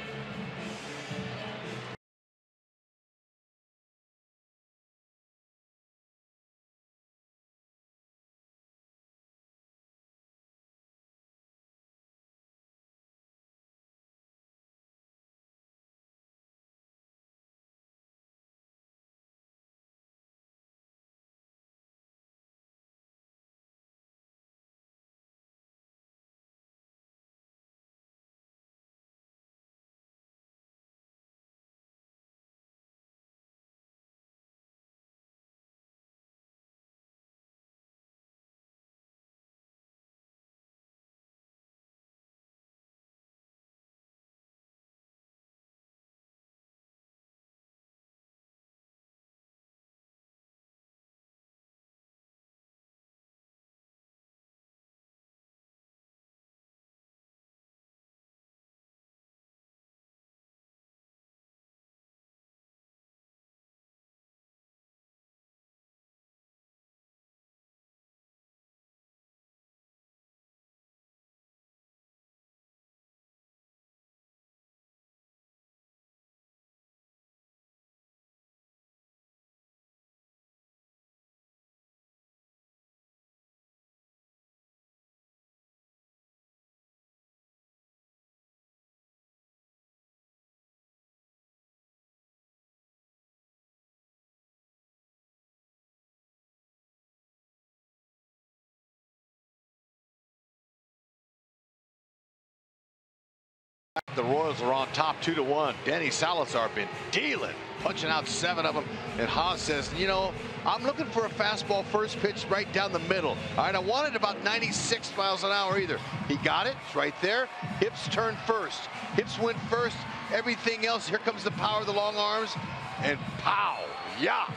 The Royals are on top 2-1. Danny Salazar been dealing, punching out 7 of them. And Haas says, you know, I'm looking for a fastball first pitch right down the middle. All right, I wanted about 96 miles an hour either. He got it. It's right there. Hips turn first. Hips went first. Everything else, here comes the power of the long arms. And pow, yeah.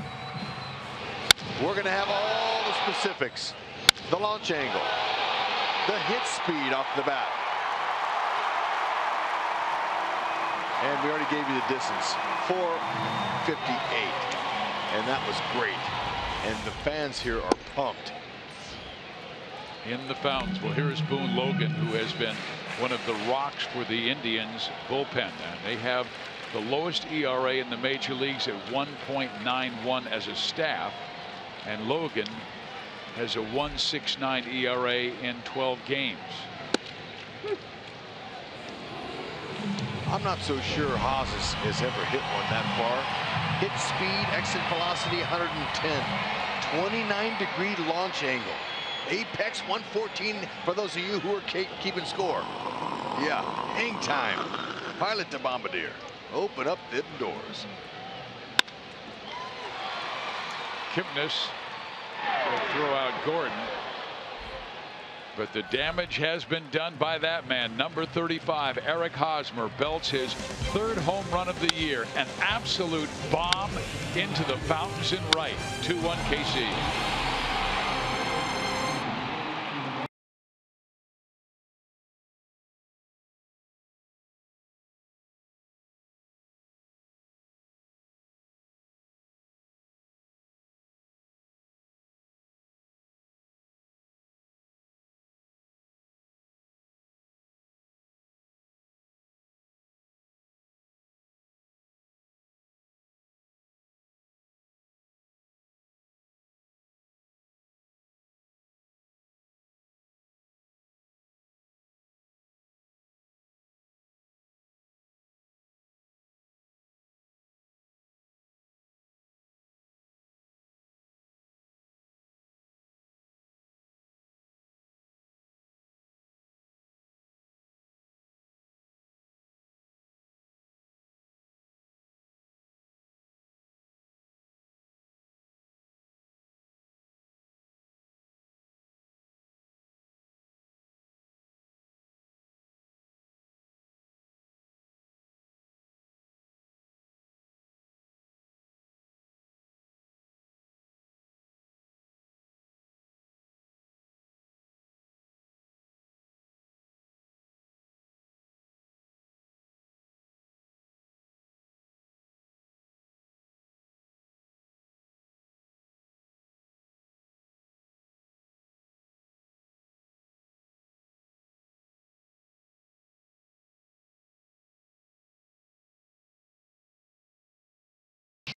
We're going to have all the specifics. The launch angle. The hit speed off the bat. And we already gave you the distance, 458, and that was great. And the fans here are pumped. In the fountains. Well, here is Boone Logan, who has been one of the rocks for the Indians bullpen. And they have the lowest ERA in the major leagues at 1.91 as a staff. And Logan has a 1.69 ERA in 12 games. I'm not so sure Haas has ever hit one that far. Hit speed, exit velocity 110. 29-degree launch angle. Apex 114 for those of you who are keeping score. Yeah, hang time. Pilot the Bombardier. Open up the doors. Kipnis will throw out Gordon. But the damage has been done by that man. Number 35, Eric Hosmer, belts his 3rd home run of the year. An absolute bomb into the fountains in right. 2-1 KC.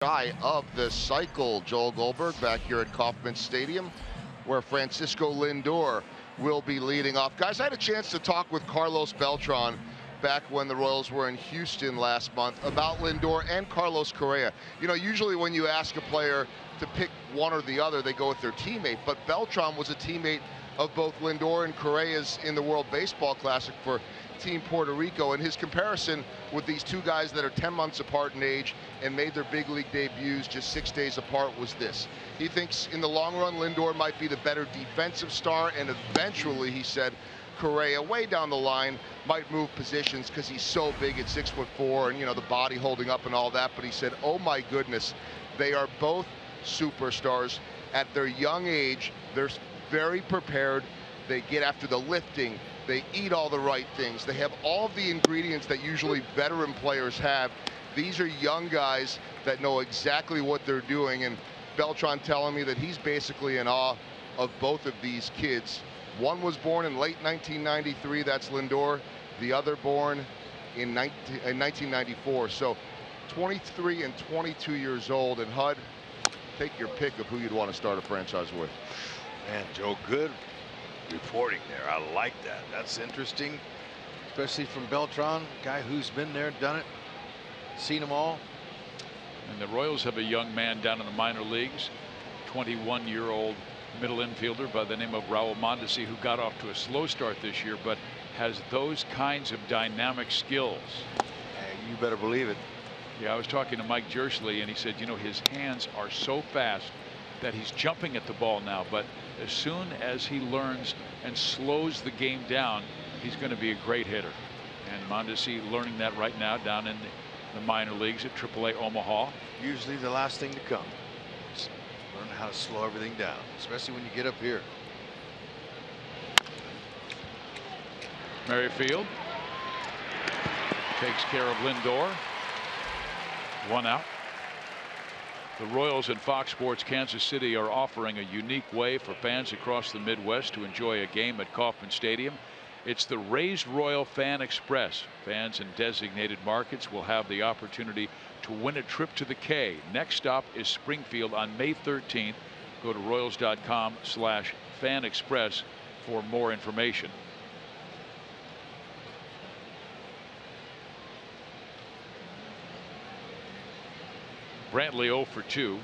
Shy of the cycle. Joel Goldberg back here at Kauffman Stadium, where Francisco Lindor will be leading off. Guys, I had a chance to talk with Carlos Beltran back when the Royals were in Houston last month about Lindor and Carlos Correa. You know, usually when you ask a player to pick one or the other, they go with their teammate, but Beltran was a teammate of both Lindor and Correa's in the World Baseball Classic for Team Puerto Rico, and his comparison with these two guys that are 10 months apart in age and made their big league debuts just 6 days apart was this. He thinks in the long run Lindor might be the better defensive star, and eventually, he said, Correa way down the line might move positions because he's so big at 6'4", and you know, the body holding up and all that. But he said, oh my goodness, they are both superstars at their young age. They're very prepared. They get after the lifting. They eat all the right things. They have all of the ingredients that usually veteran players have. These are young guys that know exactly what they're doing, and Beltran telling me that he's basically in awe of both of these kids. One was born in late 1993, that's Lindor. The other born in 1994. So 23 and 22 years old. And Hud, take your pick of who you'd want to start a franchise with. Man, Joe, good reporting there. I like that. That's interesting, especially from Beltran, guy who's been there, done it, seen them all. And the Royals have a young man down in the minor leagues, 21-year-old middle infielder by the name of Raul Mondesi, who got off to a slow start this year, but has those kinds of dynamic skills. And you better believe it. Yeah, I was talking to Mike Jersley, and he said, you know, his hands are so fast that he's jumping at the ball now, but as soon as he learns and slows the game down, he's going to be a great hitter. And Mondesi learning that right now down in the minor leagues at AAA Omaha. Usually the last thing to come. Just learn how to slow everything down, especially when you get up here. Merrifield takes care of Lindor. 1 out. The Royals and Fox Sports Kansas City are offering a unique way for fans across the Midwest to enjoy a game at Kauffman Stadium. It's the Raised Royal Fan Express. Fans in designated markets will have the opportunity to win a trip to the K. Next stop is Springfield on May 13th. Go to Royals.com/Fan Express for more information. Brantley 0 for 2.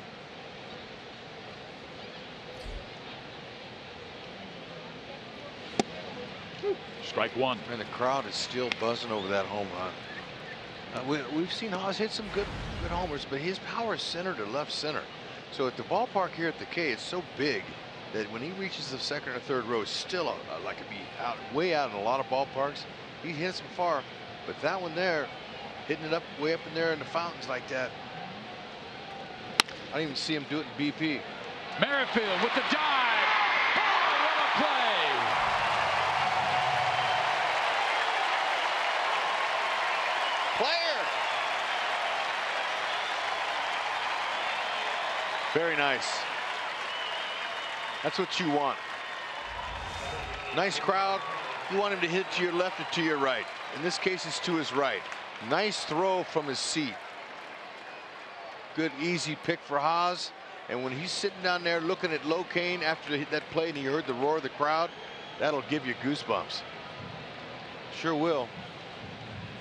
Strike one. And the crowd is still buzzing over that home run. We've seen Hos hit some good homers, but his power is center to left center. So at the ballpark here at the K, it's so big that when he reaches the second or third row, it's still like it'd be out, way out in a lot of ballparks. He hits them far, but that one there, hitting it up way up in there in the fountains like that. I didn't even see him do it in BP. Merrifield with the dive. Oh, what a play! Player. Very nice. That's what you want. Nice crowd. You want him to hit to your left or to your right. In this case, it's to his right. Nice throw from his seat. Good easy pick for Haas, and when he's sitting down there looking at Locane after that play and you heard the roar of the crowd, that'll give you goosebumps. Sure will.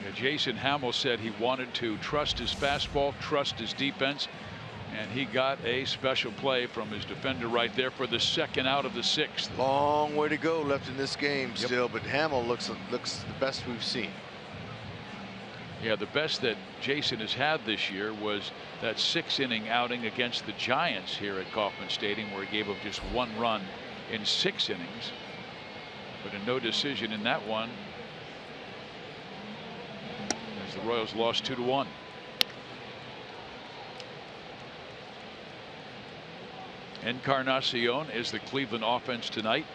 Yeah, Jason Hamill said he wanted to trust his fastball, trust his defense, and he got a special play from his defender right there for the second out of the 6th. Long way to go left in this game still, but Hamill looks the best we've seen. Yeah, the best that Jason has had this year was that 6-inning outing against the Giants here at Kauffman Stadium, where he gave up just 1 run in 6 innings, but a no decision in that one as the Royals lost 2-1. Encarnacion is the Cleveland offense tonight.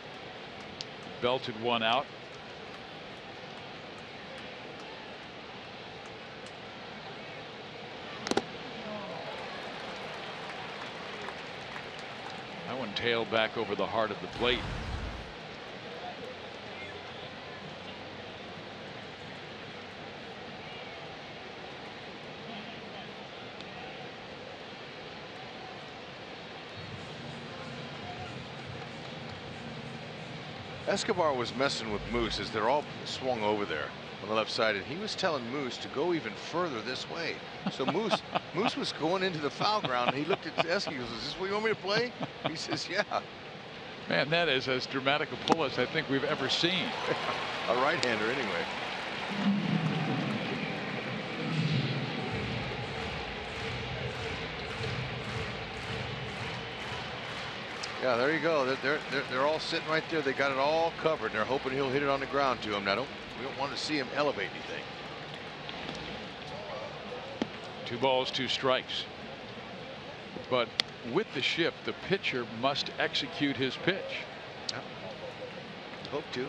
Belted 1 out. That one tailed back over the heart of the plate. Escobar was messing with Moose as they're all swung over there on the left side, and he was telling Moose to go even further this way. So Moose was going into the foul ground, and he looked at Escobar. He goes, "Is this what you want me to play?" He says, "Yeah." Man, that is as dramatic a pull as I think we've ever seen. A right-hander, anyway. Yeah, there you go. They're all sitting right there. They got it all covered. And they're hoping he'll hit it on the ground to him. Now, we don't want to see him elevate anything. 2 balls, 2 strikes. But with the shift, the pitcher must execute his pitch. Yeah. Hope to.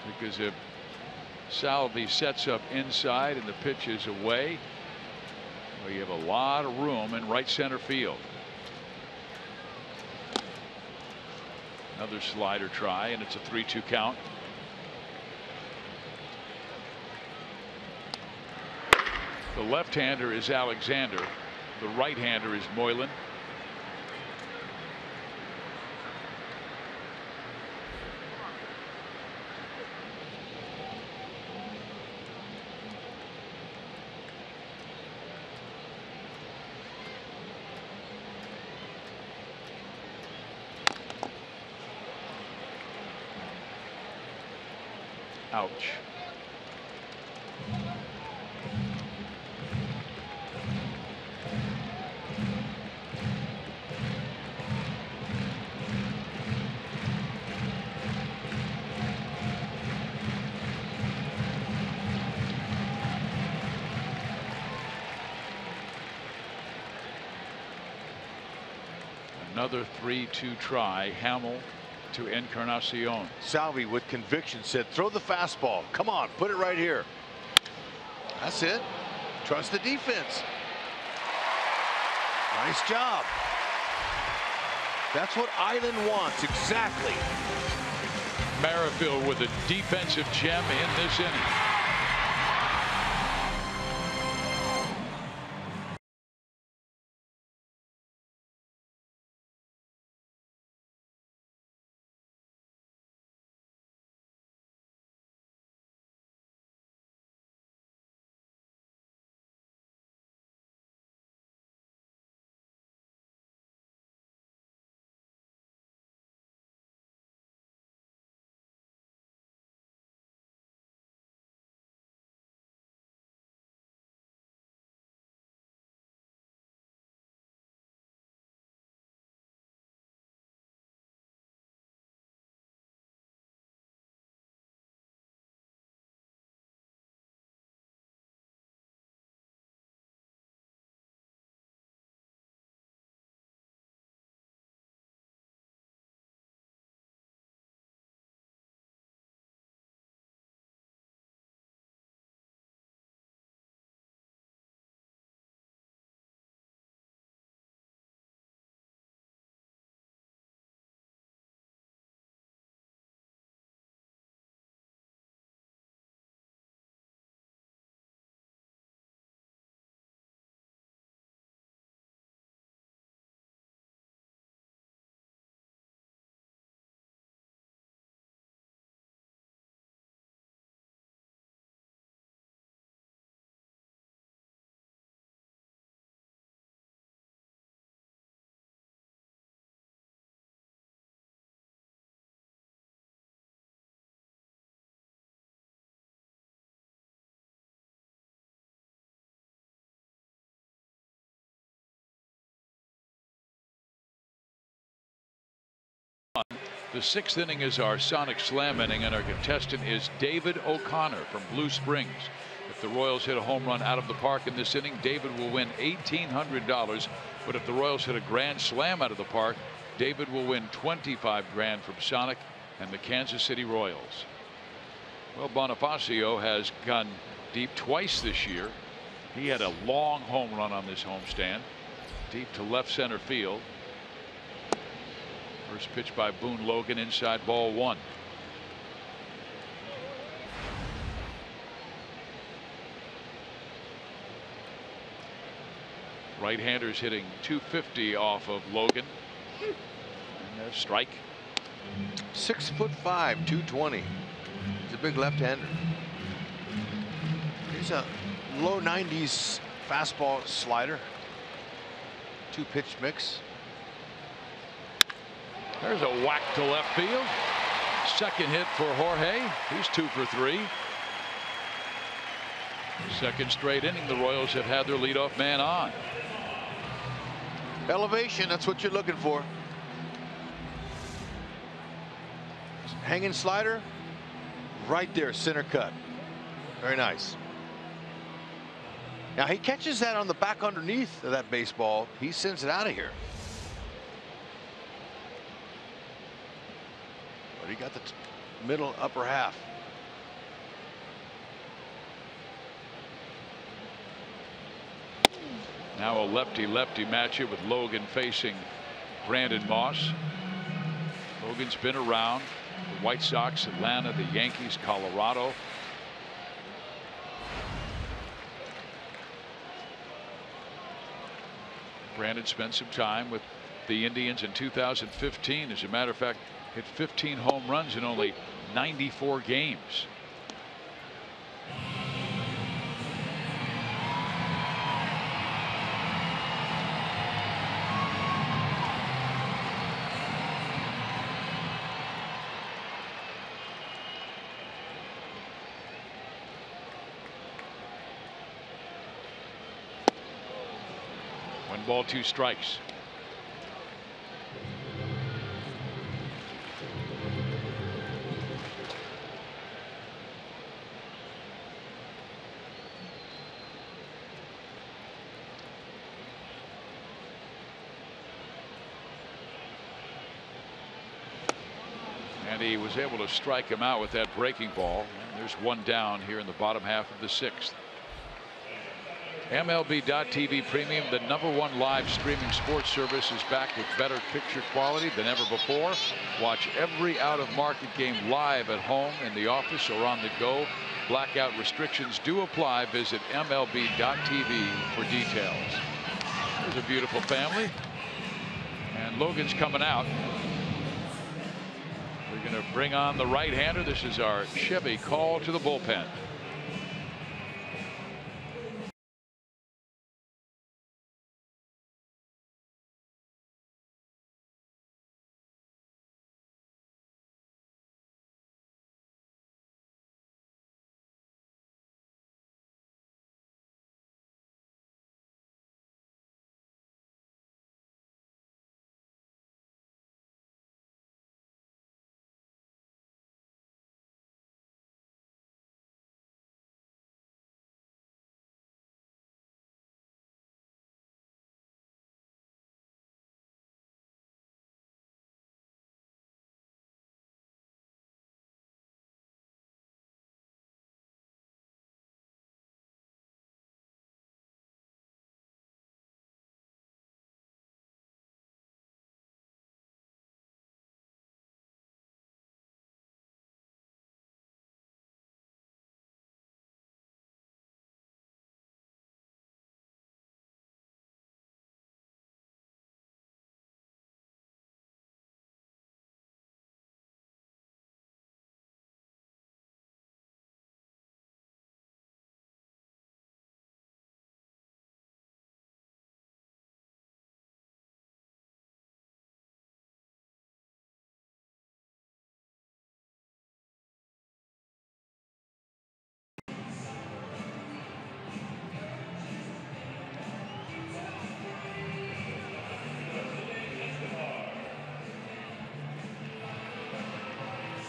Because if Salvi sets up inside and the pitch is away, well, you have a lot of room in right center field. Another slider try, and it's a 3-2 count. The left-hander is Alexander. The right-hander is Moylan. Ouch. Another 3-2 try. Hamill to Encarnacion. Salvi with conviction said, "Throw the fastball. Come on, put it right here." That's it. Trust the defense. Nice job. That's what Island wants, exactly. Merrifield with a defensive gem in this inning. The 6th inning is our Sonic Slam inning, and our contestant is David O'Connor from Blue Springs. If the Royals hit a home run out of the park in this inning, David will win $1,800. But if the Royals hit a grand slam out of the park, David will win $25 grand from Sonic and the Kansas City Royals. Well, Bonifacio has gone deep twice this year. He had a long home run on this homestand, deep to left center field. First pitch by Boone Logan, inside, ball 1. Right-handers hitting .250 off of Logan. And a strike. 6'5", 220. He's a big left-hander. He's a low 90s fastball slider. 2-pitch mix. There's a whack to left field. Second hit for Jorge. He's 2 for 3. Second straight inning the Royals have had their leadoff man on. Elevation, that's what you're looking for. Hanging slider right there, center cut. Very nice. Now he catches that on the back underneath of that baseball. He sends it out of here. But he got the middle upper half. Now a lefty-lefty matchup with Logan facing Brandon Moss. Logan's been around the White Sox, Atlanta, the Yankees, Colorado. Brandon spent some time with the Indians in 2015. As a matter of fact, hit 15 home runs in only 94 games. One ball, 2 strikes. And he was able to strike him out with that breaking ball. And there's one down here in the bottom half of the 6th. MLB.TV Premium, the #1 live streaming sports service, is back with better picture quality than ever before. Watch every out-of-market game live at home, in the office, or on the go. Blackout restrictions do apply. Visit MLB.TV for details. There's a beautiful family. And Logan's coming out. We're going to bring on the right-hander. This is our Chevy call to the bullpen.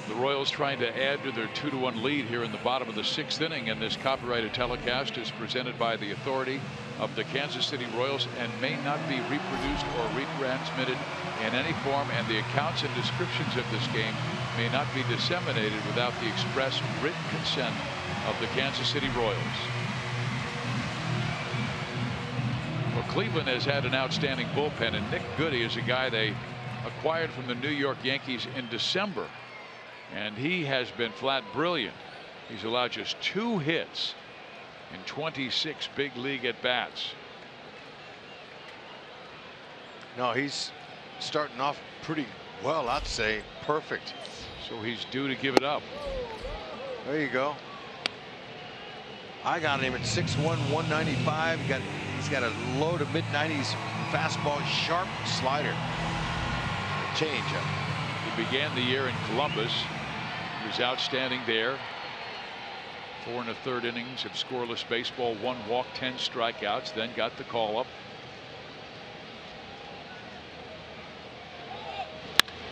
The Royals trying to add to their 2-1 lead here in the bottom of the 6th inning, and this copyrighted telecast is presented by the authority of the Kansas City Royals and may not be reproduced or retransmitted in any form, and the accounts and descriptions of this game may not be disseminated without the express written consent of the Kansas City Royals. Well, Cleveland has had an outstanding bullpen, and Nick Goody is a guy they acquired from the New York Yankees in December. And he has been flat brilliant. He's allowed just 2 hits in 26 big league at bats. No, he's starting off pretty Well, I'd say perfect. So he's due to give it up. There you go. I got him at 6'1", 195. He's got a low to mid-90s fastball, sharp slider, changeup. He began the year in Columbus. He was outstanding there. 4 1/3 innings of scoreless baseball, 1 walk, 10 strikeouts, then got the call up.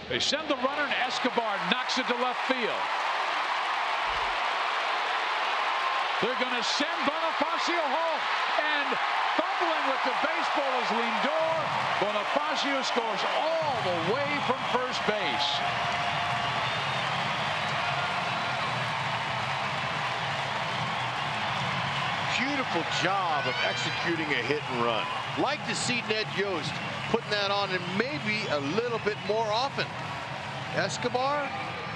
They send the runner, and Escobar knocks it to left field. They're going to send Bonifacio home, and fumbling with the baseball is Lindor. Bonifacio scores all the way from first base. Beautiful job of executing a hit and run. Like to see Ned Yost putting that on, and maybe a little bit more often. Escobar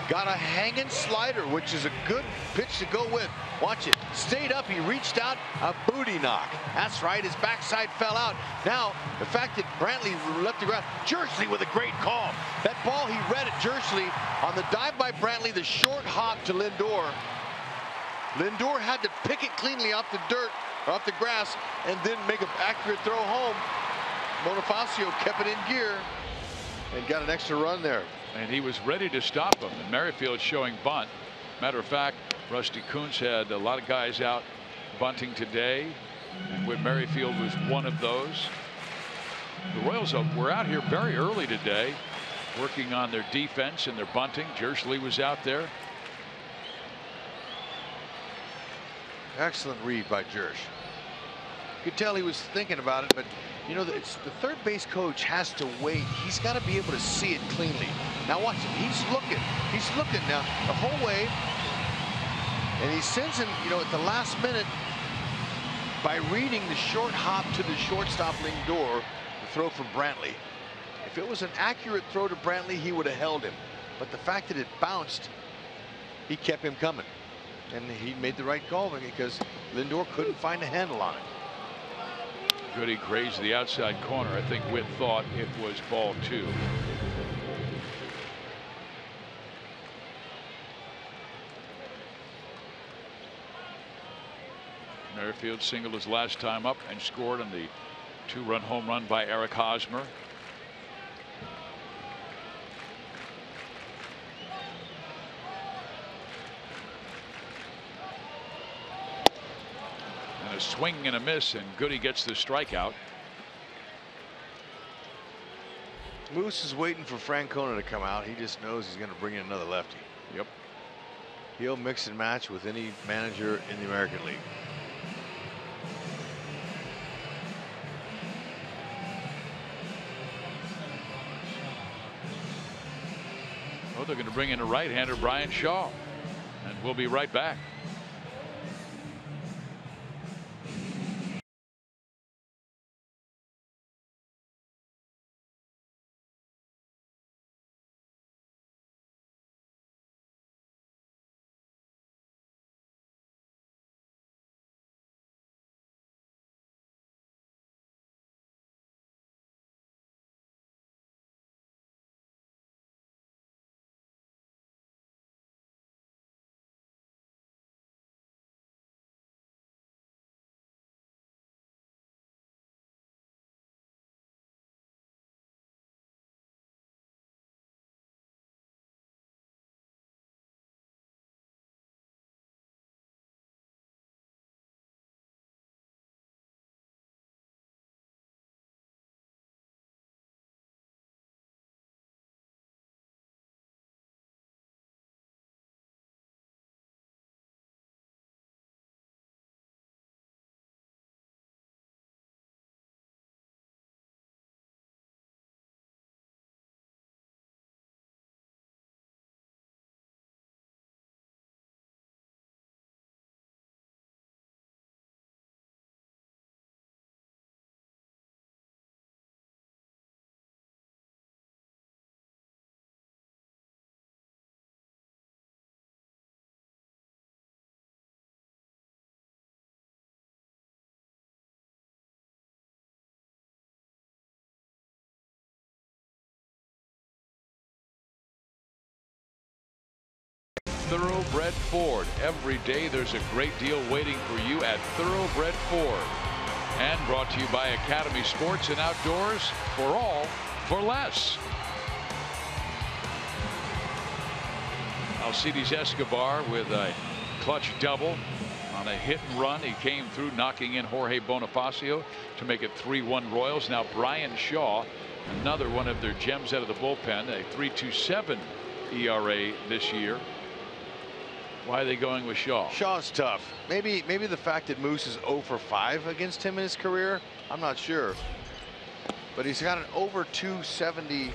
got a hanging slider, which is a good pitch to go with. Watch it. Stayed up. He reached out. A booty knock. That's right. His backside fell out. Now, the fact that Brantley left the ground. Jersley with a great call. That ball he read at Jersley on the dive by Brantley, the short hop to Lindor. Lindor had to pick it cleanly off the dirt, or off the grass, and then make an accurate throw home. Bonifacio kept it in gear and got an extra run there. And he was ready to stop him. And Merrifield showing bunt. Matter of fact, Rusty Kuntz had a lot of guys out bunting today, and Whit Merrifield was one of those. The Royals were out here very early today, working on their defense and their bunting. Jersley was out there. Excellent read by Jersh. You could tell he was thinking about it, but you know, it's the third base coach has to wait. He's got to be able to see it cleanly. Now watch him. He's looking. He's looking now the whole way, and he sends him, you know, at the last minute by reading the short hop to the shortstop Lindor, the throw from Brantley. If it was an accurate throw to Brantley, he would have held him. But the fact that it bounced, he kept him coming. And he made the right call because Lindor couldn't find a handle on it. Goody grazed the outside corner. I think Whit thought it was ball 2. Merrifield singled his last time up and scored on the 2-run home run by Eric Hosmer. A swing and a miss, and Goody gets the strikeout. Moose is waiting for Francona to come out. He just knows he's going to bring in another lefty. Yep. He'll mix and match with any manager in the American League. Well, they're going to bring in a right-hander, Brian Shaw, and we'll be right back. Thoroughbred Ford. Every day there's a great deal waiting for you at Thoroughbred Ford. And brought to you by Academy Sports and Outdoors, for all for less. Alcides Escobar with a clutch double on a hit and run. He came through, knocking in Jorge Bonifacio to make it 3-1 Royals. Now Brian Shaw, another one of their gems out of the bullpen, a 3.27 ERA this year. Why are they going with Shaw? Shaw's tough. Maybe the fact that Moose is 0 for 5 against him in his career, I'm not sure. But he's got an over 270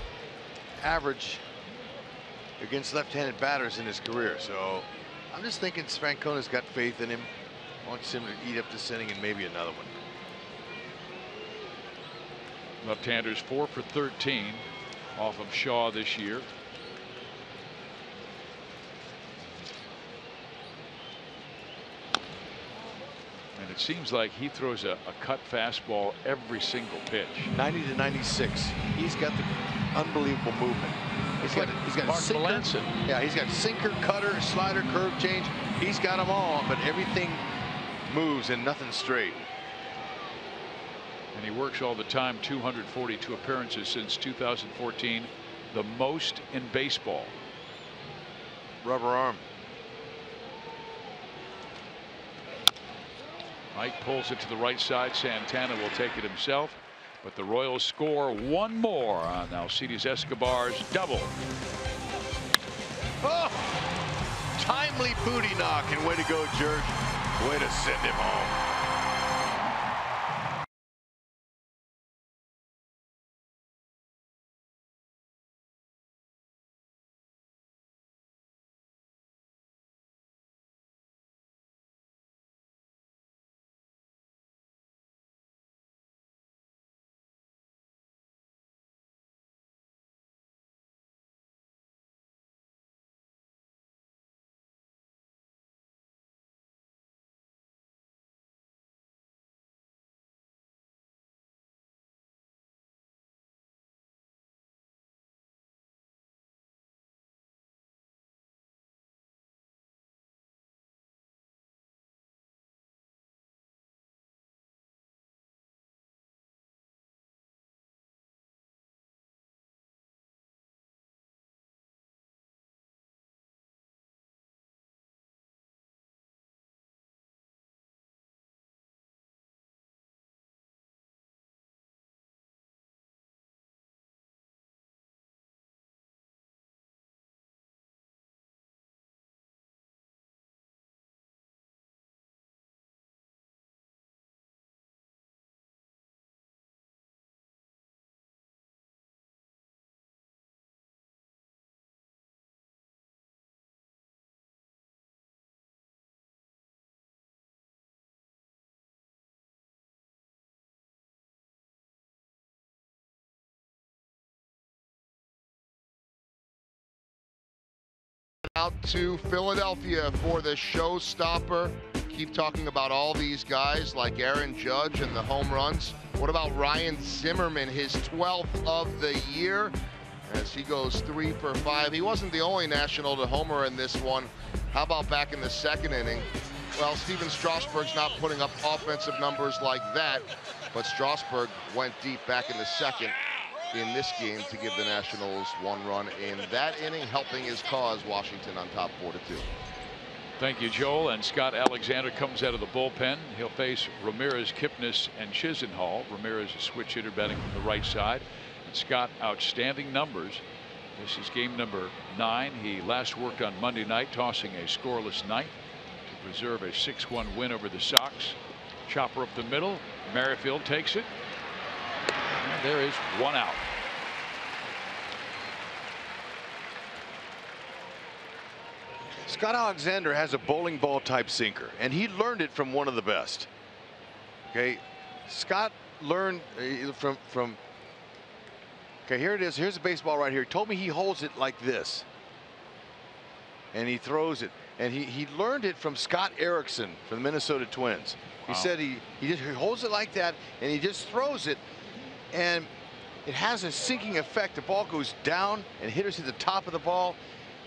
average against left-handed batters in his career. So I'm just thinking Francona's got faith in him, wants him to eat up this inning and maybe another one. Left-handers 4 for 13 off of Shaw this year. And it seems like he throws a cut fastball every single pitch. 90 to 96. He's got the unbelievable movement. He's got Mark sinker. Melanson. Yeah, he's got sinker, cutter, slider, curve change. He's got them all, but everything moves and nothing straight. And he works all the time. 242 appearances since 2014, the most in baseball. Rubber arm. Mike pulls it to the right side. Santana will take it himself, but the Royals score one more on Alcides Escobar's double. Oh, timely booty knock, and way to go, Jerk. Way to send him home. Out to Philadelphia for the showstopper. Keep talking about all these guys like Aaron Judge and the home runs. What about Ryan Zimmerman, his 12th of the year, as he goes 3 for 5. He wasn't the only National to homer in this one. How about back in the second inning? Well, Steven Strasburg's not putting up offensive numbers like that, but Strasburg went deep back in the second in this game to give the Nationals 1 run in that inning, helping his cause. Washington on top 4-2. Thank you, Joel. And Scott Alexander comes out of the bullpen. He'll face Ramirez, Kipnis, and Chisenhall. Ramirez, a switch hitter, batting from the right side. And Scott, outstanding numbers. This is game number 9. He last worked on Monday night, tossing a scoreless ninth to preserve a 6-1 win over the Sox. Chopper up the middle. Merrifield takes it. And there is 1 out. Scott Alexander has a bowling ball type sinker, and he learned it from one of the best. Okay, Scott learned from. Okay, here it is. Here's a baseball right here. He told me he holds it like this, and he throws it. And he learned it from Scott Erickson from the Minnesota Twins. He said he holds it like that, and he just throws it, and it has a sinking effect. The ball goes down, and hitters hit the top of the ball,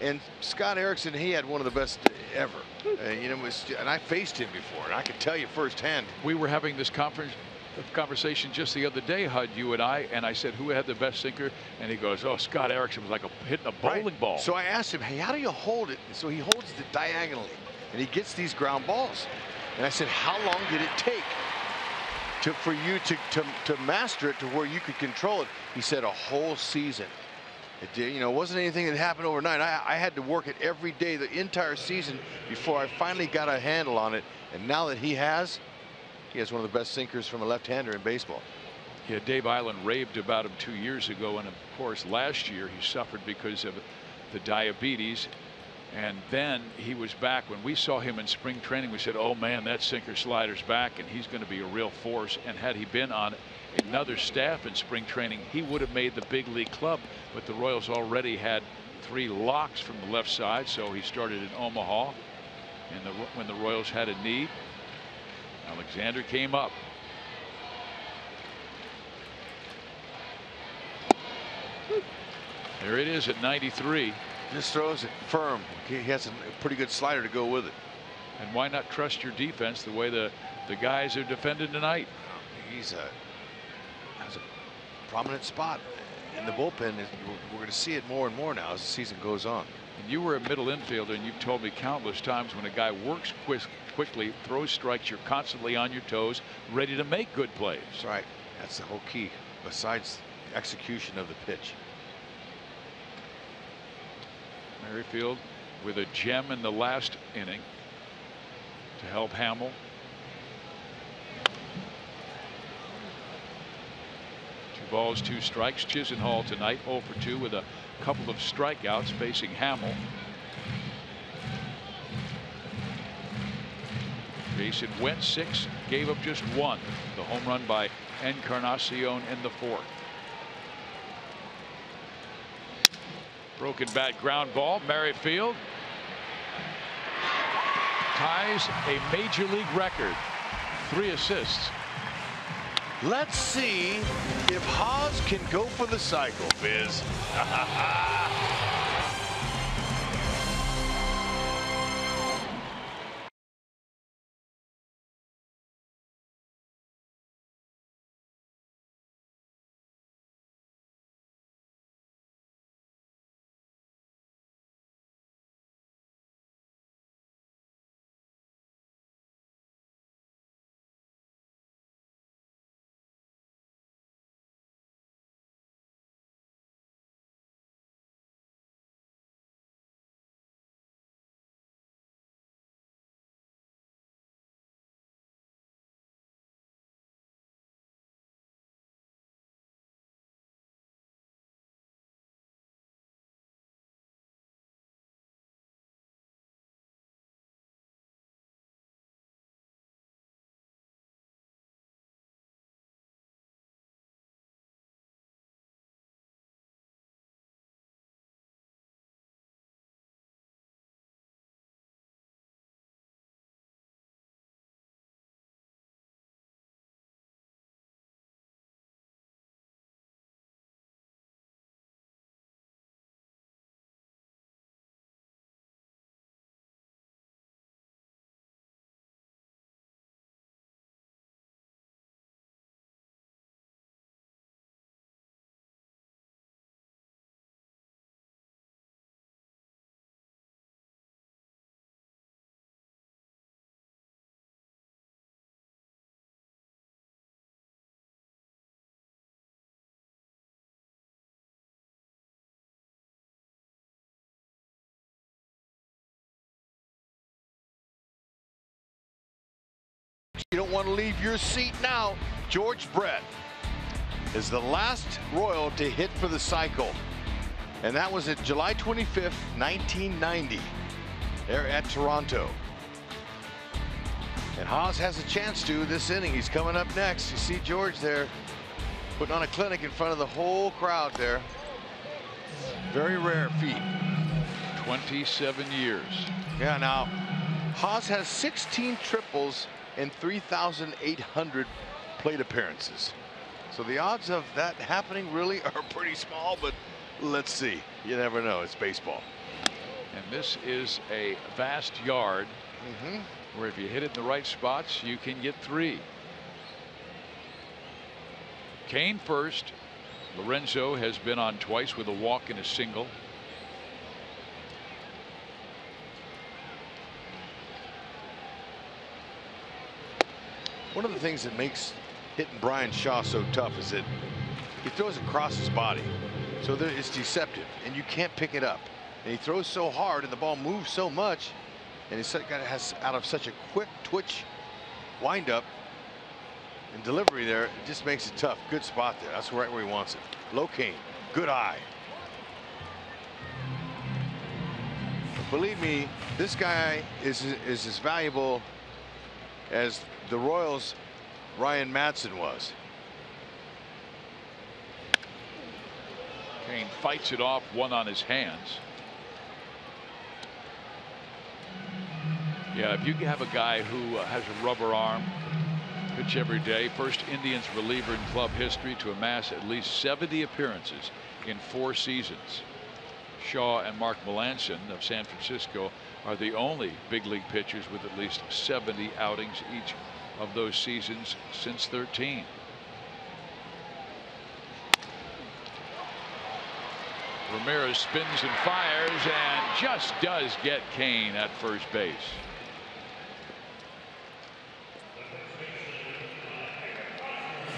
And Scott Erickson, he had one of the best ever. You know, and I faced him before, and I can tell you firsthand. We were having this conversation just the other day, Hud, you and I said, who had the best sinker? And he goes, oh, Scott Erickson was like hitting a bowling ball. So I asked him, hey, how do you hold it? So he holds it diagonally, and he gets these ground balls. And I said, how long did it take for you to master it to where you could control it? He said, a whole season. It did, you know, it wasn't anything that happened overnight. I had to work it every day, the entire season, before I finally got a handle on it. And now that he has one of the best sinkers from a left-hander in baseball. Yeah, Dave Island raved about him 2 years ago, and of course last year he suffered because of the diabetes. And then he was back. When we saw him in spring training, we said, oh man, that sinker slider's back and he's going to be a real force. And had he been on another staff in spring training, he would have made the big league club. But the Royals already had 3 locks from the left side, so he started in Omaha. And when the Royals had a need, Alexander came up. There it is at 93. Just throws it firm. He has a pretty good slider to go with it. And why not trust your defense the way the guys are defended tonight? Has a prominent spot in the bullpen. We're going to see it more and more now as the season goes on. And you were a middle infielder, and you've told me countless times when a guy works quickly, throws strikes, you're constantly on your toes, ready to make good plays. That's right. That's the whole key, besides execution of the pitch. Merrifield with a gem in the last inning to help Hamill. 2 balls, 2 strikes. Chisenhall tonight 0 for 2 with a couple of strikeouts facing Hamill. Jason went 6, gave up just 1. The home run by Encarnacion in the 4th. Broken bat ground ball. Merrifield ties a major league record. 3 assists. Let's see if Haas can go for the cycle, Biz. You don't want to leave your seat now. George Brett is the last Royal to hit for the cycle. And that was at July 25th, 1990. There at Toronto. And Haas has a chance to this inning. He's coming up next. You see George there putting on a clinic in front of the whole crowd there. Very rare feat. 27 years. Yeah, now Haas has 16 triples and 3,800 plate appearances. So the odds of that happening really are pretty small, but let's see. You never know. It's baseball. And this is a vast yard where if you hit it in the right spots, you can get 3. Kane first. Lorenzo has been on twice with a walk and a single. One of the things that makes hitting Brian Shaw so tough is that he throws across his body, so that it's deceptive and you can't pick it up. And he throws so hard and the ball moves so much, and he's has out of such a quick twitch windup and delivery there, it just makes it tough. Good spot there. That's right where he wants it. Low Kane, good eye. But believe me, this guy is as valuable as the Royals' Ryan Madsen was. Kane fights it off, one on his hands. Yeah, if you have a guy who has a rubber arm, pitch every day, first Indians reliever in club history to amass at least 70 appearances in 4 seasons. Shaw and Mark Melancon of San Francisco are the only big league pitchers with at least 70 outings each of those seasons since 13. Ramirez spins and fires and just does get Kane at first base.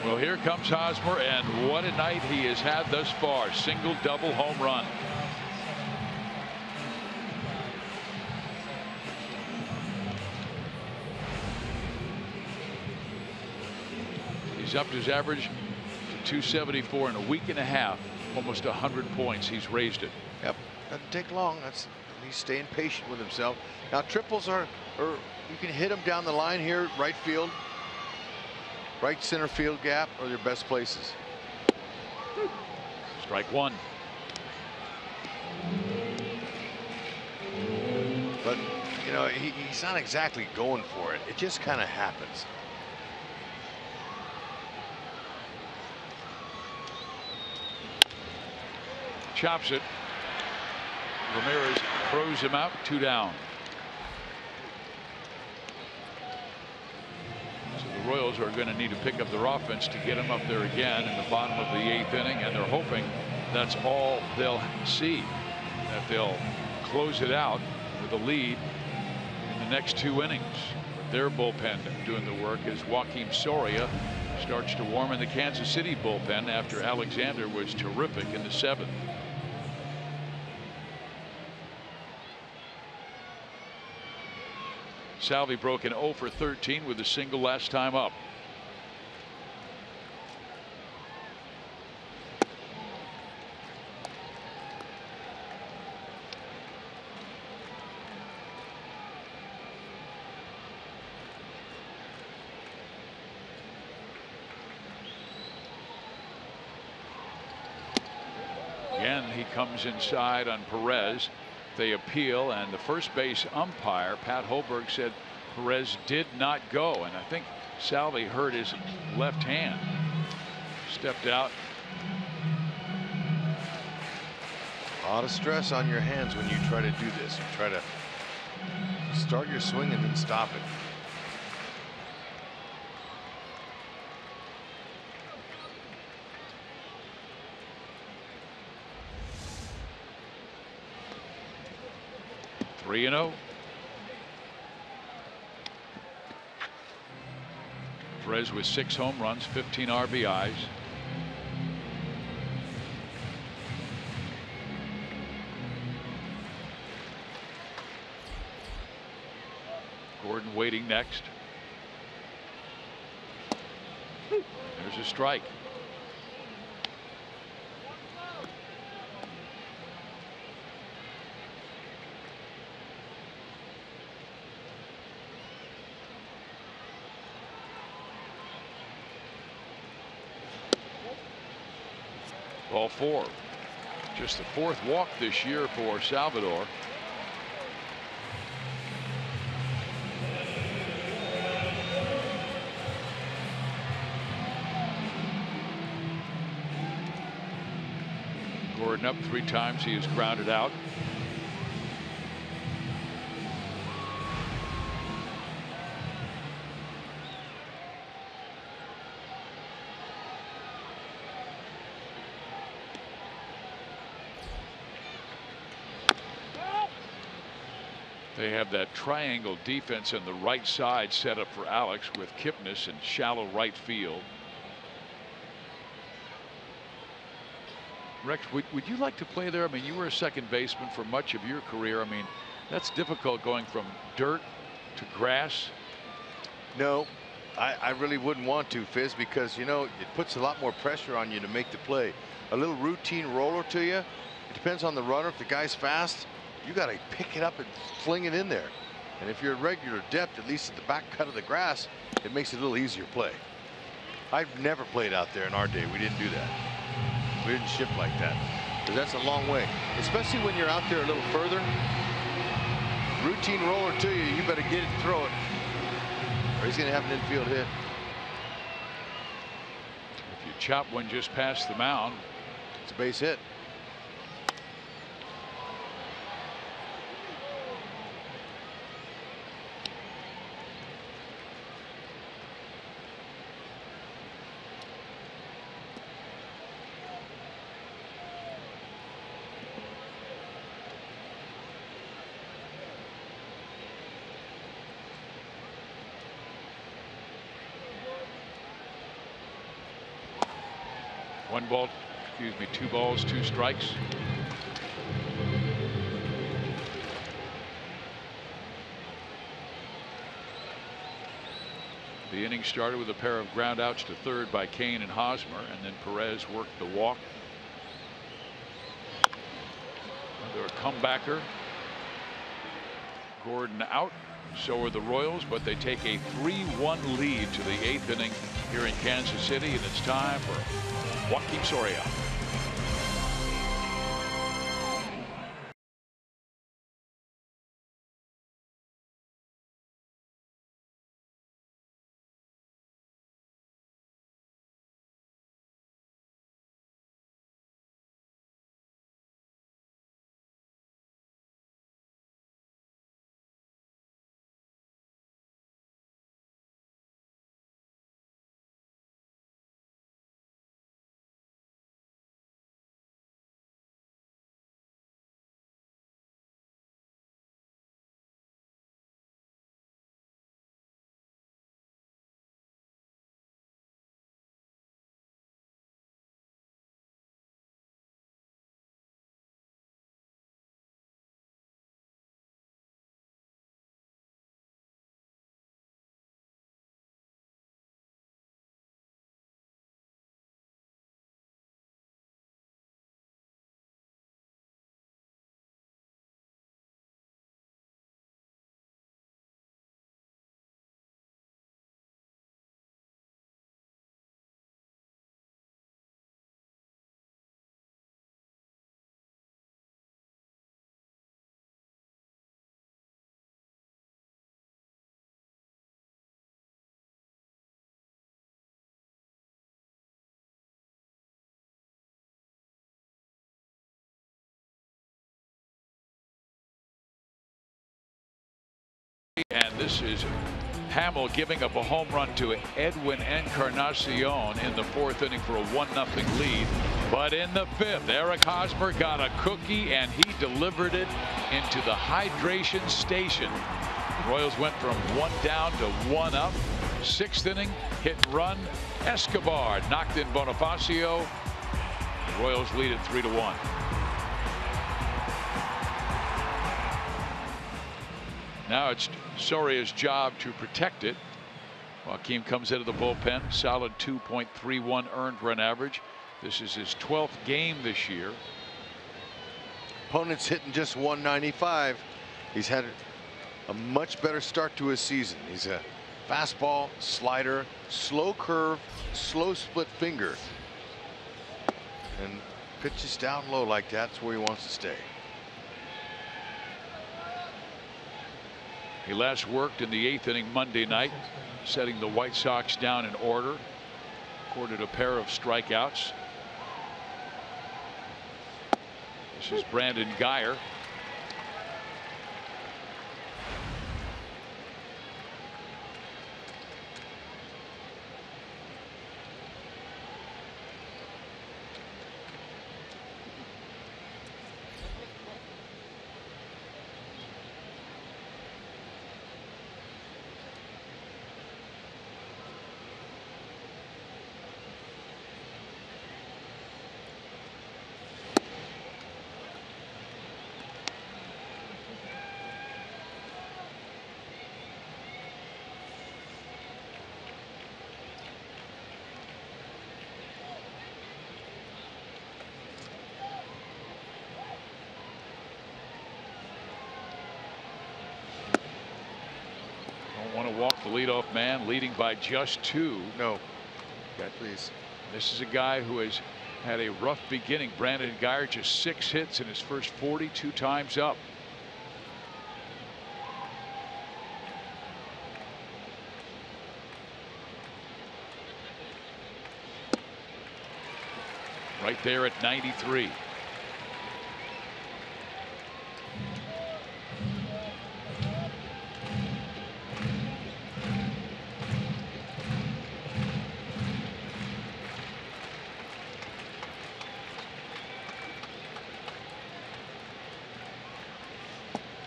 Well, here comes Hosmer, and what a night he has had thus far. Single, double, home run. He's upped his average to 274 in a week and a half. Almost 100 points. He's raised it. Yep, doesn't take long. He's staying patient with himself. Now triples are you can hit them down the line here, right field, right center field gap are your best places. Strike 1. But you know he's not exactly going for it. It just kind of happens. Chops it. Ramirez throws him out. 2 down. So the Royals are going to need to pick up their offense to get him up there again in the bottom of the 8th inning, and they're hoping that's all they'll see, that they'll close it out with a lead in the next 2 innings. But their bullpen doing the work as Joakim Soria starts to warm in the Kansas City bullpen after Alexander was terrific in the 7th. Salvi broke an 0 for 13 with a single last time up. Again, he comes inside on Perez. They appeal, and the first base umpire, Pat Holberg, said Perez did not go, and I think Salvi hurt his left hand. Stepped out. A lot of stress on your hands when you try to do this. You try to start your swing and then stop it. Three and 0. Perez with 6 home runs, 15 RBIs. Gordon waiting next. There's a strike. Ball 4. Just the 4th walk this year for Salvador. Gordon up 3 times. He is grounded out. They have that triangle defense on the right side set up for Alex with Kipnis in shallow right field. Rex, would you like to play there? I mean, you were a second baseman for much of your career. I mean, that's difficult going from dirt to grass. No, I really wouldn't want to, Fizz, because, you know, it puts a lot more pressure on you to make the play. A little routine roller to you. It depends on the runner. If the guy's fast, you got to pick it up and fling it in there. And if you're at regular depth, at least at the back cut of the grass, it makes it a little easier play. I've never played out there in our day. We didn't do that. We didn't ship like that, because that's a long way, especially when you're out there a little further. Routine roller to you, you better get it and throw it, or he's going to have an infield hit. If you chop one just past the mound, it's a base hit. One ball, excuse me, 2 balls, 2 strikes. The inning started with a pair of ground outs to third by Kane and Hosmer, and then Perez worked the walk. Another comebacker. Gordon out. So are the Royals, but they take a 3-1 lead to the 8th inning here in Kansas City, and it's time for Joaquin Soria. And this is Hamill giving up a home run to Edwin Encarnacion in the 4th inning for a 1-0 lead. But in the 5th, Eric Hosmer got a cookie and he delivered it into the hydration station. The Royals went from 1 down to 1 up. 6th inning, hit and run. Escobar knocked in Bonifacio. The Royals lead it 3-1. Now it's Soria's job to protect it. Joaquin comes into the bullpen, solid 2.31 earned run average. This is his 12th game this year. Opponent's hitting just 195. He's had a much better start to his season. He's a fastball, slider, slow curve, slow split finger. And pitches down low like that. That's where he wants to stay. He last worked in the 8th inning Monday night, setting the White Sox down in order. Recorded a pair of strikeouts. This is Brandon Guyer. to walk the leadoff man, leading by just 2. No. God, please. This is a guy who has had a rough beginning. Brandon Guyer just 6 hits in his first 42 times up. Right there at 93.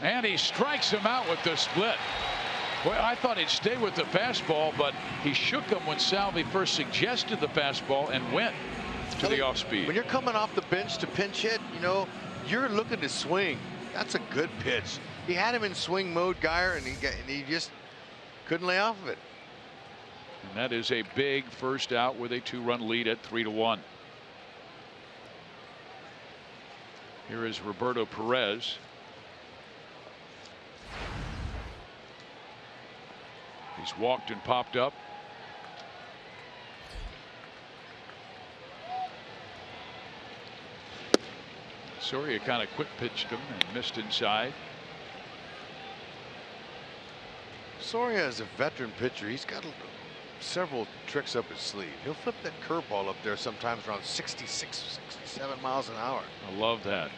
And he strikes him out with the split. Well, I thought he'd stay with the fastball, but he shook him when Salvi first suggested the fastball and went to the off speed. When you're coming off the bench to pinch hit, you know, you're looking to swing. That's a good pitch. He had him in swing mode, Guyer, and he just couldn't lay off of it. And that is a big first out with a 2-run lead at 3-1. Here is Roberto Perez. He's walked and popped up. Soria kind of quick pitched him and missed inside. Soria is a veteran pitcher. He's got several tricks up his sleeve. He'll flip that curveball up there sometimes around 66, 67 miles an hour. I love that.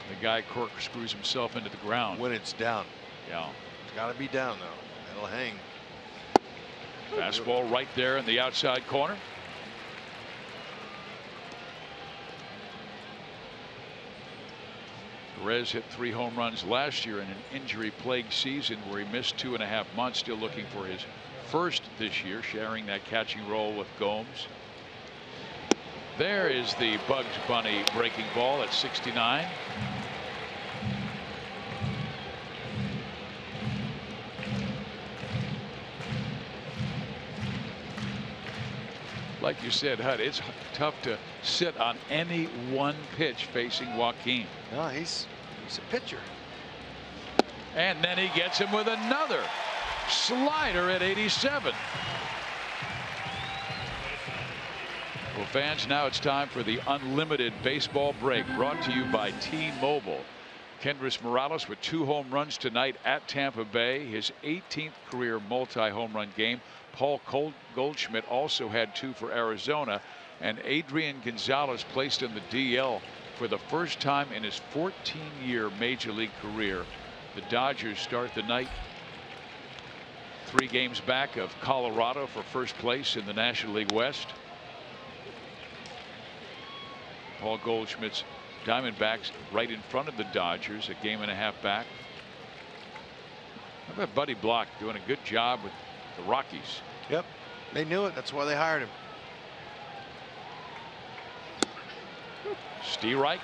The guy corkscrews himself into the ground. When it's down. Yeah. It's got to be down, though. It'll hang. Fastball right there in the outside corner. Perez hit 3 home runs last year in an injury-plagued season where he missed 2.5 months. Still looking for his first this year, sharing that catching role with Gomes. There is the Bugs Bunny breaking ball at 69. Like you said, Hud, it's tough to sit on any one pitch facing Joaquin. No, he's a pitcher. And then he gets him with another slider at 87. Well, fans, now it's time for the unlimited baseball break, brought to you by T-Mobile. Kendrys Morales with 2 home runs tonight at Tampa Bay, his 18th career multi-home run game. Paul Goldschmidt also had 2 for Arizona, and Adrian Gonzalez placed in the DL for the first time in his 14-year major league career. The Dodgers start the night 3 games back of Colorado for first place in the National League West. Paul Goldschmidt's Diamondbacks right in front of the Dodgers, a game and a half back. How about Buddy Block doing a good job with the Rockies? Yep, they knew it. That's why they hired him. Steve Reich.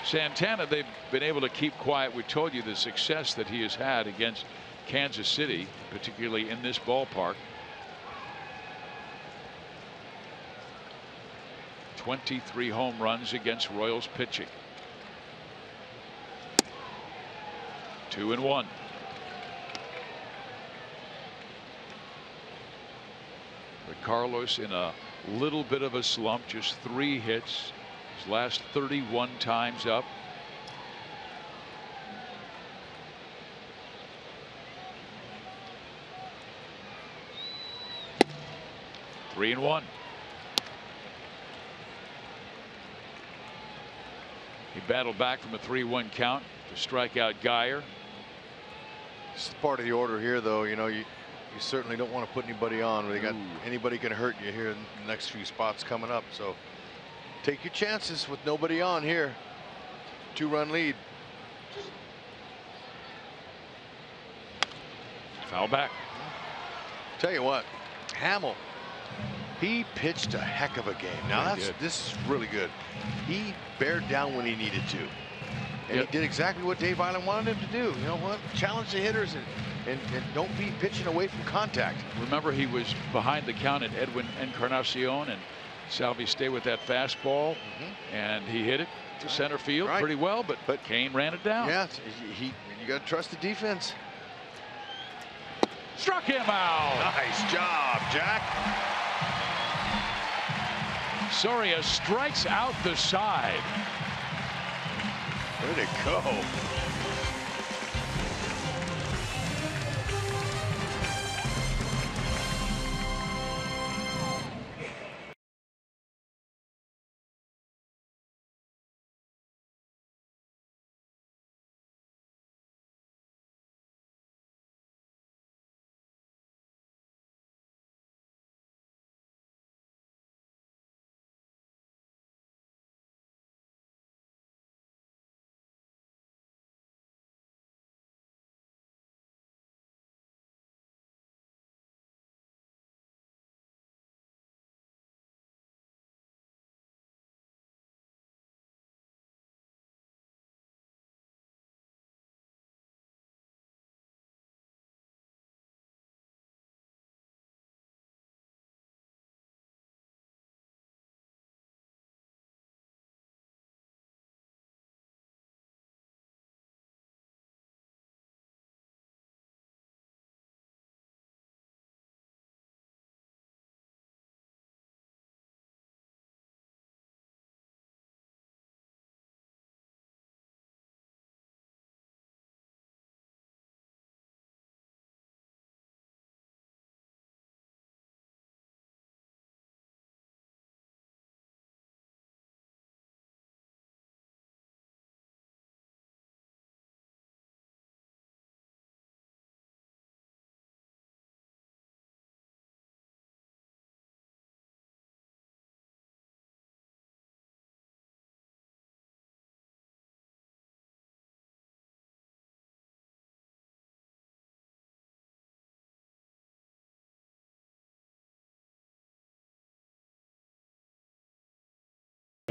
Santana, they've been able to keep quiet. We told you the success that he has had against Kansas City, particularly in this ballpark. 23 home runs against Royals pitching. 2-1. But Carlos in a little bit of a slump, just 3 hits. His last 31 times up. Three and one. He battled back from a 3-1 count to strike out Guyer. This is part of the order here, though. You know, you certainly don't want to put anybody on. They got anybody can hurt you here in the next few spots coming up. So take your chances with nobody on here. 2-run lead. Foul back. Tell you what, Hamill, he pitched a heck of a game. Now this is really good. He bared down when he needed to, and he did exactly what Dave Island wanted him to do. You know what? Challenge the hitters and don't be pitching away from contact. Remember, he was behind the count at Edwin Encarnacion, and Salvi stayed with that fastball, and he hit it to center field pretty well, but Kane ran it down. Yeah, you got to trust the defense. Struck him out. Nice job, Jack. Soria strikes out the side. Where'd it go?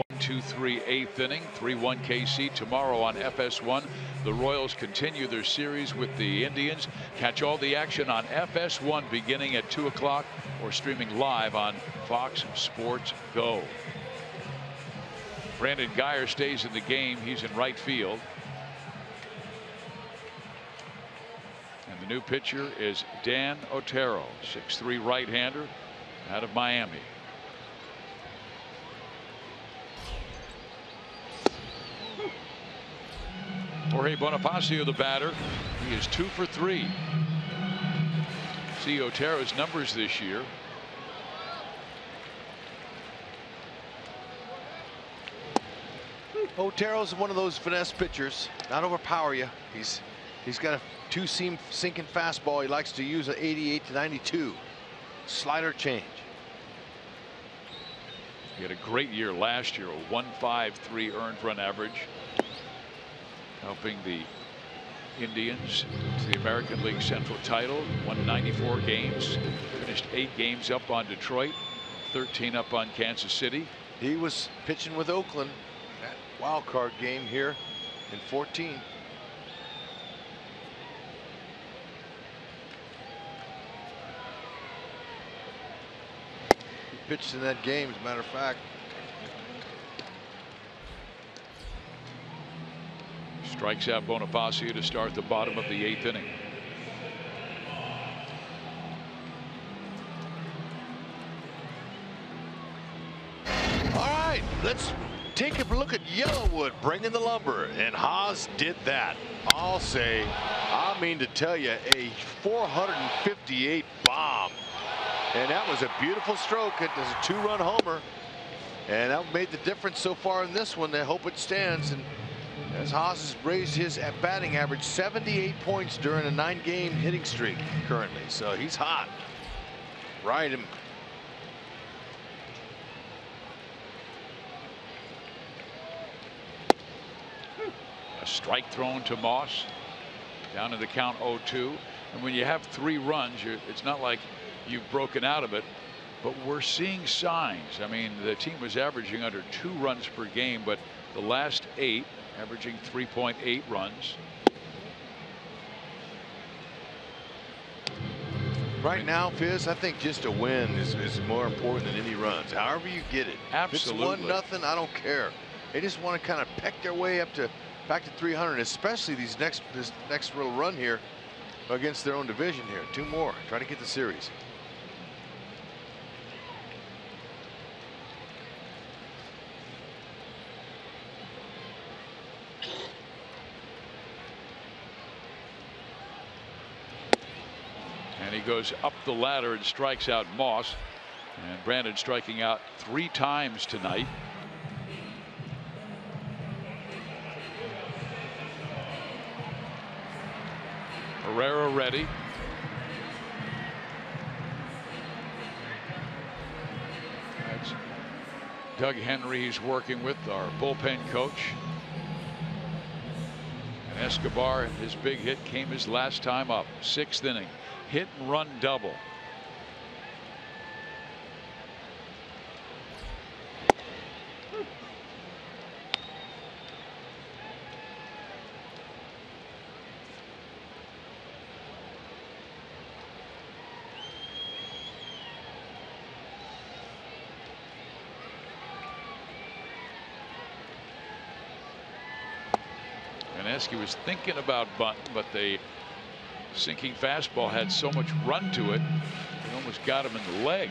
One, two, three, eighth inning, 3-1 KC. Tomorrow on FS1, the Royals continue their series with the Indians. Catch all the action on FS1 beginning at 2 o'clock or streaming live on Fox Sports Go. Brandon Guyer stays in the game. He's in right field. And the new pitcher is Dan Otero, 6'3" right-hander out of Miami. Jorge Bonifacio, the batter. He is 2 for 3. See Otero's numbers this year. Otero's one of those finesse pitchers. Not overpower you. He's got a two-seam sinking fastball. He likes to use an 88 to 92 slider change. He had a great year last year, a 1.53 earned run average, helping the Indians to the American League Central title. Won 94 games, finished 8 games up on Detroit, 13 up on Kansas City. He was pitching with Oakland, that wild card game here in 14. He pitched in that game, as a matter of fact. Strikes out Bonifacio to start the bottom of the 8th inning. All right, let's take a look at Yellowwood bringing the lumber, and Haas did that. I'll say, I mean to tell you, a 458 bomb, and that was a beautiful stroke. It was a 2-run homer, and that made the difference so far in this one. I hope it stands. And as Haas has raised his batting average 78 points during a 9-game hitting streak currently, so he's hot. Ride him. A strike thrown to Moss, down to the count 0-2. And when you have 3 runs, it's not like you've broken out of it, but we're seeing signs. I mean, the team was averaging under 2 runs per game, but the last 8 averaging 3.8 runs. Right now, Fizz, I think just a win is more important than any runs. However you get it. Absolutely. If it's 1-0, I don't care. They just want to kind of peck their way up to back to 300, especially this next little run here. against their own division here. 2 more. Try to get the series. And he goes up the ladder and strikes out Moss. And Brandon striking out 3 times tonight. Herrera ready. That's Doug Henry he's working with, our bullpen coach. And Escobar, his big hit came his last time up. 6th inning. Hit and run double. He was thinking about bunting, but the sinking fastball had so much run to it, it almost got him in the leg.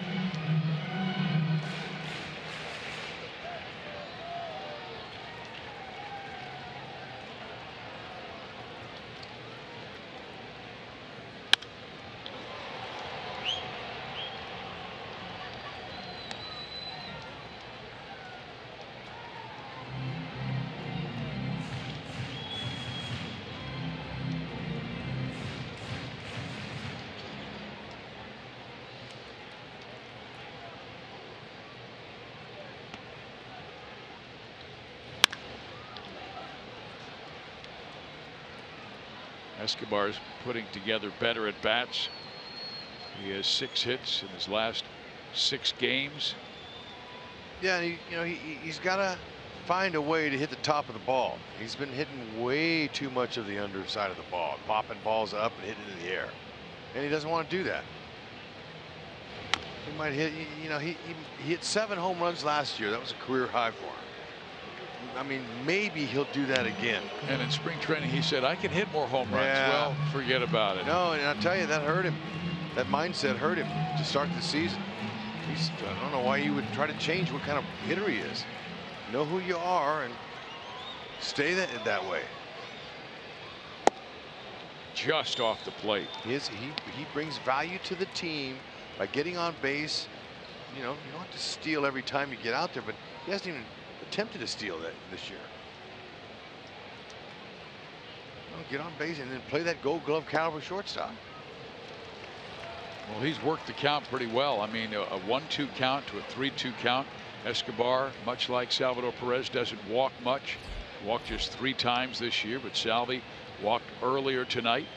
Escobar's putting together better at bats. He has 6 hits in his last 6 games. Yeah, and he's got to find a way to hit the top of the ball. He's been hitting way too much of the underside of the ball, popping balls up and hitting it in the air, and he doesn't want to do that. He might hit. He hit 7 home runs last year. That was a career high for him. I mean, maybe he'll do that again. And in spring training, he said, I can hit more home runs. Yeah. Well, forget about it. No, and I'll tell you, that hurt him. That mindset hurt him to start the season. I don't know why you would try to change what kind of hitter he is. Know who you are and stay that way. Just off the plate. He brings value to the team by getting on base. You don't have to steal every time you get out there, but he hasn't even attempted to steal that this year. Get on base and then play that Gold Glove caliber shortstop. Well, he's worked the count pretty well. I mean, a 1-2 count to a 3-2 count. Escobar, much like Salvador Perez, doesn't walk much. Walked just 3 times this year, but Salvi walked earlier tonight.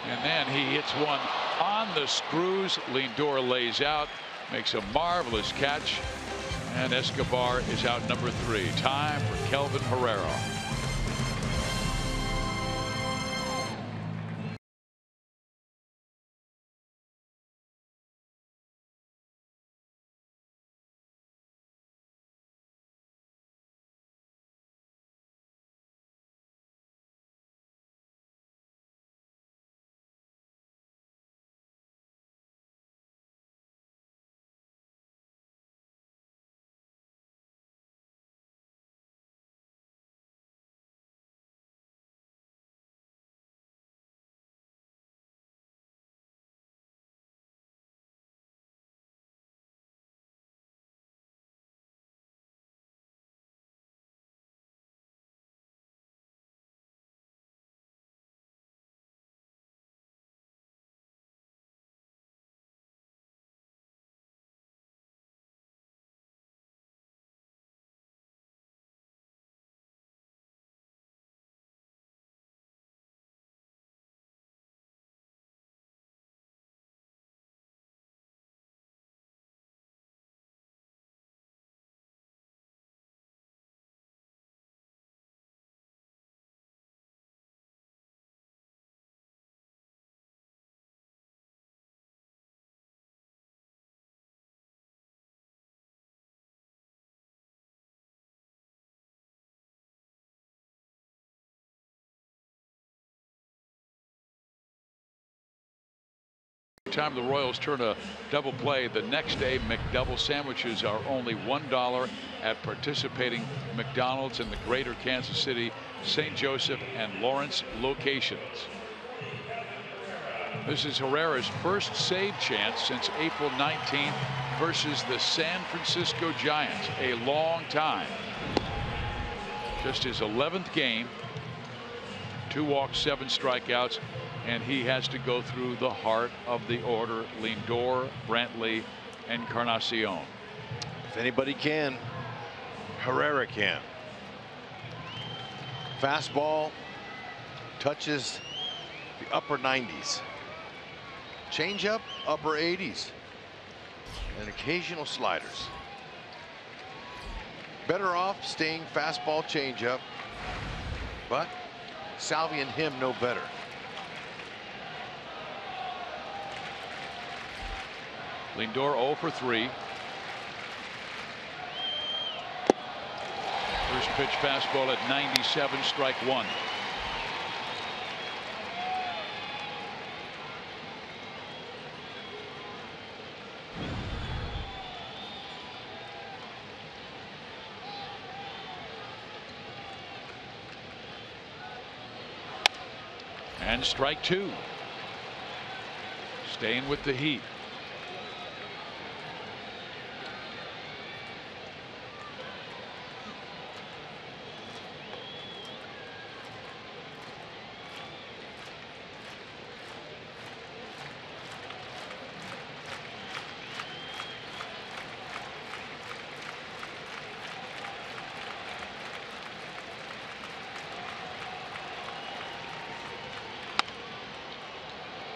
And then he hits one on the screws. Lindor lays out, makes a marvelous catch, and Escobar is out number 3. Time for Kelvin Herrera. Time the Royals turn a double play the next day. McDouble sandwiches are only $1 at participating McDonald's in the greater Kansas City, St. Joseph, and Lawrence locations. This is Herrera's first save chance since April 19th versus the San Francisco Giants. A long time. Just his 11th game. 2 walks, 7 strikeouts. And he has to go through the heart of the order: Lindor, Brantley, Encarnacion. If anybody can, Herrera can. Fastball touches the upper 90s. Changeup, upper 80s. And occasional sliders. Better off staying fastball, changeup. But Salvi and him know better. Lindor 0 for 3. First pitch fastball at 97, strike 1. And strike 2. Staying with the heat.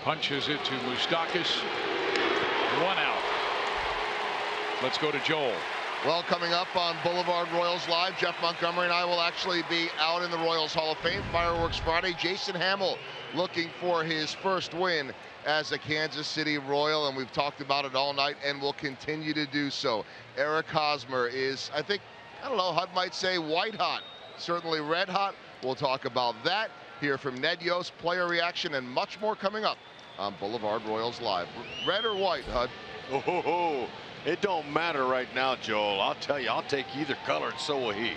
Punches it to Moustakas. 1 out. Let's go to Joel. Well, coming up on Boulevard Royals Live, Jeff Montgomery and I will actually be out in the Royals Hall of Fame. Fireworks Friday. Jason Hamill looking for his first win as a Kansas City Royal, and we've talked about it all night and will continue to do so. Eric Hosmer is, I think, I don't know, Hud might say white hot. Certainly red hot. We'll talk about that. Hear from Ned Yost, player reaction, and much more coming up on Boulevard Royals Live. Red or white, Hud? Oh, it don't matter right now, Joel. I'll tell you, I'll take either color, and so will he.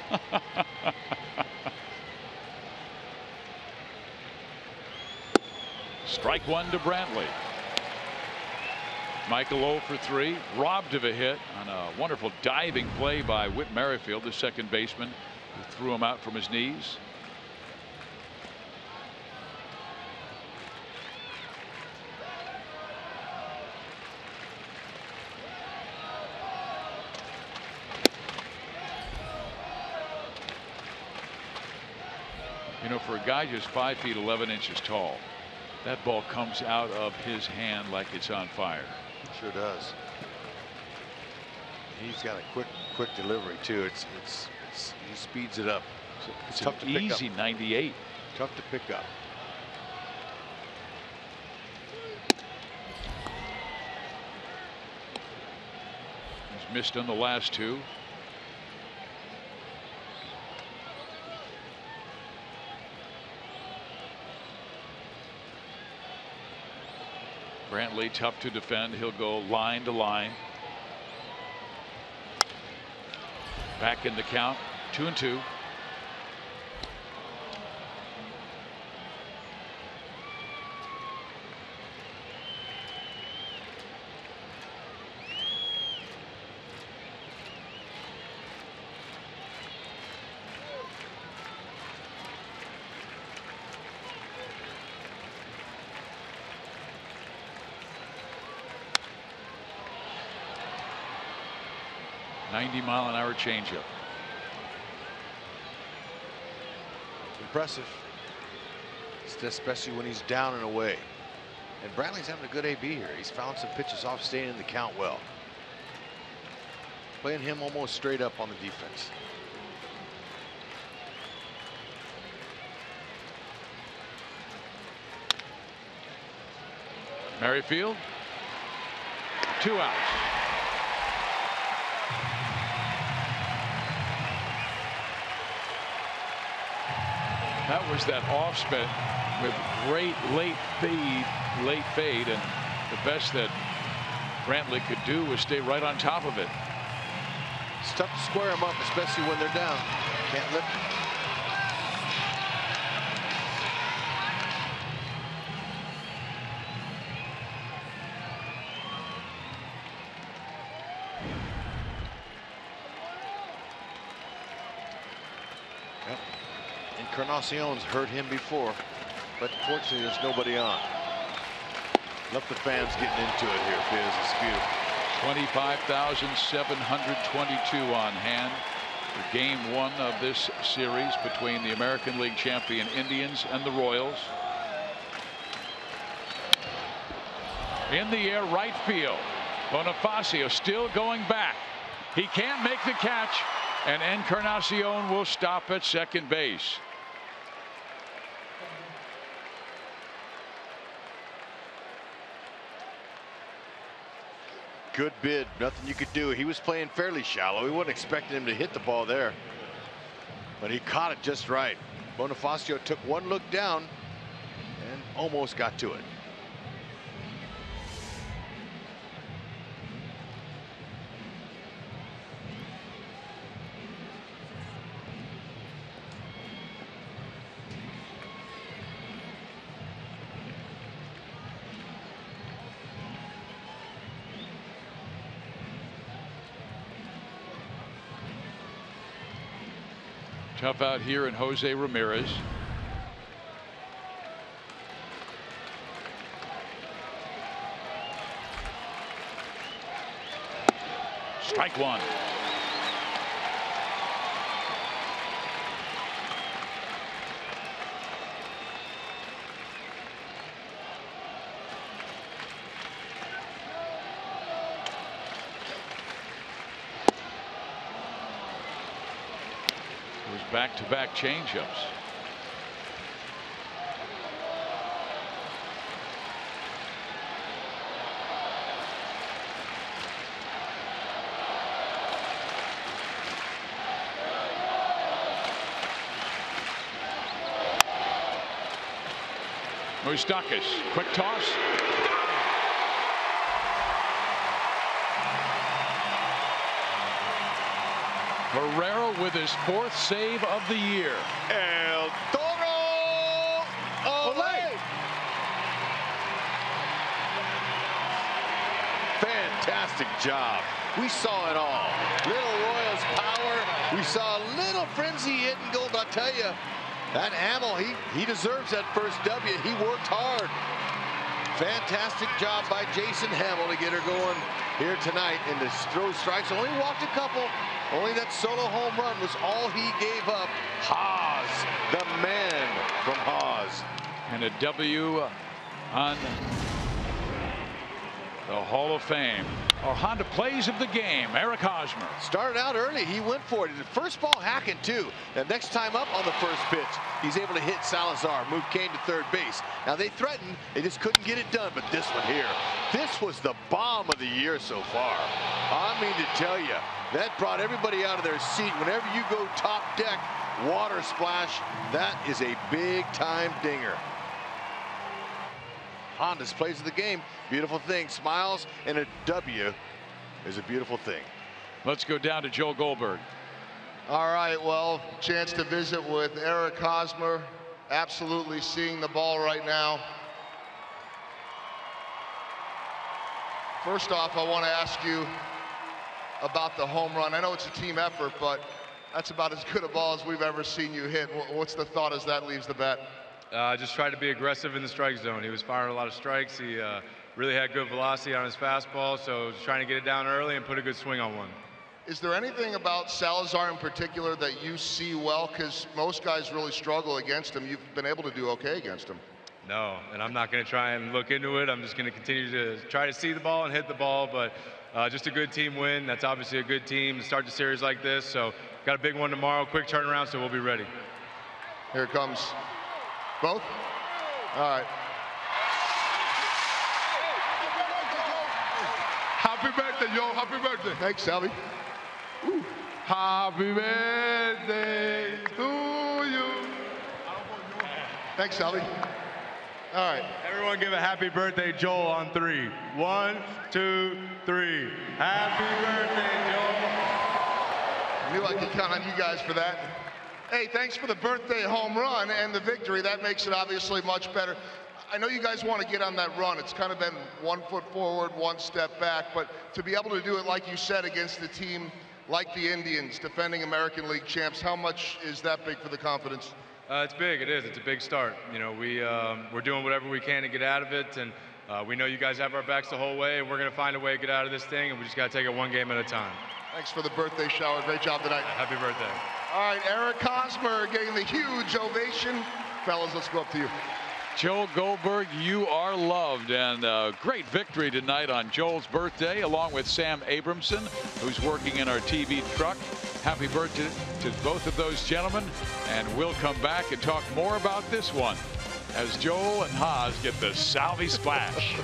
Strike 1 to Brantley. Michael 0 for 3, robbed of a hit on a wonderful diving play by Whit Merrifield, the second baseman, who threw him out from his knees. You know, for a guy just 5 feet 11 inches tall, that ball comes out of his hand like it's on fire. Sure does. He's got a quick delivery too. He speeds it up. It's tough to pick up. Easy 98. Tough to pick up. He's missed on the last 2. Brantley tough to defend. He'll go line to line. Back in the count. 2-2. .90-mile-an-hour changeup. Impressive, especially when he's down and away. And Brantley's having a good AB here. He's found some pitches off, staying in the count well. Playing him almost straight up on the defense. Merrifield. 2 outs. That was that off spin with great late fade, and The best that Brantley could do was stay right on top of it. It's tough to square them up, especially when they're down. Can't lift them. Yep. Encarnacion's hurt him before, but fortunately there's nobody on. Love the fans getting into it here, Fizz. It's beautiful. 25,722 on hand for game one of this series between the American League champion Indians and the Royals. In the air, right field. Bonifacio still going back. He can't make the catch, and Encarnacion will stop at second base. Good bid. Nothing you could do. He was playing fairly shallow. We wasn't expecting him to hit the ball there, but he caught it just right. Bonifacio took one look down and almost got to it. Tough out here in Jose Ramirez. Strike one. Back-to-back changeups. Moustakas, quick toss. Herrera with his fourth save of the year. El Toro! Olé! Fantastic job. We saw it all. Little Royals power. We saw a little frenzy hitting goal, but I tell you, that Hamill, he deserves that first W. He worked hard. Fantastic job by Jason Hamill to get her going here tonight. And the throw strikes, only walked a couple. Only that solo home run was all he gave up. Haas, the man from Haas. And a W on the Hall of Fame. Our Honda plays of the game, Eric Hosmer. Started out early, he went for it. The first ball hacking too. The next time up on the first pitch, he's able to hit Salazar, move Kane to third base. Now they threatened, they just couldn't get it done, but this one here, this was the bomb of the year so far. I mean to tell you, that brought everybody out of their seat. Whenever you go top deck, water splash, that is a big time dinger. Honda's plays of the game, beautiful thing. Smiles and a W is a beautiful thing. Let's go down to Joe Goldberg. All right, well, chance to visit with Eric Hosmer. Absolutely seeing the ball right now. First off, I want to ask you about the home run. I know it's a team effort, but that's about as good a ball as we've ever seen you hit. What's the thought as that leaves the bat? Just tried to be aggressive in the strike zone. He was firing a lot of strikes. He really had good velocity on his fastball, so just trying to get it down early and put a good swing on one. Is there anything about Salazar in particular that you see well? Because most guys really struggle against him. You've been able to do okay against him. No, and I'm not going to try and look into it. I'm just going to continue to try to see the ball and hit the ball, but just a good team win. That's obviously a good team to start the series like this. So got a big one tomorrow, quick turnaround, so we'll be ready. Here it comes. Both? All right. Happy birthday, Joe. Happy birthday. Thanks, Salvi. Ooh. Happy birthday to you. Thanks, Salvi. All right. Everyone. Everyone give a happy birthday, Joel, on 3. 1, 2, 3. Happy birthday, Joel. I knew I could count on you guys for that. Hey, thanks for the birthday home run and the victory. That makes it obviously much better. I know you guys want to get on that run. It's kind of been 1 foot forward, 1 step back, but to be able to do it, like you said, against a team like the Indians, defending American League champs, how much is that big for the confidence? It's big. It is. It's a big start. You know, we're doing whatever we can to get out of it, and we know you guys have our backs the whole way, and we're going to find a way to get out of this thing, and we just got to take it one game at a time. Thanks for the birthday shower. Great job tonight. Happy birthday. All right, Eric Hosmer getting the huge ovation. Fellas, let's go up to you. Joel Goldberg, you are loved, and great victory tonight on Joel's birthday, along with Sam Abramson, who's working in our TV truck. Happy birthday to both of those gentlemen, and we'll come back and talk more about this one as Joel and Haas get the Salvi splash.